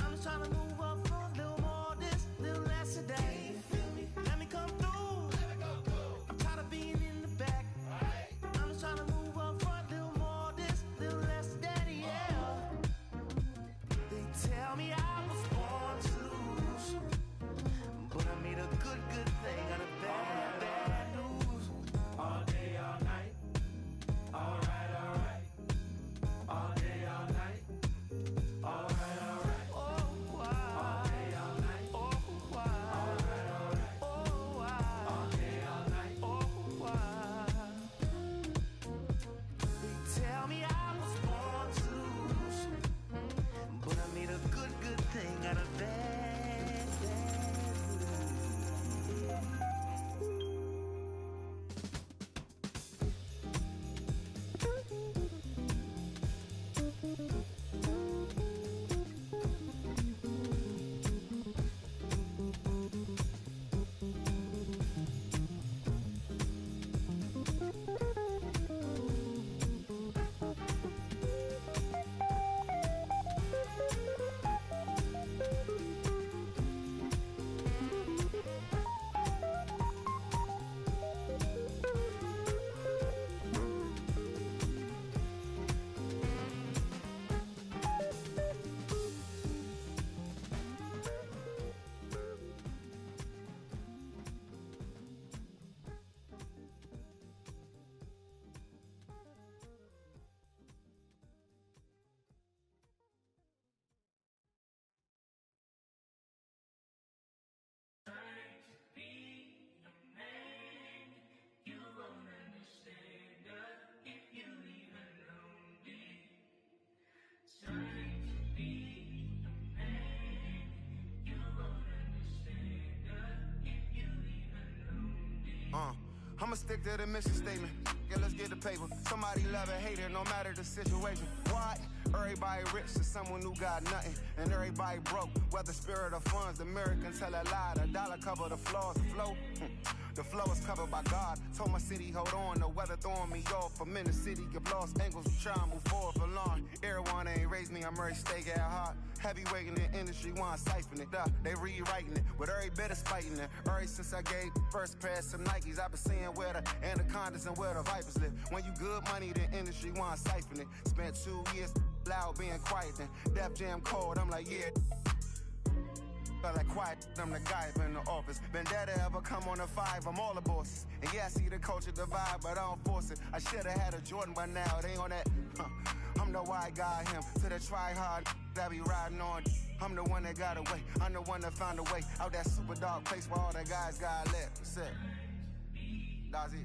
I'm just tryna move up for a little more, this little less today. Let me come through. I'm tired of being in the back. I'm just tryna move up for a little more, this little less today, yeah. They tell me I was born to lose, but I made a good thing out of bad news. All day, all night. Alright, alright. All day, all night. Alright, alright. Oh, wow. All day, all night. Oh, wow. Alright, alright. Oh, wow. All day, all night. Oh, wow. They tell me I was born to lose, but I made a good thing out of bad news. I'ma stick to the mission statement. Yeah, let's get the paper. Somebody love it, hate it, no matter the situation. What? Everybody rich to someone who got nothing, and everybody broke. Whether spirit or funds, the American tell a lie. The dollar cover the flaws, the flow. The flow is covered by God. Told my city, hold on, the weather throwing me off. I'm in the city, get lost angles, try to move forward for long. Everyone ain't raised me, I'm ready to stay at heart. Heavyweight in the industry, want siphon it up. They rewriting it, but every bit is fighting it. Ever since I gave first pass to Nikes, I've been seeing where the anacondas and where the vipers live. When you good money, the industry want siphon it. Spent 2 years loud being quiet, then Def Jam cold, I'm like, yeah. I like quiet, I'm the guy in the office. Vendetta ever come on the 5, I'm all the bosses. And yeah, I see the culture divide, but I don't force it. I should've had a Jordan by now, they on that. I'm the white guy, him, to the try hard that be riding on. I'm the one that got away, I'm the one that found a way out that super dark place where all the guys got left. That's it. That's it.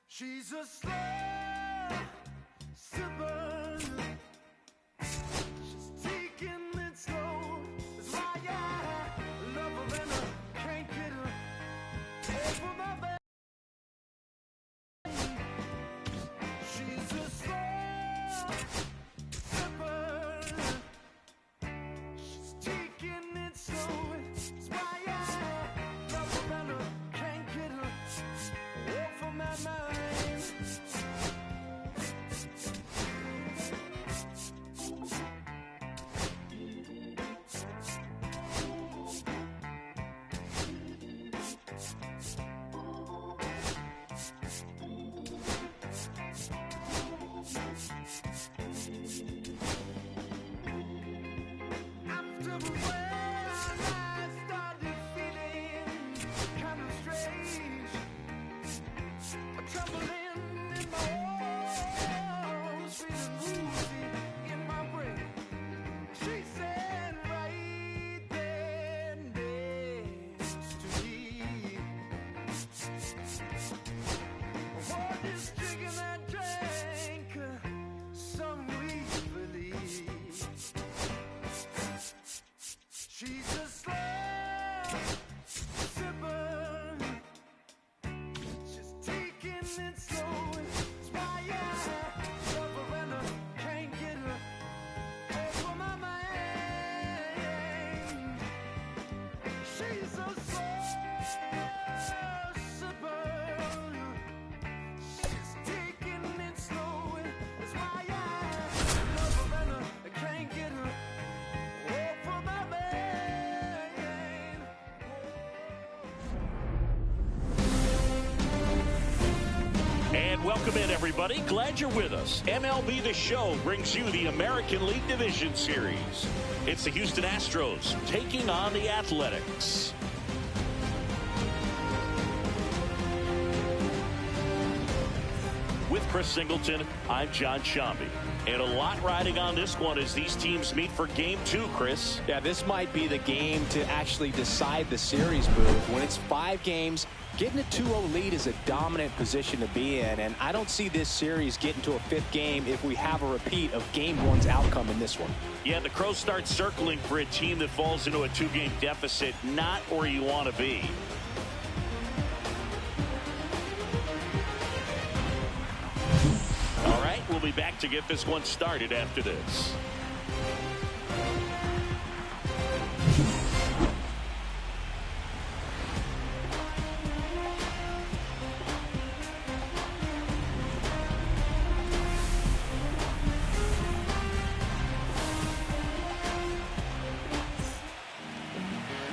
She's a slow sipper. She's taking it slow. That's why I love her and I can't get her over my bed. She's a slow sipper. She's taking it slow. That's why I love her and I can't get her off of my mind. Welcome in, everybody. Glad you're with us. MLB The Show brings you the American League Division Series. It's the Houston Astros taking on the Athletics. With Chris Singleton, I'm John Shambi. And a lot riding on this one as these teams meet for Game 2, Chris. Yeah, this might be the game to actually decide the series, Booth. When it's 5 games, getting a 2-0 lead is a dominant position to be in, and I don't see this series getting to a 5th game if we have a repeat of Game 1's outcome in this one. Yeah, the Crows start circling for a team that falls into a 2-game deficit, not where you want to be. All right, we'll be back to get this one started after this.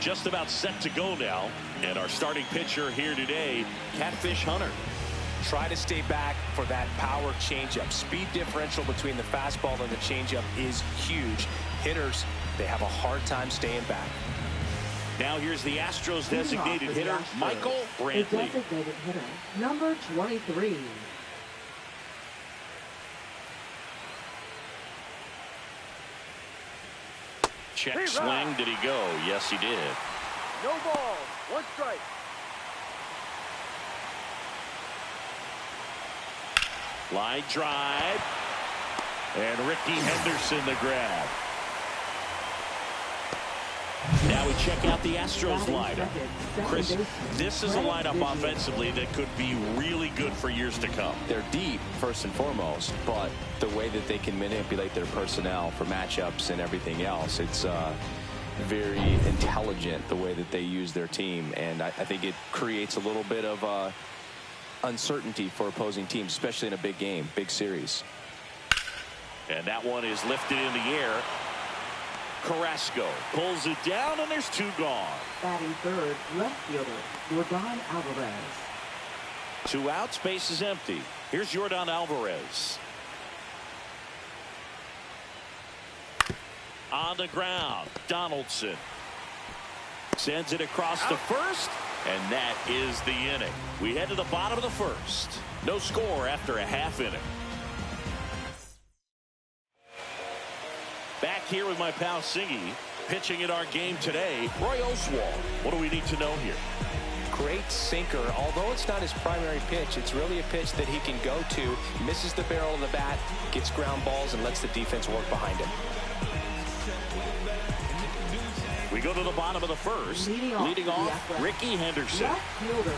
Just about set to go now, and our starting pitcher here today, Catfish Hunter. Try to stay back for that power changeup. Speed differential between the fastball and the changeup is huge. Hitters, they have a hard time staying back. Now here's the Astros designated hitter, Michael Brantley. The designated hitter, number 23. Check swing. Did he go? Yes, he did. No ball. 1 strike. Line drive. And Ricky Henderson the grab. Now we check out the Astros lineup. Chris, this is a lineup offensively that could be really good for years to come. They're deep, first and foremost, but the way that they can manipulate their personnel for matchups and everything else, it's very intelligent the way that they use their team, and I think it creates a little bit of uncertainty for opposing teams, especially in a big game, big series. And that one is lifted in the air. Carrasco pulls it down, and there's 2 gone. Batting third, left fielder, Yordan Alvarez. 2 outs, base is empty. Here's Yordan Alvarez. On the ground, Donaldson sends it across to first, and that is the inning. We head to the bottom of the first. No score after a half inning. Back here with my pal Singy, pitching in our game today, Roy Oswalt. What do we need to know here? Great sinker. Although it's not his primary pitch, it's really a pitch that he can go to, misses the barrel of the bat, gets ground balls, and lets the defense work behind him. We go to the bottom of the first. Leading off Ricky Henderson.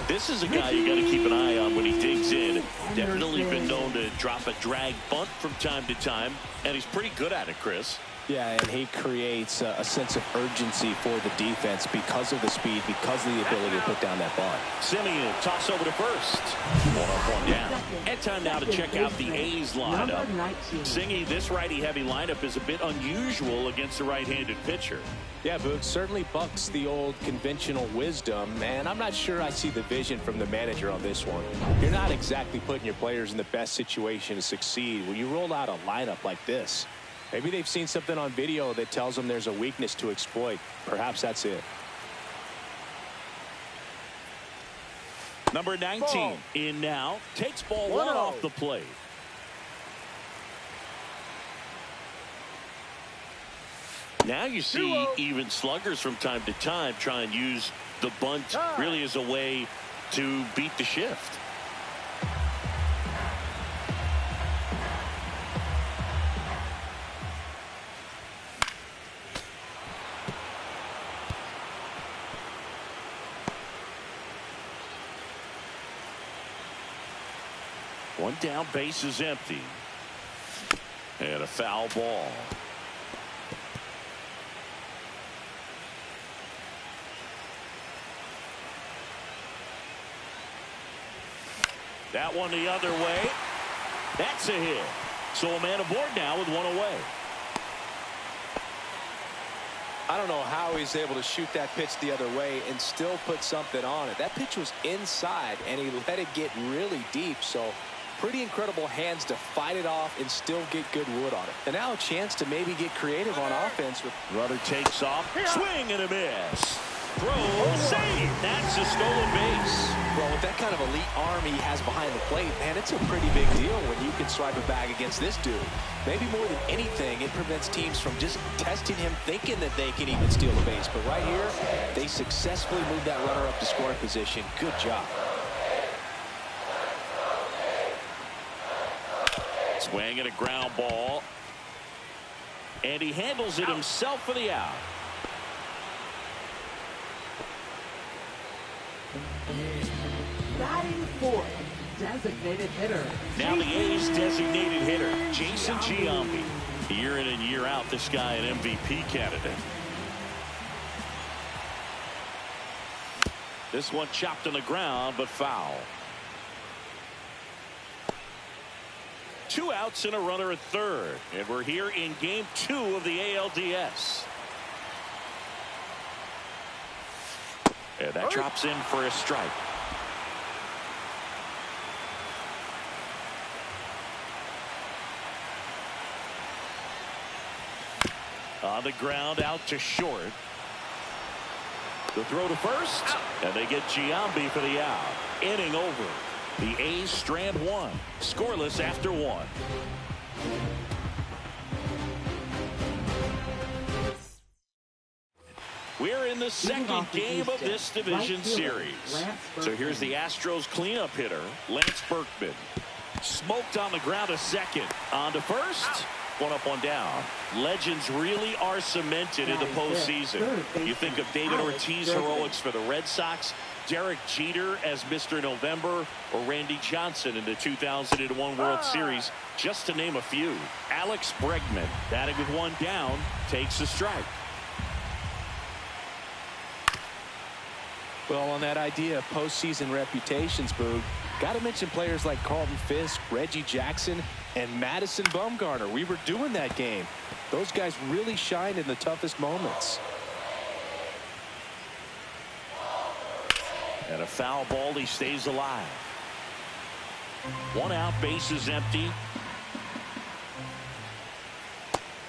This is a guy you got to keep an eye on when he digs in. Definitely been known to drop a drag bunt from time to time, and he's pretty good at it, Chris. Yeah, and he creates a sense of urgency for the defense because of the speed, because of the ability to put down that bunt. Simeon, toss over to first. 1 up, 1 down. And time now to check out the A's lineup. Singy, this righty-heavy lineup is a bit unusual against a right-handed pitcher. Yeah, Boog, certainly bucks the old conventional wisdom, and I'm not sure I see the vision from the manager on this one. You're not exactly putting your players in the best situation to succeed when you roll out a lineup like this. Maybe they've seen something on video that tells them there's a weakness to exploit. Perhaps that's it. Number 19 in now. Takes ball one off the plate. Now you see even sluggers from time to time try and use the bunt really as a way to beat the shift. One down, base is empty. And a foul ball. That one the other way. That's a hit. So a man aboard now with one away. I don't know how he's able to shoot that pitch the other way and still put something on it. That pitch was inside, and he let it get really deep. So pretty incredible hands to fight it off and still get good wood on it. And now a chance to maybe get creative on offense. Runner takes off. Swing and a miss. Throw, save. That's a stolen base. Well, with that kind of elite arm he has behind the plate, man, it's a pretty big deal when you can swipe a bag against this dude. Maybe more than anything, it prevents teams from just testing him, thinking that they can even steal a base. But right here, they successfully moved that runner up to scoring position. Good job. Swing and a ground ball. And he handles it himself for the out. Batting fourth, designated hitter. Now the A's designated hitter, Jason Giambi. Year in and year out, this guy an MVP candidate. This one chopped on the ground, but foul. 2 outs and a runner at third. And we're here in game 2 of the ALDS. And that drops in for a strike. On the ground, out to short. The throw to first, and they get Giambi for the out. Inning over. The A's strand one. Scoreless after 1. We're in the second game of this division series. So here's the Astros cleanup hitter, Lance Berkman. Smoked on the ground a second. On to first. One up, one down. Legends really are cemented in the postseason. You think of David Ortiz heroics for the Red Sox, Derek Jeter as Mr. November, or Randy Johnson in the 2001 World Series, just to name a few. Alex Bregman, batting with one down, takes a strike. Well, on that idea of postseason reputations, Boog, got to mention players like Carlton Fisk, Reggie Jackson, and Madison Bumgarner. We were doing that game. Those guys really shined in the toughest moments. And a foul ball, he stays alive. 1 out, base is empty.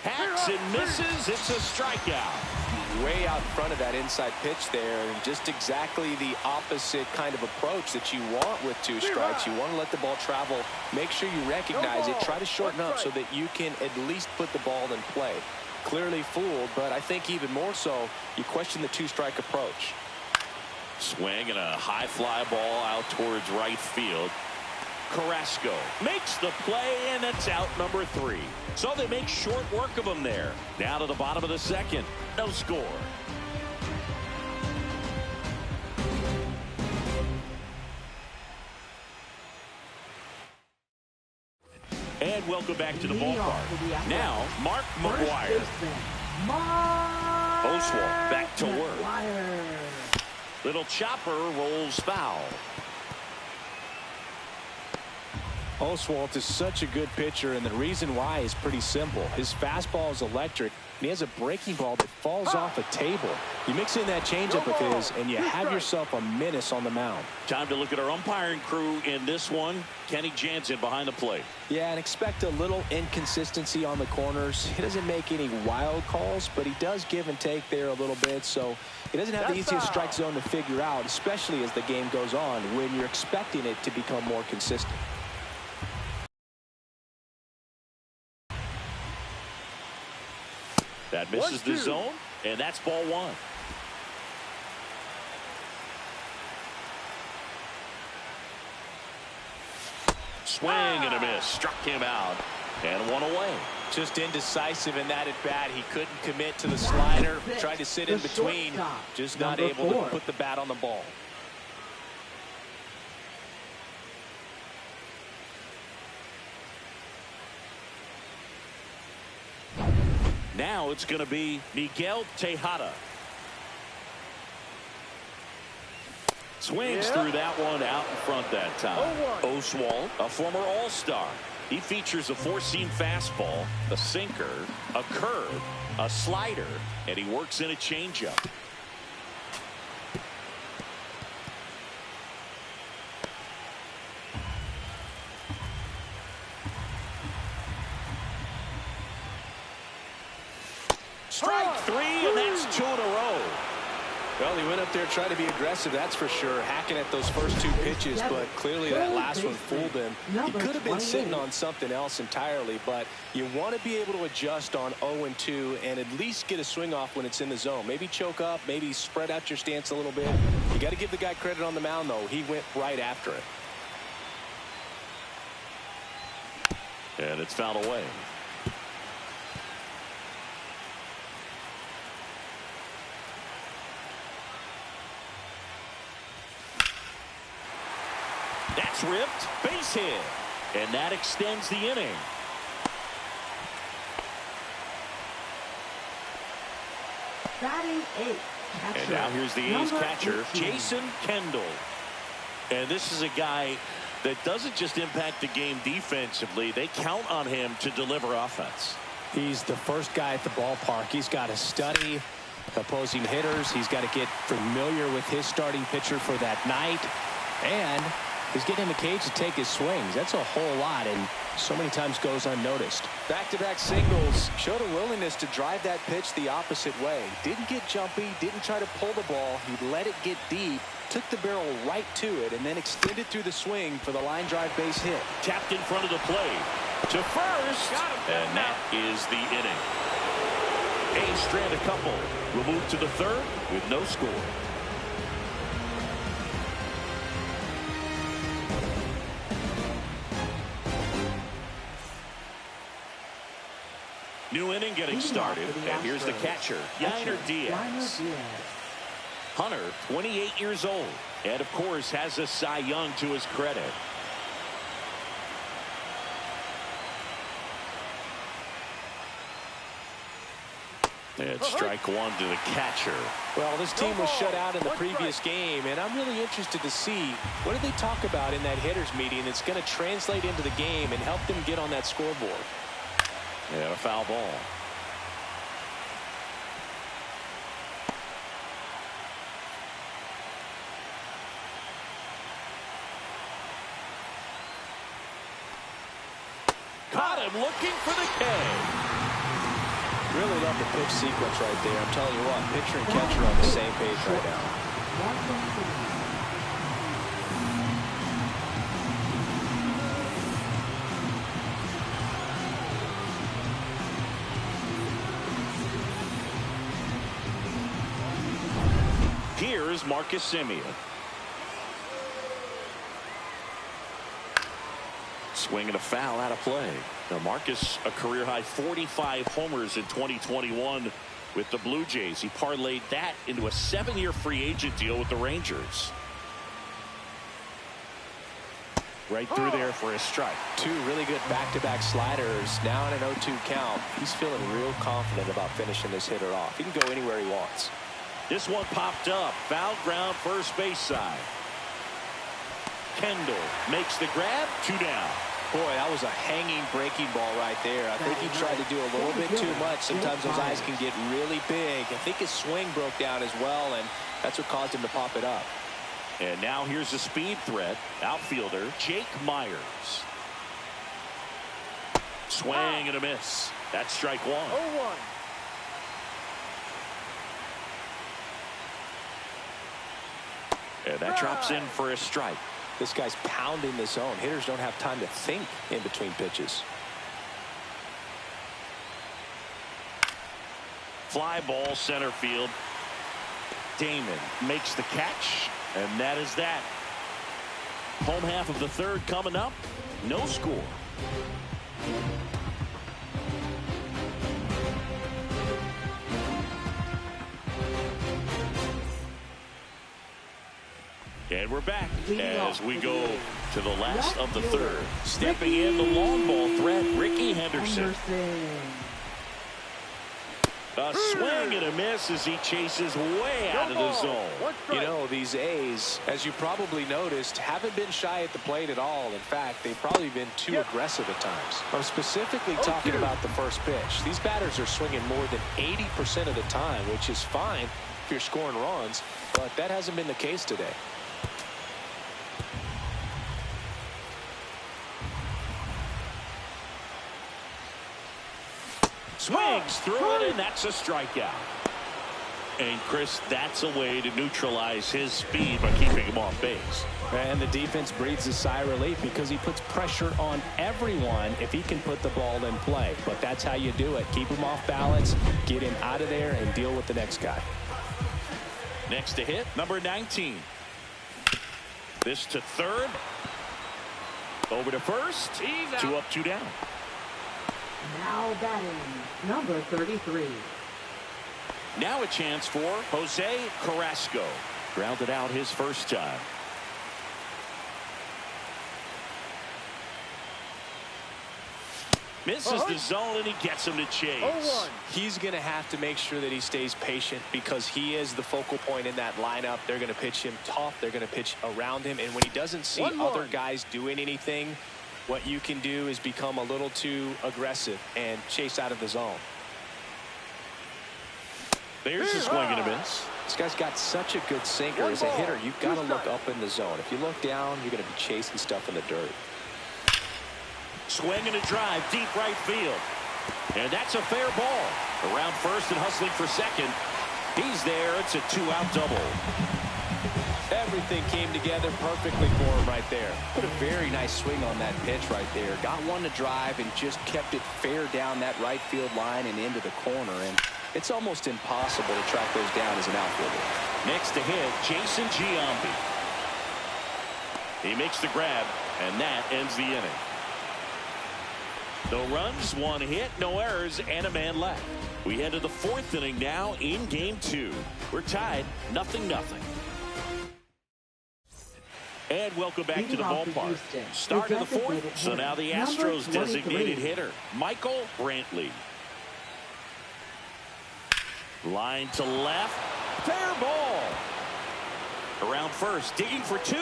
Hacks and misses. It's a strikeout. Way out front of that inside pitch there, and just exactly the opposite kind of approach that you want with 2 strikes. You want to let the ball travel, make sure you recognize it, try to shorten up so that you can at least put the ball in play. Clearly fooled, but I think even more so, you question the 2-strike approach. Swing and a high fly ball out towards right field. Carrasco makes the play, and that's out number 3. So they make short work of him there. Down to the bottom of the second. No score. And welcome back to the ballpark. Now, Mark McGwire. Oswalt back to work. Little chopper rolls foul. Oswalt is such a good pitcher, and the reason why is pretty simple. His fastball is electric, and he has a breaking ball that falls off a table. You mix in that changeup of his, and you have yourself a menace on the mound. Time to look at our umpiring crew in this one. Kenny Jansen behind the plate. Yeah, and expect a little inconsistency on the corners. He doesn't make any wild calls, but he does give and take there a little bit, so he doesn't have the easiest strike zone to figure out, especially as the game goes on when you're expecting it to become more consistent. That misses the zone, and that's ball one. Swing and a miss. Struck him out, and one away. Just indecisive in that at bat. He couldn't commit to the slider. Tried to sit in between. Just not able to put the bat on the ball. Now it's going to be Miguel Tejada. Swings through that one out in front that time. Oswalt, a former All-Star. He features a four-seam fastball, a sinker, a curve, a slider, and he works in a changeup. Strike three, and that's 2 in a row. Well, he went up there trying to be aggressive, that's for sure, hacking at those first 2 pitches, but clearly that last one fooled him. He could have been sitting on something else entirely, but you want to be able to adjust on 0-2 and at least get a swing off when it's in the zone. Maybe choke up, maybe spread out your stance a little bit. You got to give the guy credit on the mound, though. He went right after it. And it's fouled away. That's ripped, base hit, and that extends the inning. Batting 8th. And now here's the A's catcher, Jason Kendall. And this is a guy that doesn't just impact the game defensively. They count on him to deliver offense. He's the first guy at the ballpark. He's got to study opposing hitters. He's got to get familiar with his starting pitcher for that night. And he's getting in the cage to take his swings. That's a whole lot, and so many times goes unnoticed. Back-to-back singles. Showed a willingness to drive that pitch the opposite way. Didn't get jumpy, didn't try to pull the ball. He let it get deep, took the barrel right to it, and then extended through the swing for the line drive base hit. Tapped in front of the plate to first, and that is the inning. A's strand a couple. We'll move to the third with no score. New inning getting started, and here's the catcher, Yainer Diaz. Hunter, 28 years old, and of course has a Cy Young to his credit. And strike one to the catcher. Well, this team was shut out in the previous game, and I'm really interested to see what did they talk about in that hitters meeting that's going to translate into the game and help them get on that scoreboard. And a foul ball. Caught him looking for the K. Really love the pitch sequence right there. I'm telling you what, pitcher and catcher are on the same page right now. Here's Marcus Semien. Swinging a foul out of play. Now Marcus, a career-high 45 homers in 2021 with the Blue Jays. He parlayed that into a 7-year free agent deal with the Rangers. Right through there for a strike. 2 really good back-to-back sliders. Now in an 0-2 count. He's feeling real confident about finishing this hitter off. He can go anywhere he wants. This one popped up. Foul ground, first base side. Kendall makes the grab. 2 down. Boy, that was a hanging breaking ball right there. I think he tried to do a little bit too much. Sometimes those eyes can get really big. I think his swing broke down as well, and that's what caused him to pop it up. And now here's a speed threat. Outfielder Jake Myers. Swing and a miss. That's strike one. 0-1. And that drops in for a strike. This guy's pounding the zone. Hitters don't have time to think in between pitches. Fly ball center field. Damon makes the catch, and that is that. Home half of the third coming up. No score. And we're back as we go to the last of the third. Stepping in the long ball threat, Rickey Henderson. A swing and a miss as he chases way out of the zone. You know, these A's, as you probably noticed, haven't been shy at the plate at all. In fact, they've probably been too aggressive at times. I'm specifically talking about the first pitch. These batters are swinging more than 80% of the time, which is fine if you're scoring runs, but that hasn't been the case today. Swings through it, and that's a strikeout. And, Chris, that's a way to neutralize his speed by keeping him off base. And the defense breathes a sigh of relief because he puts pressure on everyone if he can put the ball in play. But that's how you do it. Keep him off balance, get him out of there, and deal with the next guy. Next to hit, number 19. This to third. Over to first. 2 up, 2 down. Now batting, number 33. Now a chance for Jose Carrasco. Grounded out his first time. Misses the zone, and he gets him to chase. 0-1. He's going to have to make sure that he stays patient because he is the focal point in that lineup. They're going to pitch him tough. They're going to pitch around him. And when he doesn't see other guys doing anything, what you can do is become a little too aggressive and chase out of the zone. There's a swing and a miss. This guy's got such a good sinker. As a hitter, you've got to look up in the zone. If you look down, you're going to be chasing stuff in the dirt. Swing and a drive, deep right field. And that's a fair ball. Around first and hustling for second. He's there. It's a 2-out double. Everything came together perfectly for him right there. Put a very nice swing on that pitch right there. Got one to drive and just kept it fair down that right field line and into the corner. And it's almost impossible to track those down as an outfielder. Next to hit, Jason Giambi. He makes the grab, and that ends the inning. No runs, 1 hit, no errors, and a man left. We head to the 4th inning now in Game 2. We're tied 0-0. And welcome back to the ballpark. Start of the 4th, so now the Astros designated hitter, Michael Brantley. Line to left, fair ball. Around first, digging for 2.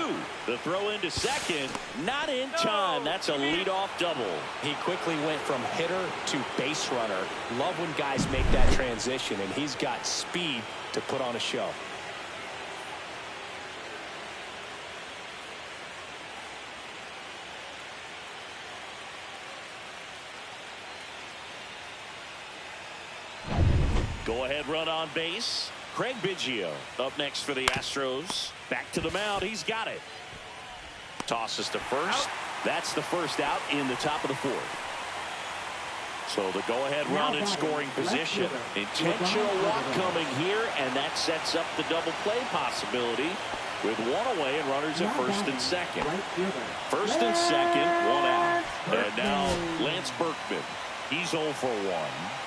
The throw into second, not in time. That's a leadoff double. He quickly went from hitter to base runner. Love when guys make that transition, and he's got speed to put on a show. Go-ahead run on base. Craig Biggio up next for the Astros. Back to the mound. He's got it. Tosses to first. That's the first out in the top of the 4th. So the go-ahead run in scoring position. Intentional walk coming here, and that sets up the double play possibility with 1 away and runners at first and second. First and second, 1 out. And now Lance Berkman. He's 0 for 1.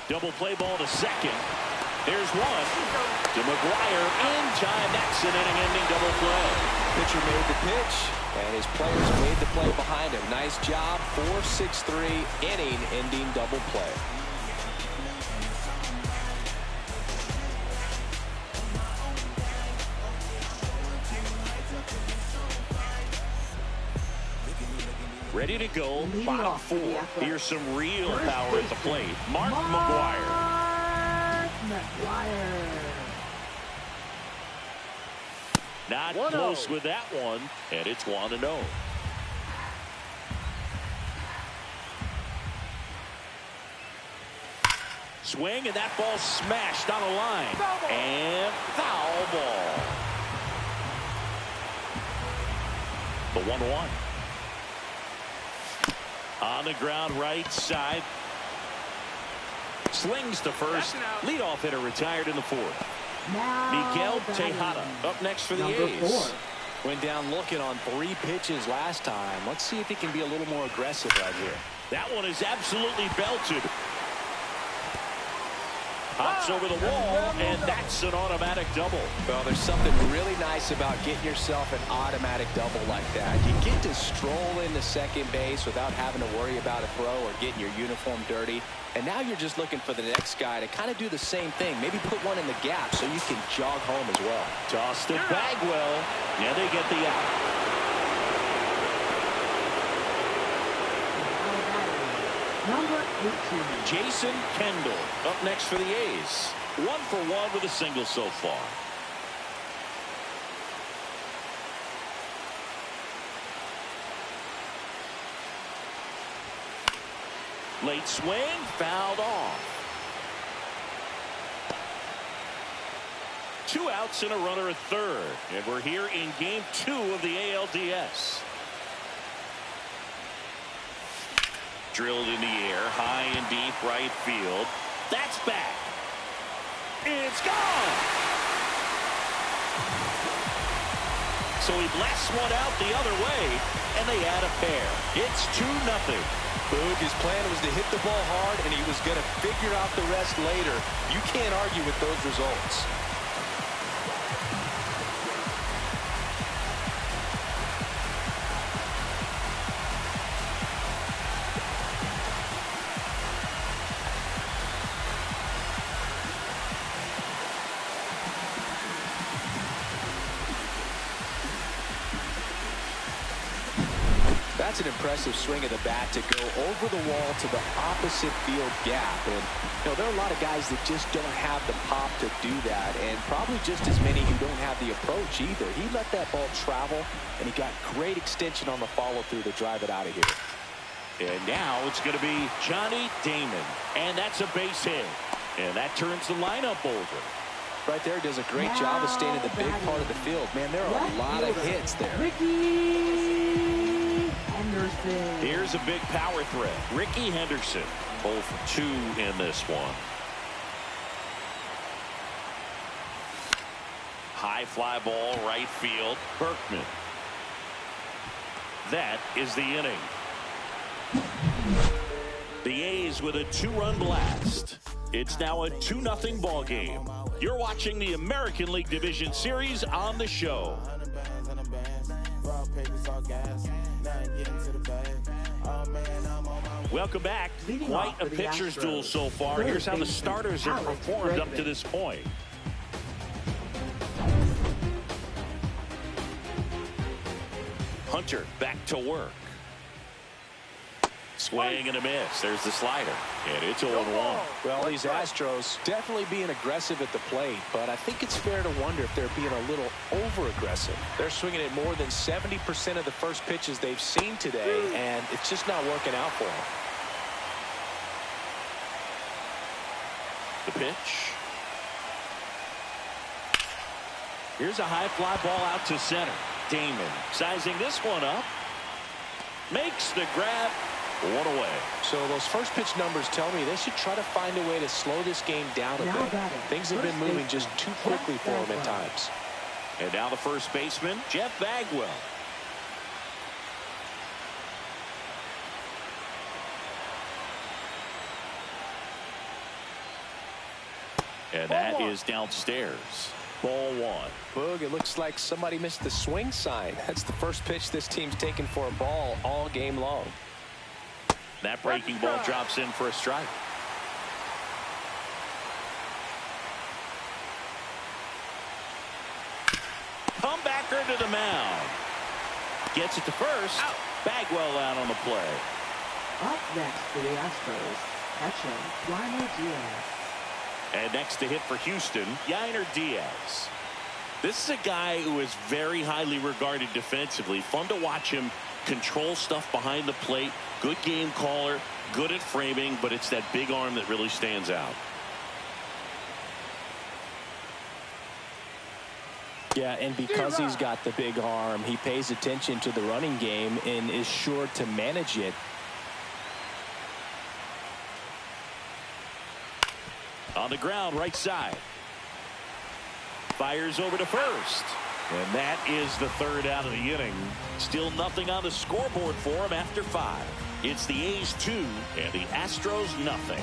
Double play ball to second. There's one. To McGuire in time. That's an inning-ending double play. Pitcher made the pitch, and his players made the play behind him. Nice job. 4-6-3 inning-ending double play. Ready to go, bottom 4. Here's some real power at the plate. Mark McGwire. Not close with that one, and it's 1-0. Swing, and that ball smashed on a line. And foul ball. The 1-1. On the ground, right side. Slings to first. Leadoff hitter retired in the 4th. Miguel Tejada up next for the A's. Went down looking on 3 pitches last time. Let's see if he can be a little more aggressive right here. That one is absolutely belted. Hops over the wall, and that's an automatic double. Well, there's something really nice about getting yourself an automatic double like that. You get to stroll into second base without having to worry about a throw or getting your uniform dirty. And now you're just looking for the next guy to kind of do the same thing. Maybe put one in the gap so you can jog home as well. Tossed to Bagwell. Yeah, they get the out. Number 18. Jason Kendall up next for the A's. 1 for 1 with a single so far. Late swing, fouled off. 2 outs and a runner at third. And we're here in game 2 of the ALDS. Drilled in the air, high and deep right field. That's back. It's gone. So he blasts one out the other way, and they add a pair. It's 2-0. Boog, his plan was to hit the ball hard, and he was going to figure out the rest later. You can't argue with those results. That's an impressive swing of the bat to go over the wall to the opposite field gap. And, you know, there are a lot of guys that just don't have the pop to do that, and probably just as many who don't have the approach either. He let that ball travel, and he got great extension on the follow-through to drive it out of here. And now it's going to be Johnny Damon, and that's a base hit. And that turns the lineup over. Right there, does a great job of staying in the big part of the field. Man, there are a lot of hits there. Ricky Henderson. Here's a big power threat. Ricky Henderson, 0 for 2 in this one. High fly ball, right field. Berkman. That is the inning. The A's with a 2-run blast. It's now a 2-0 ball game. You're watching the American League Division Series on the show. Welcome back. Quite a pitcher's duel so far. Here's how the starters have performed up to this point. Hunter back to work. Swing and a miss. There's the slider. And it's 0-1. Well, these Astros definitely being aggressive at the plate, but I think it's fair to wonder if they're being a little over-aggressive. They're swinging at more than 70% of the first pitches they've seen today, and it's just not working out for them. The pitch. Here's a high fly ball out to center. Damon sizing this one up. Makes the grab. 1 away. So those first pitch numbers tell me they should try to find a way to slow this game down a bit. Things have been moving just too quickly for them at times. And now the first baseman, Jeff Bagwell. And that is downstairs. Ball 1. Boog, it looks like somebody missed the swing sign. That's the first pitch this team's taken for a ball all game long. That breaking ball drops in for a strike. Comebacker to the mound. Gets it to first. Out. Bagwell out on the play. Up next for the Astros, catcher Yainer Diaz. And next to hit for Houston, Yainer Diaz. This is a guy who is very highly regarded defensively. Fun to watch him control stuff behind the plate. Good game caller, good at framing, but it's that big arm that really stands out. Yeah, and because he's got the big arm, he pays attention to the running game and is sure to manage it. On the ground, right side. Fires over to first. And that is the third out of the inning. Still nothing on the scoreboard for him after 5. It's the A's 2 and the Astros nothing.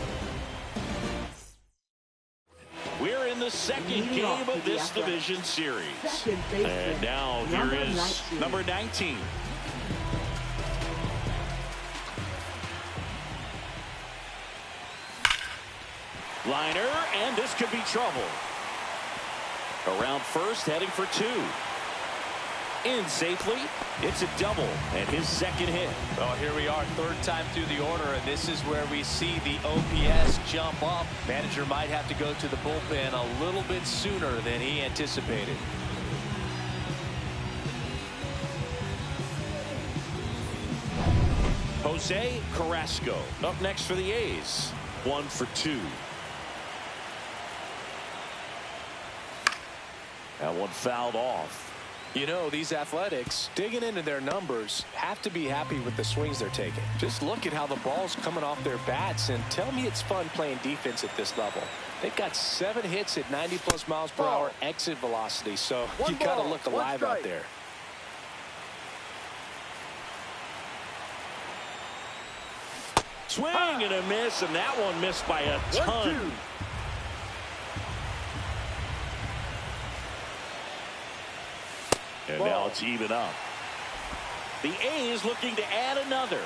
We're in the second game of this division series. And now here is number 19. Liner, and this could be trouble. Around first, heading for 2. In safely. It's a double and his second hit. Well, here we are, third time through the order, and this is where we see the OPS jump up. Manager might have to go to the bullpen a little bit sooner than he anticipated. Jose Carrasco up next for the A's. 1 for 2. That one fouled off. You know, these Athletics, digging into their numbers, have to be happy with the swings they're taking. Just look at how the ball's coming off their bats, and tell me it's fun playing defense at this level. They've got 7 hits at 90+ miles per hour exit velocity, so you got to look alive out there. Swing and a miss, and that one missed by a ton. And now it's even up. The A's looking to add another.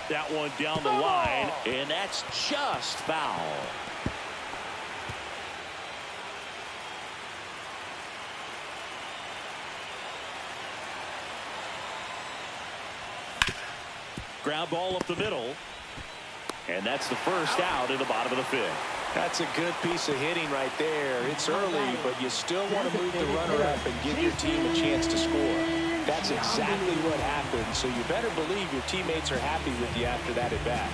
That one down the line, and that's just foul. Ground ball up the middle. And that's the first out in the bottom of the 5th. That's a good piece of hitting right there. It's early, but you still want to move the runner up and give your team a chance to score. That's exactly what happened, so you better believe your teammates are happy with you after that at bat.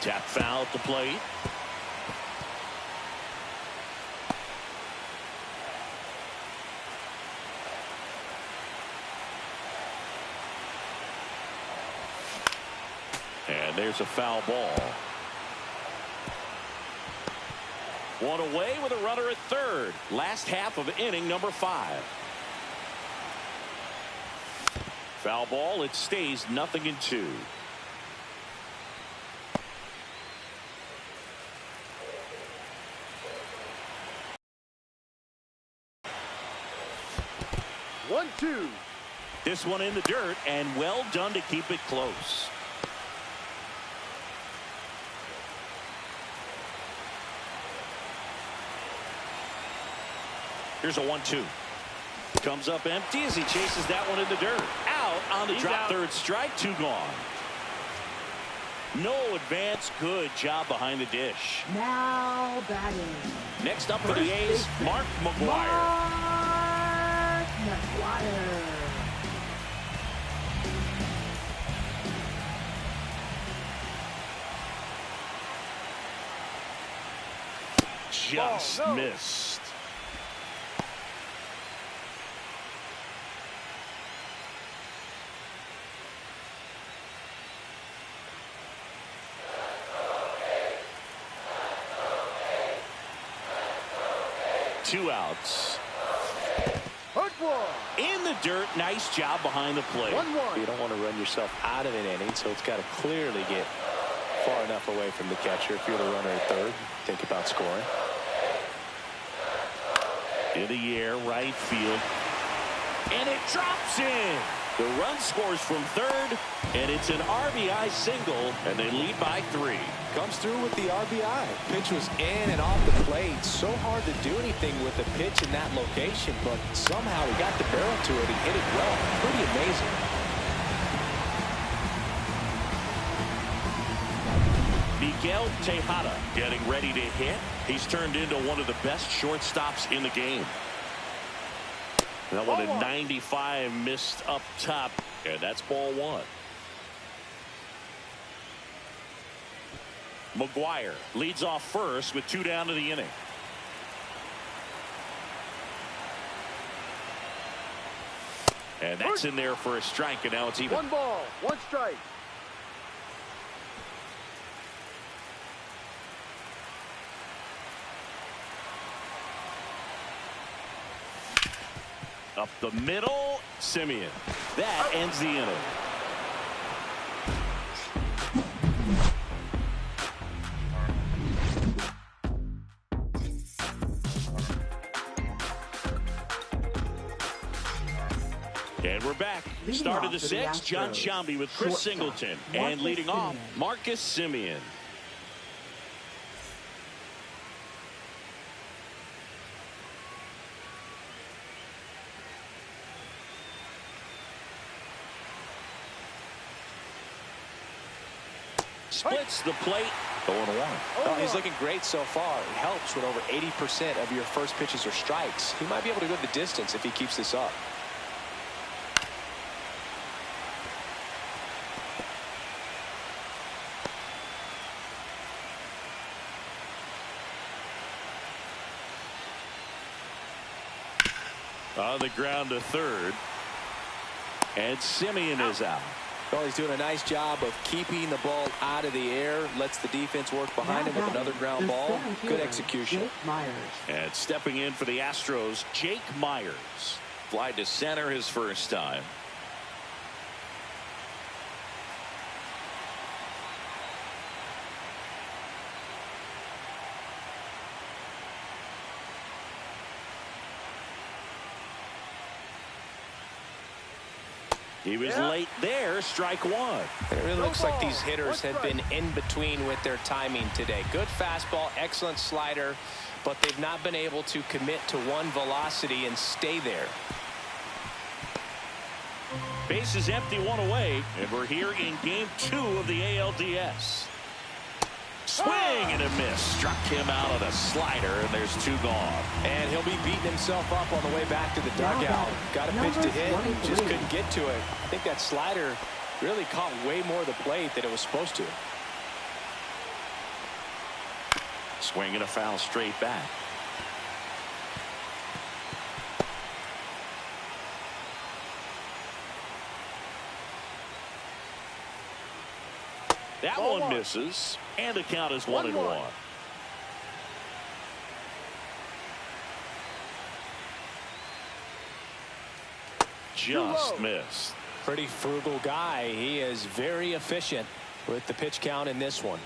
Tap foul at the plate. And there's a foul ball. One away with a runner at third. Last half of inning number 5. Foul ball. It stays 0-2. This one in the dirt, and well done to keep it close. Here's a 1-2. Comes up empty as he chases that one in the dirt. Out on the drop third strike. 2 gone. No advance. Good job behind the dish. Now batting. Next up for the A's, Mark McGwire. Just missed. Two outs. In the dirt. Nice job behind the plate. 1-1. You don't want to run yourself out of an inning, so it's got to clearly get far enough away from the catcher. If you're the runner at third, think about scoring. In the air, right field. And it drops in. The run scores from third, and it's an RBI single, and they lead by 3. Comes through with the RBI. Pitch was in and off the plate. So hard to do anything with the pitch in that location, but somehow he got the barrel to it and hit it well. Pretty amazing. Miguel Tejada getting ready to hit. He's turned into one of the best shortstops in the game. That one at 95 missed up top, and that's ball 1. McGuire leads off first with 2 down to the inning. And that's in there for a strike, and now it's even. 1 ball, 1 strike. Up the middle, Semien. That ends the inning. And we're back. Start of the 6th, John Sciambi with Chris Singleton. And leading off, Marcus Semien. Splits the plate. 0-1. Oh, he's looking great so far. It helps when over 80% of your first pitches are strikes. He might be able to go the distance if he keeps this up. On the ground to third. And Semien is out. Well, he's doing a nice job of keeping the ball out of the air. Lets the defense work behind him with another ground ball. Good execution. And stepping in for the Astros, Jake Myers. Fly to center his first time. He was late there, strike 1. And it really looks like these hitters have been in between with their timing today. Good fastball, excellent slider, but they've not been able to commit to one velocity and stay there. Base is empty, 1 away, and we're here in game 2 of the ALDS. Swing and a miss. Struck him out on a slider, and there's 2 gone. And he'll be beating himself up on the way back to the dugout. Got a pitch to hit, just couldn't get to it. I think that slider really caught way more of the plate than it was supposed to. Swing and a foul straight back. That one misses, and the count is 1-1. Just missed. Pretty frugal guy. He is very efficient with the pitch count in this one.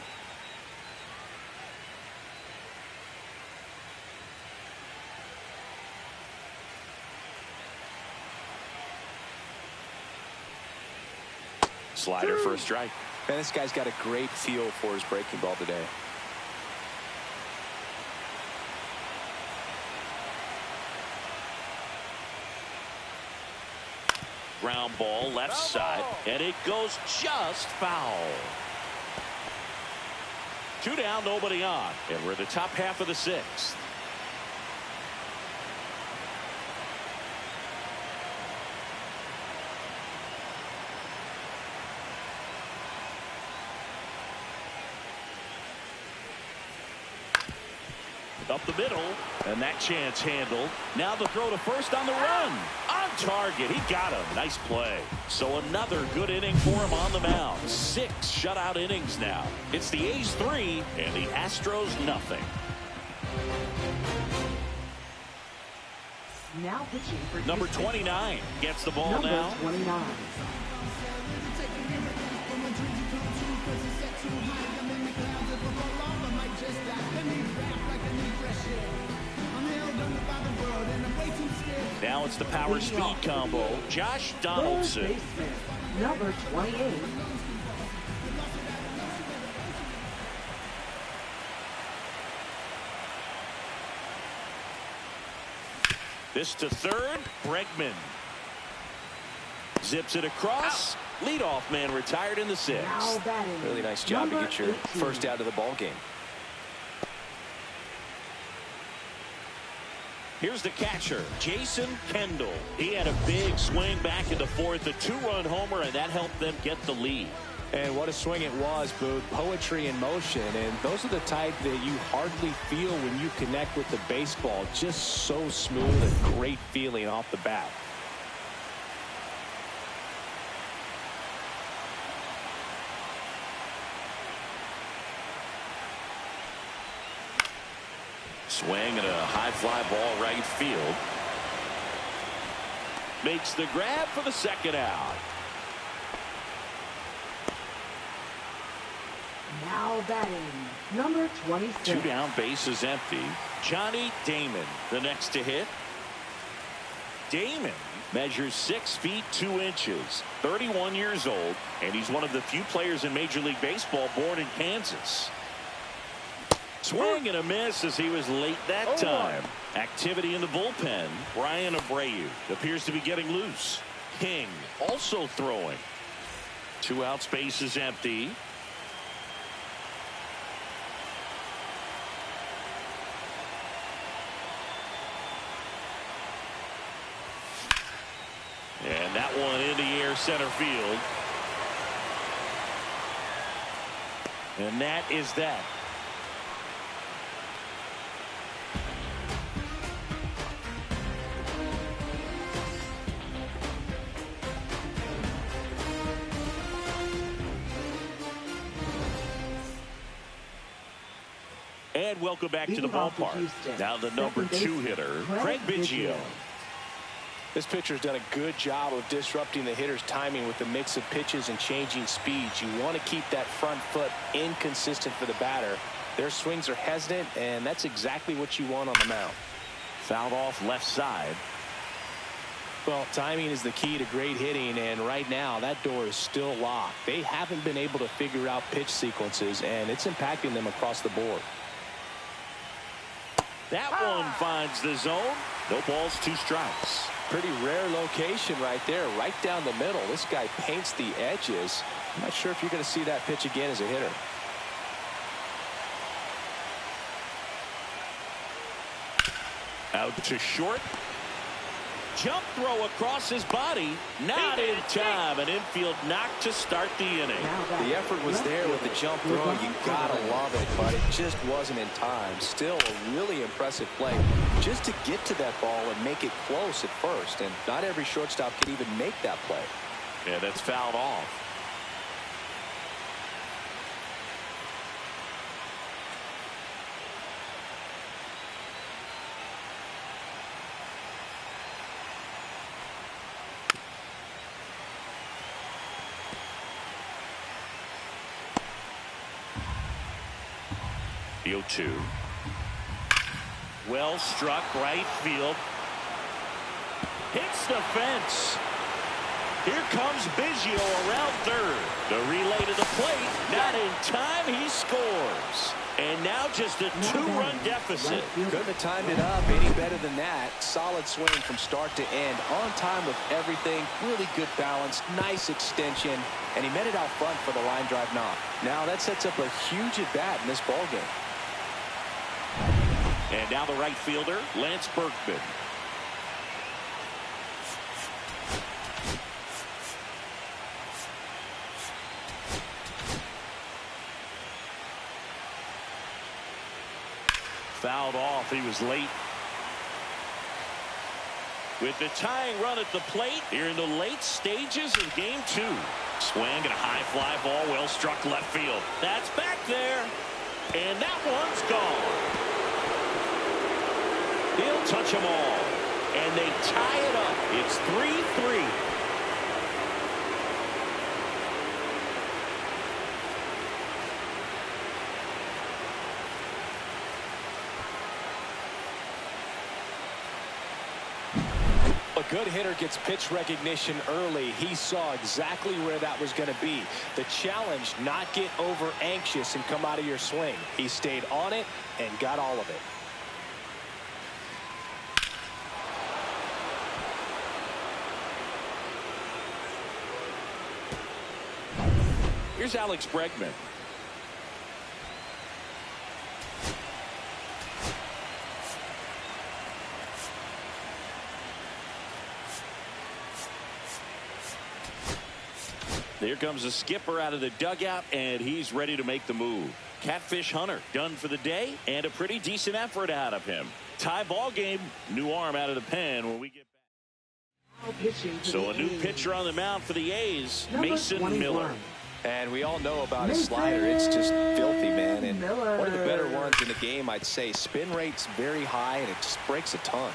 Slider for a strike. Man, this guy's got a great feel for his breaking ball today. Ground ball left side, and it goes just foul. 2 down, nobody on, and we're the top half of the 6th. Up the middle, and that chance handled. Now the throw to first on the run. On target, he got him. Nice play. So another good inning for him on the mound. 6 shutout innings now. It's the A's 3 and the Astros nothing. Now pitching for number 29 gets the ball now. 29. Now it's the power speed combo. Josh Donaldson. Number 28. This to third. Bregman zips it across. Leadoff man retired in the sixth. Really nice job to get your first out of the ball game. Here's the catcher, Jason Kendall. He had a big swing back in the fourth, a 2-run homer, and that helped them get the lead. And what a swing it was, Boog. Poetry in motion. And those are the type that you hardly feel when you connect with the baseball. Just so smooth and great feeling off the bat. Swing and a high fly ball right field. Makes the grab for the second out. Now batting, number 26. 2 down, bases empty. Johnny Damon, the next to hit. Damon measures 6 feet 2 inches, 31 years old, and he's one of the few players in Major League Baseball born in Kansas. Swing and a miss as he was late that time. Activity in the bullpen. Brian Abreu appears to be getting loose. King also throwing. 2 outs, bases empty. And that one in the air center field. And that is that. And welcome back to the ballpark. Now the number 2 hitter, Craig Biggio. This pitcher's done a good job of disrupting the hitter's timing with the mix of pitches and changing speeds. You want to keep that front foot inconsistent for the batter. Their swings are hesitant, and that's exactly what you want on the mound. Fouled off left side. Well, timing is the key to great hitting, and right now that door is still locked. They haven't been able to figure out pitch sequences, and it's impacting them across the board. That one finds the zone. No balls, 2 strikes. Pretty rare location right there, right down the middle. This guy paints the edges. I'm not sure if you're going to see that pitch again as a hitter. Out to short. Jump throw across his body. Not in time. An infield knock to start the inning. The effort was there with the jump throw. You gotta love it, but it just wasn't in time. Still a really impressive play just to get to that ball and make it close at first. And not every shortstop can even make that play. Yeah, that's fouled off. The 0-2. Well struck right field. Hits the fence. Here comes Biggio around third. The relay to the plate. Not in time. He scores. And now just a 2-run deficit. Couldn't have timed it up any better than that. Solid swing from start to end. On time with everything. Really good balance. Nice extension. And he met it out front for the line drive knock. Now that sets up a huge at bat in this ball game. And now the right fielder, Lance Berkman. Fouled off. He was late. With the tying run at the plate here in the late stages of game 2. Swing and a high fly ball, well struck left field. That's back there. And that one's gone. He'll touch them all. And they tie it up. It's 3-3. A good hitter gets pitch recognition early. He saw exactly where that was going to be. The challenge, not get over anxious and come out of your swing. He stayed on it and got all of it. Here's Alex Bregman. There comes the skipper out of the dugout, and he's ready to make the move. Catfish Hunter done for the day, and a pretty decent effort out of him. Tie ball game, new arm out of the pen when we get back. So a new pitcher on the mound for the A's, Mason Miller. And we all know about his slider. It's just filthy, man. And one of the better ones in the game, I'd say. Spin rate's very high, and it just breaks a ton.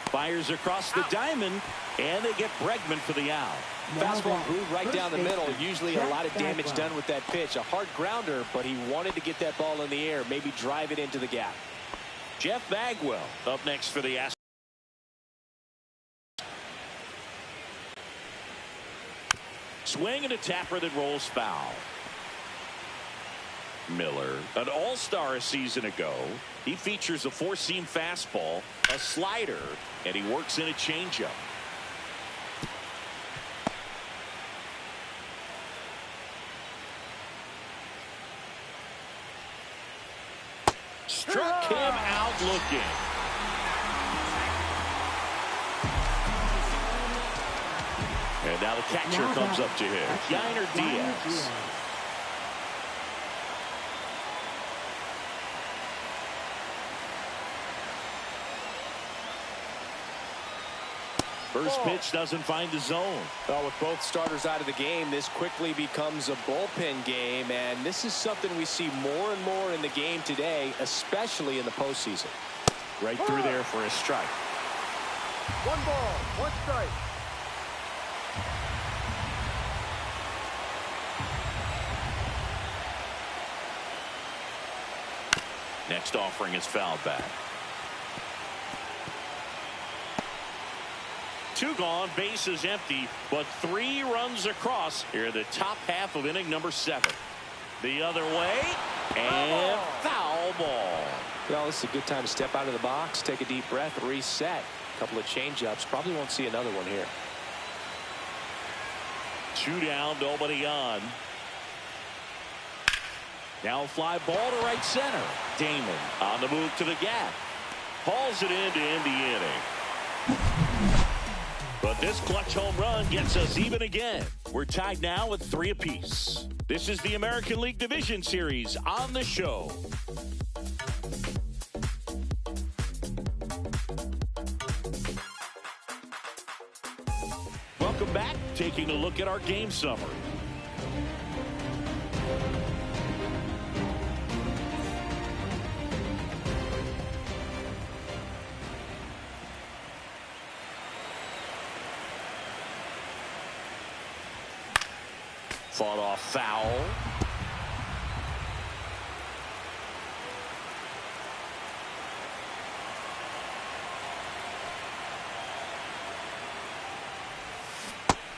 Fires across the diamond, and they get Bregman for the out. Fastball groove right down the middle. Usually a lot of damage done with that pitch. A hard grounder, but he wanted to get that ball in the air, maybe drive it into the gap. Jeff Bagwell up next for the Astros. Swing and a tapper that rolls foul. Miller, an all-star a season ago. He features a four-seam fastball, a slider, and he works in a changeup. Struck him out looking. And now the catcher comes up to him. Yainer Diaz. First pitch doesn't find the zone. Well, with both starters out of the game, this quickly becomes a bullpen game, and this is something we see more and more in the game today, especially in the postseason. Right through there for a strike. 1 ball, 1 strike. Next offering is fouled back. 2 gone, bases empty, but 3 runs across here in the top half of inning number 7. The other way, and foul ball. Well, this is a good time to step out of the box, take a deep breath, reset. A couple of changeups. Probably won't see another one here. 2 down, nobody on. Now a fly ball to right center. Damon on the move to the gap. Hauls it in to end the inning. But this clutch home run gets us even again. We're tied now with 3 apiece. This is the American League Division Series on the show. Welcome back. Taking a look at our game summary. Fought off foul.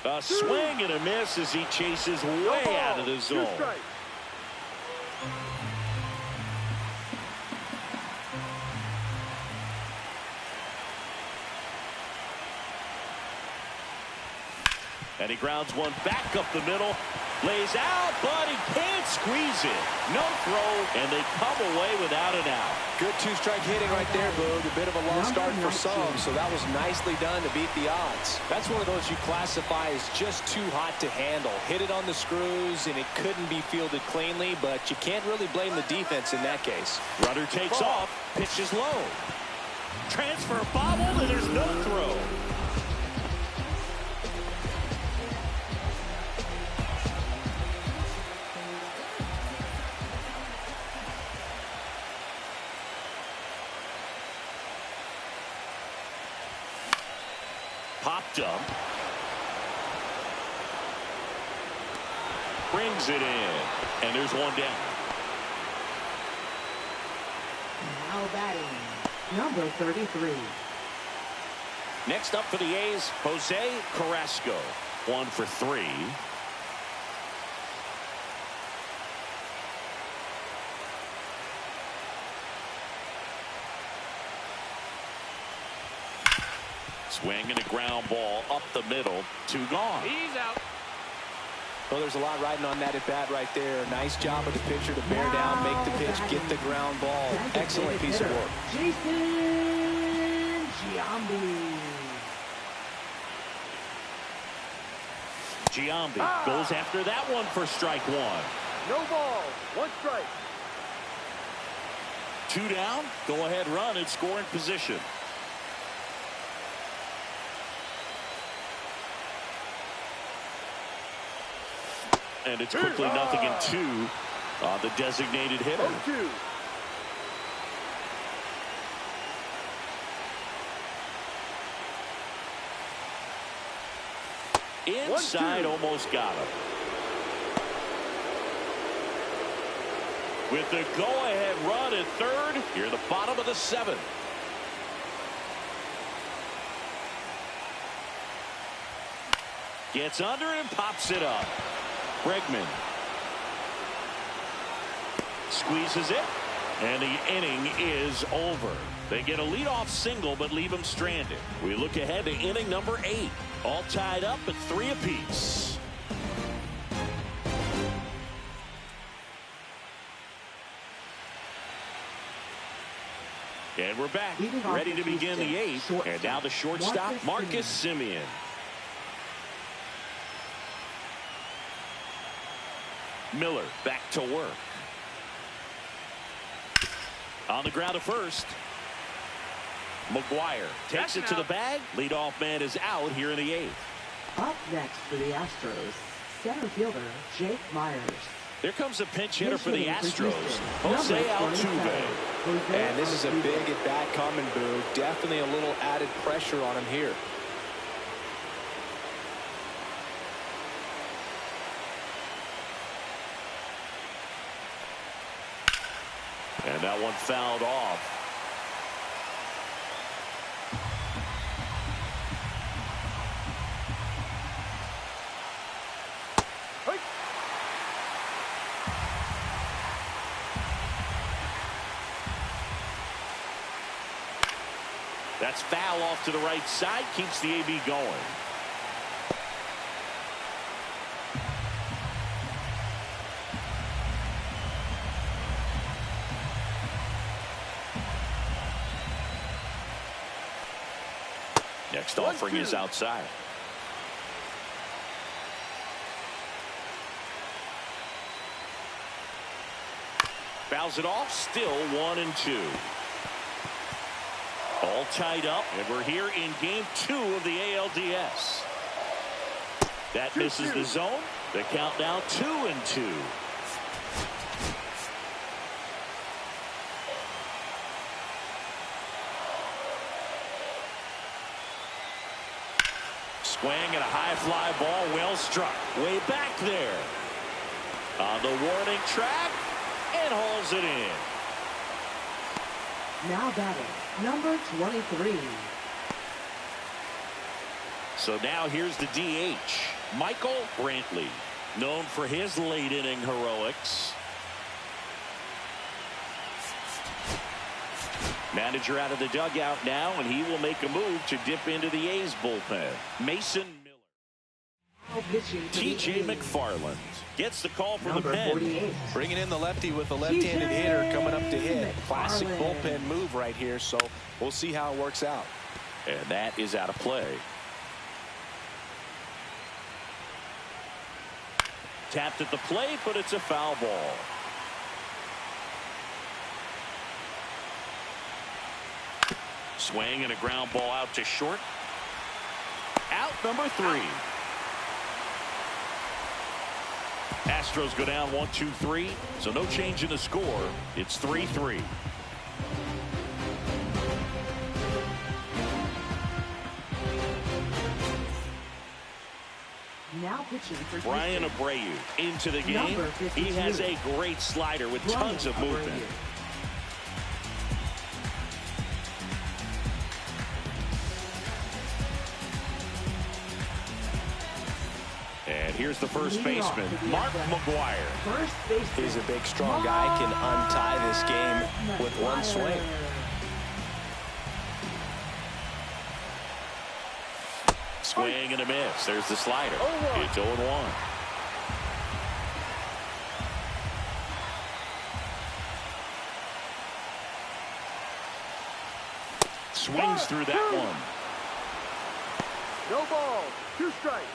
A swing and a miss as he chases way out of the zone. And he grounds one back up the middle. Lays out, but he can't squeeze it. No throw, and they come away without an out. Good 2-strike hitting right there, Boog. A bit of a lost start for some, so that was nicely done to beat the odds. That's one of those you classify as just too hot to handle. Hit it on the screws, and it couldn't be fielded cleanly, but you can't really blame the defense in that case. Runner takes off, pitches low. Transfer bobbled, and there's no throw. Popped up. Brings it in. And there's one down. Now batting, number 33. Next up for the A's, Jose Carrasco. 1 for 3. Swing and a ground ball up the middle. 2 gone. He's out. Well, there's a lot riding on that at bat right there. Nice job of the pitcher to bear down, make the pitch, get the ground ball. Excellent piece of work. Jason Giambi. Giambi goes after that one for strike 1. No ball. 1 strike. 2 down. Go ahead run in scoring position. And it's quickly 0-2 on the designated hitter. 0-2. Inside, almost got him. With the go-ahead run at third, here at the bottom of the 7th. Gets under and pops it up. Bregman squeezes it, and the inning is over. They get a leadoff single, but leave him stranded. We look ahead to inning number 8. All tied up at 3 apiece. And we're back, ready to begin the 8th. And now the shortstop, Marcus Semien. Miller back to work. On the ground to first. McGuire takes it to the bag. Leadoff man is out here in the 8th. Up next for the Astros, center fielder Jake Myers. Here comes a pinch hitter for the Astros, Jose Altuve. And this is a big at bat coming, Boo. Definitely a little added pressure on him here. And that one fouled off. That's foul off to the right side. Keeps the AB going. Next offering is outside. Fouls it off. Still 1-2. All tied up, and we're here in game 2 of the ALDS. That misses the zone. The count now 2-2. Swing and a high fly ball, well struck. Way back there. On the warning track, and hauls it in. Now batting, number 23. So now here's the DH, Michael Brantley, known for his late inning heroics. Manager out of the dugout now, and he will make a move to dip into the A's bullpen. Mason Miller. TJ McFarland gets the call from the pen. 48. Bringing in the lefty with a left-handed hitter coming up to hit. Classic bullpen move right here, so we'll see how it works out. And that is out of play. Tapped at the plate, but it's a foul ball. Swing and a ground ball out to short. Out number 3. Astros go down 1-2-3, so no change in the score. It's 3-3. Now pitching for Brian Abreu into the game. He has a great slider with tons of movement. Here's the first baseman, Mark McGwire. First baseman. He's a big, strong guy. Can untie this game with one swing. Swing and a miss. There's the slider. It's 0-1. Swings through that one. No ball. 2 strikes.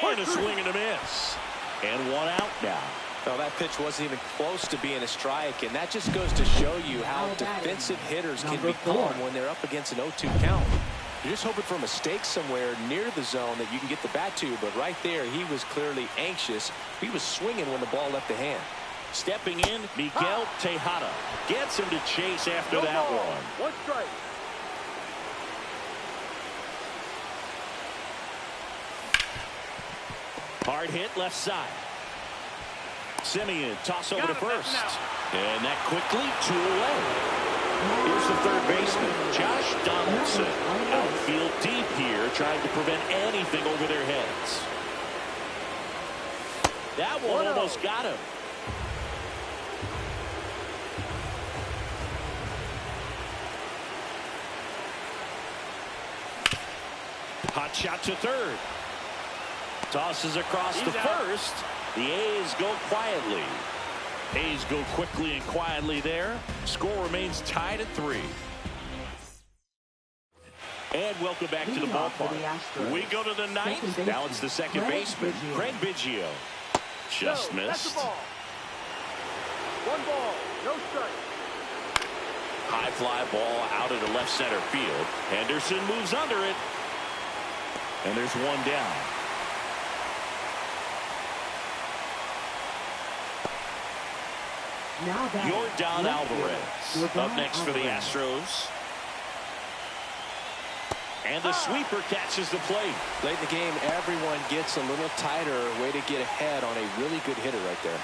And a swing and a miss. And 1 out now. Well, that pitch wasn't even close to being a strike, and that just goes to show you how defensive hitters can become when they're up against an 0-2 count. You're just hoping for a mistake somewhere near the zone that you can get the bat to, but right there, he was clearly anxious. He was swinging when the ball left the hand. Stepping in, Miguel Tejada gets him to chase after that one. 1 strike. Hard hit left side. Simeon toss over to first. And that quickly 2 away. Here's the third baseman, Josh Donaldson. Outfield deep here, trying to prevent anything over their heads. That one almost got him. Hot shot to third. Tosses across to first. The A's go quietly. A's go quickly and quietly there. Score remains tied at 3. And welcome back to the ballpark. We go to the 9th. Now it's the second baseman, Craig Biggio. Just missed. 1 ball. No strike. High fly ball out into left center field. Henderson moves under it. And there's 1 down. Yordan Alvarez up next for the Astros. And the sweeper catches the plate. Late in the game, everyone gets a little tighter. Way to get ahead on a really good hitter right there.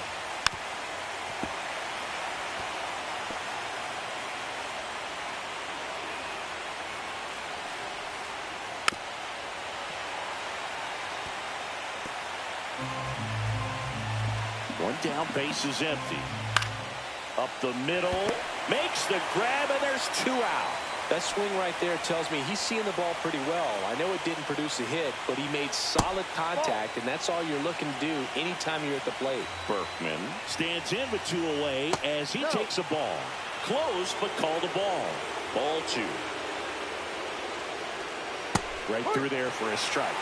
One down, base is empty. Up the middle, makes the grab, and there's 2 out. That swing right there tells me he's seeing the ball pretty well. I know it didn't produce a hit, but he made solid contact, and that's all you're looking to do anytime you're at the plate. Berkman stands in with 2 away as he takes a ball. Close, but called a ball. Ball 2. Right through there for a strike.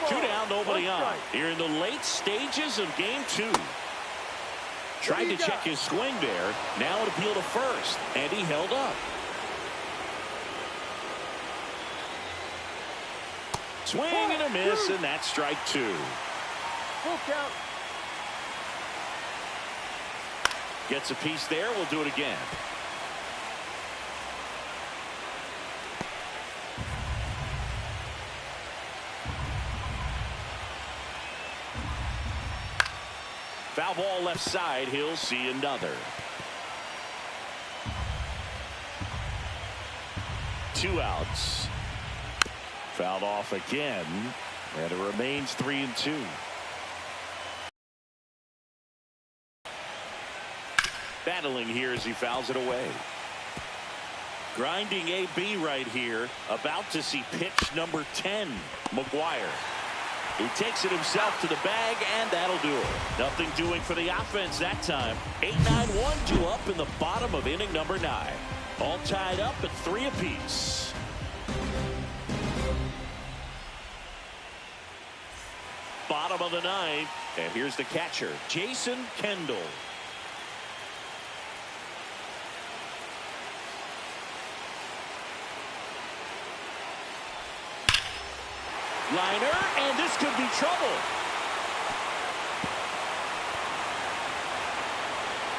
2 down, nobody on. Here in the late stages of game 2. Tried to check his swing there. Now an appeal to first, and he held up. Swing and a miss, and that's strike 2. Full count. Gets a piece there. We'll do it again. Foul ball left side. He'll see another. 2 outs. Fouled off again, and it remains 3-2. Battling here as he fouls it away. Grinding AB right here, about to see pitch number 10, McGwire. He takes it himself to the bag, and that'll do it. Nothing doing for the offense that time. 8-9-1, 2 up in the bottom of inning number 9. All tied up at 3 apiece. Bottom of the 9th, and here's the catcher, Jason Kendall. Liner, and this could be trouble.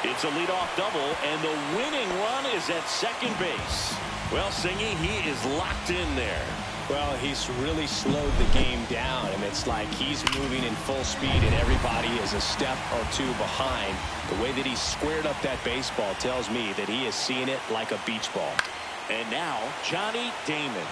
It's a leadoff double, and the winning run is at second base. Well, Singy, he is locked in there. Well, he's really slowed the game down, and it's like he's moving in full speed, and everybody is a step or two behind. The way that he squared up that baseball tells me that he is seeing it like a beach ball. And now, Johnny Damon.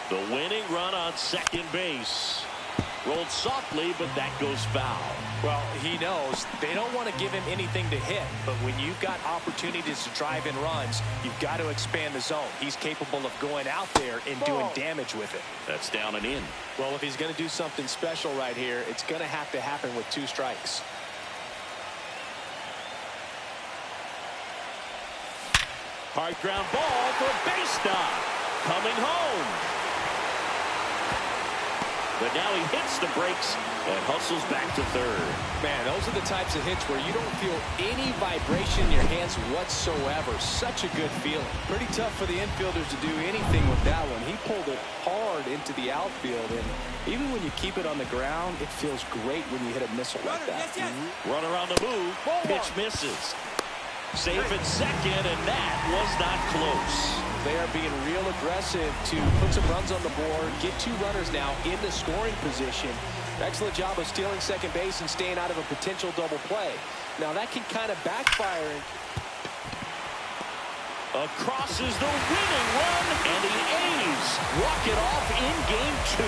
The winning run on second base. Rolled softly, but that goes foul. Well, he knows they don't want to give him anything to hit, but when you've got opportunities to drive in runs, you've got to expand the zone. He's capable of going out there and doing damage with it. That's down and in. Well, if he's going to do something special right here, it's going to have to happen with 2 strikes. Hard ground ball for a base stop. Coming home. But now he hits the brakes and hustles back to third. Man, those are the types of hits where you don't feel any vibration in your hands whatsoever. Such a good feeling. Pretty tough for the infielders to do anything with that one. He pulled it hard into the outfield, and even when you keep it on the ground, it feels great when you hit a missile like that. Runner on the move. Pitch misses. Safe at second, and that was not close. They are being real aggressive to put some runs on the board, get 2 runners now in the scoring position. Excellent job of stealing second base and staying out of a potential double play. Now that can kind of backfire. Crosses the winning run, and the A's walk it off in game 2.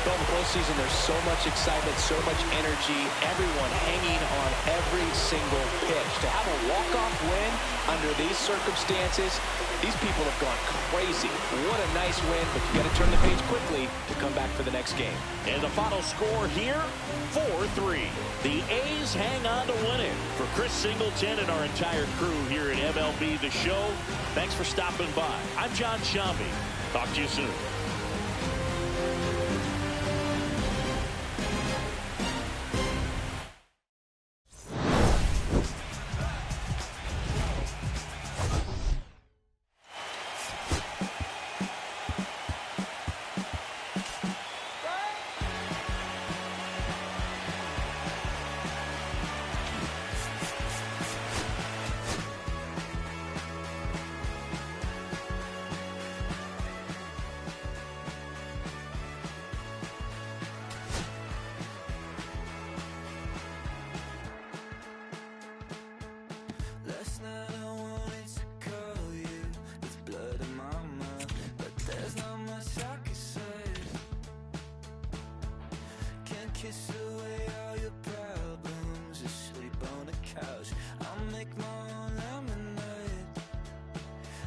Well, in the postseason, there's so much excitement, so much energy, everyone hanging on every single pitch. To have a walk-off win under these circumstances, these people have gone crazy. What a nice win, but you got to turn the page quickly to come back for the next game. And the final score here, 4-3. The A's hang on to win it. For Chris Singleton and our entire crew here at MLB The Show, thanks for stopping by. I'm John Shambi. Talk to you soon. Kiss away all your problems, just sleep on the couch. I'll make my own lemonade.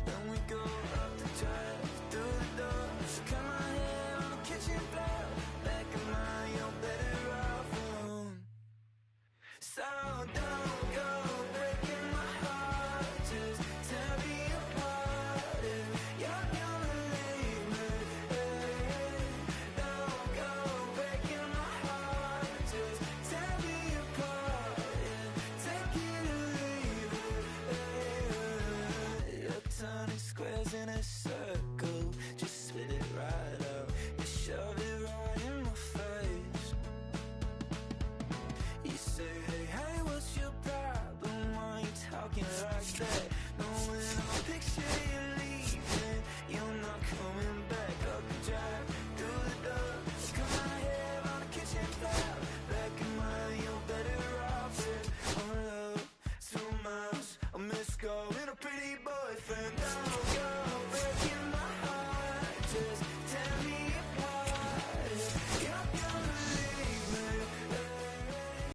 Then we go up the drive, through the doors, cut my hair on the kitchen floor. Back of mine, you're better off alone. So don't go breaking my heart, just tear me apart if you're gonna leave me. Don't go breaking my heart, just tear me apart, take it or leave it. You're turning squares in a circle, just spit it right out. You shove it right in my face. You say, hey, what's your problem? Why you talking like that?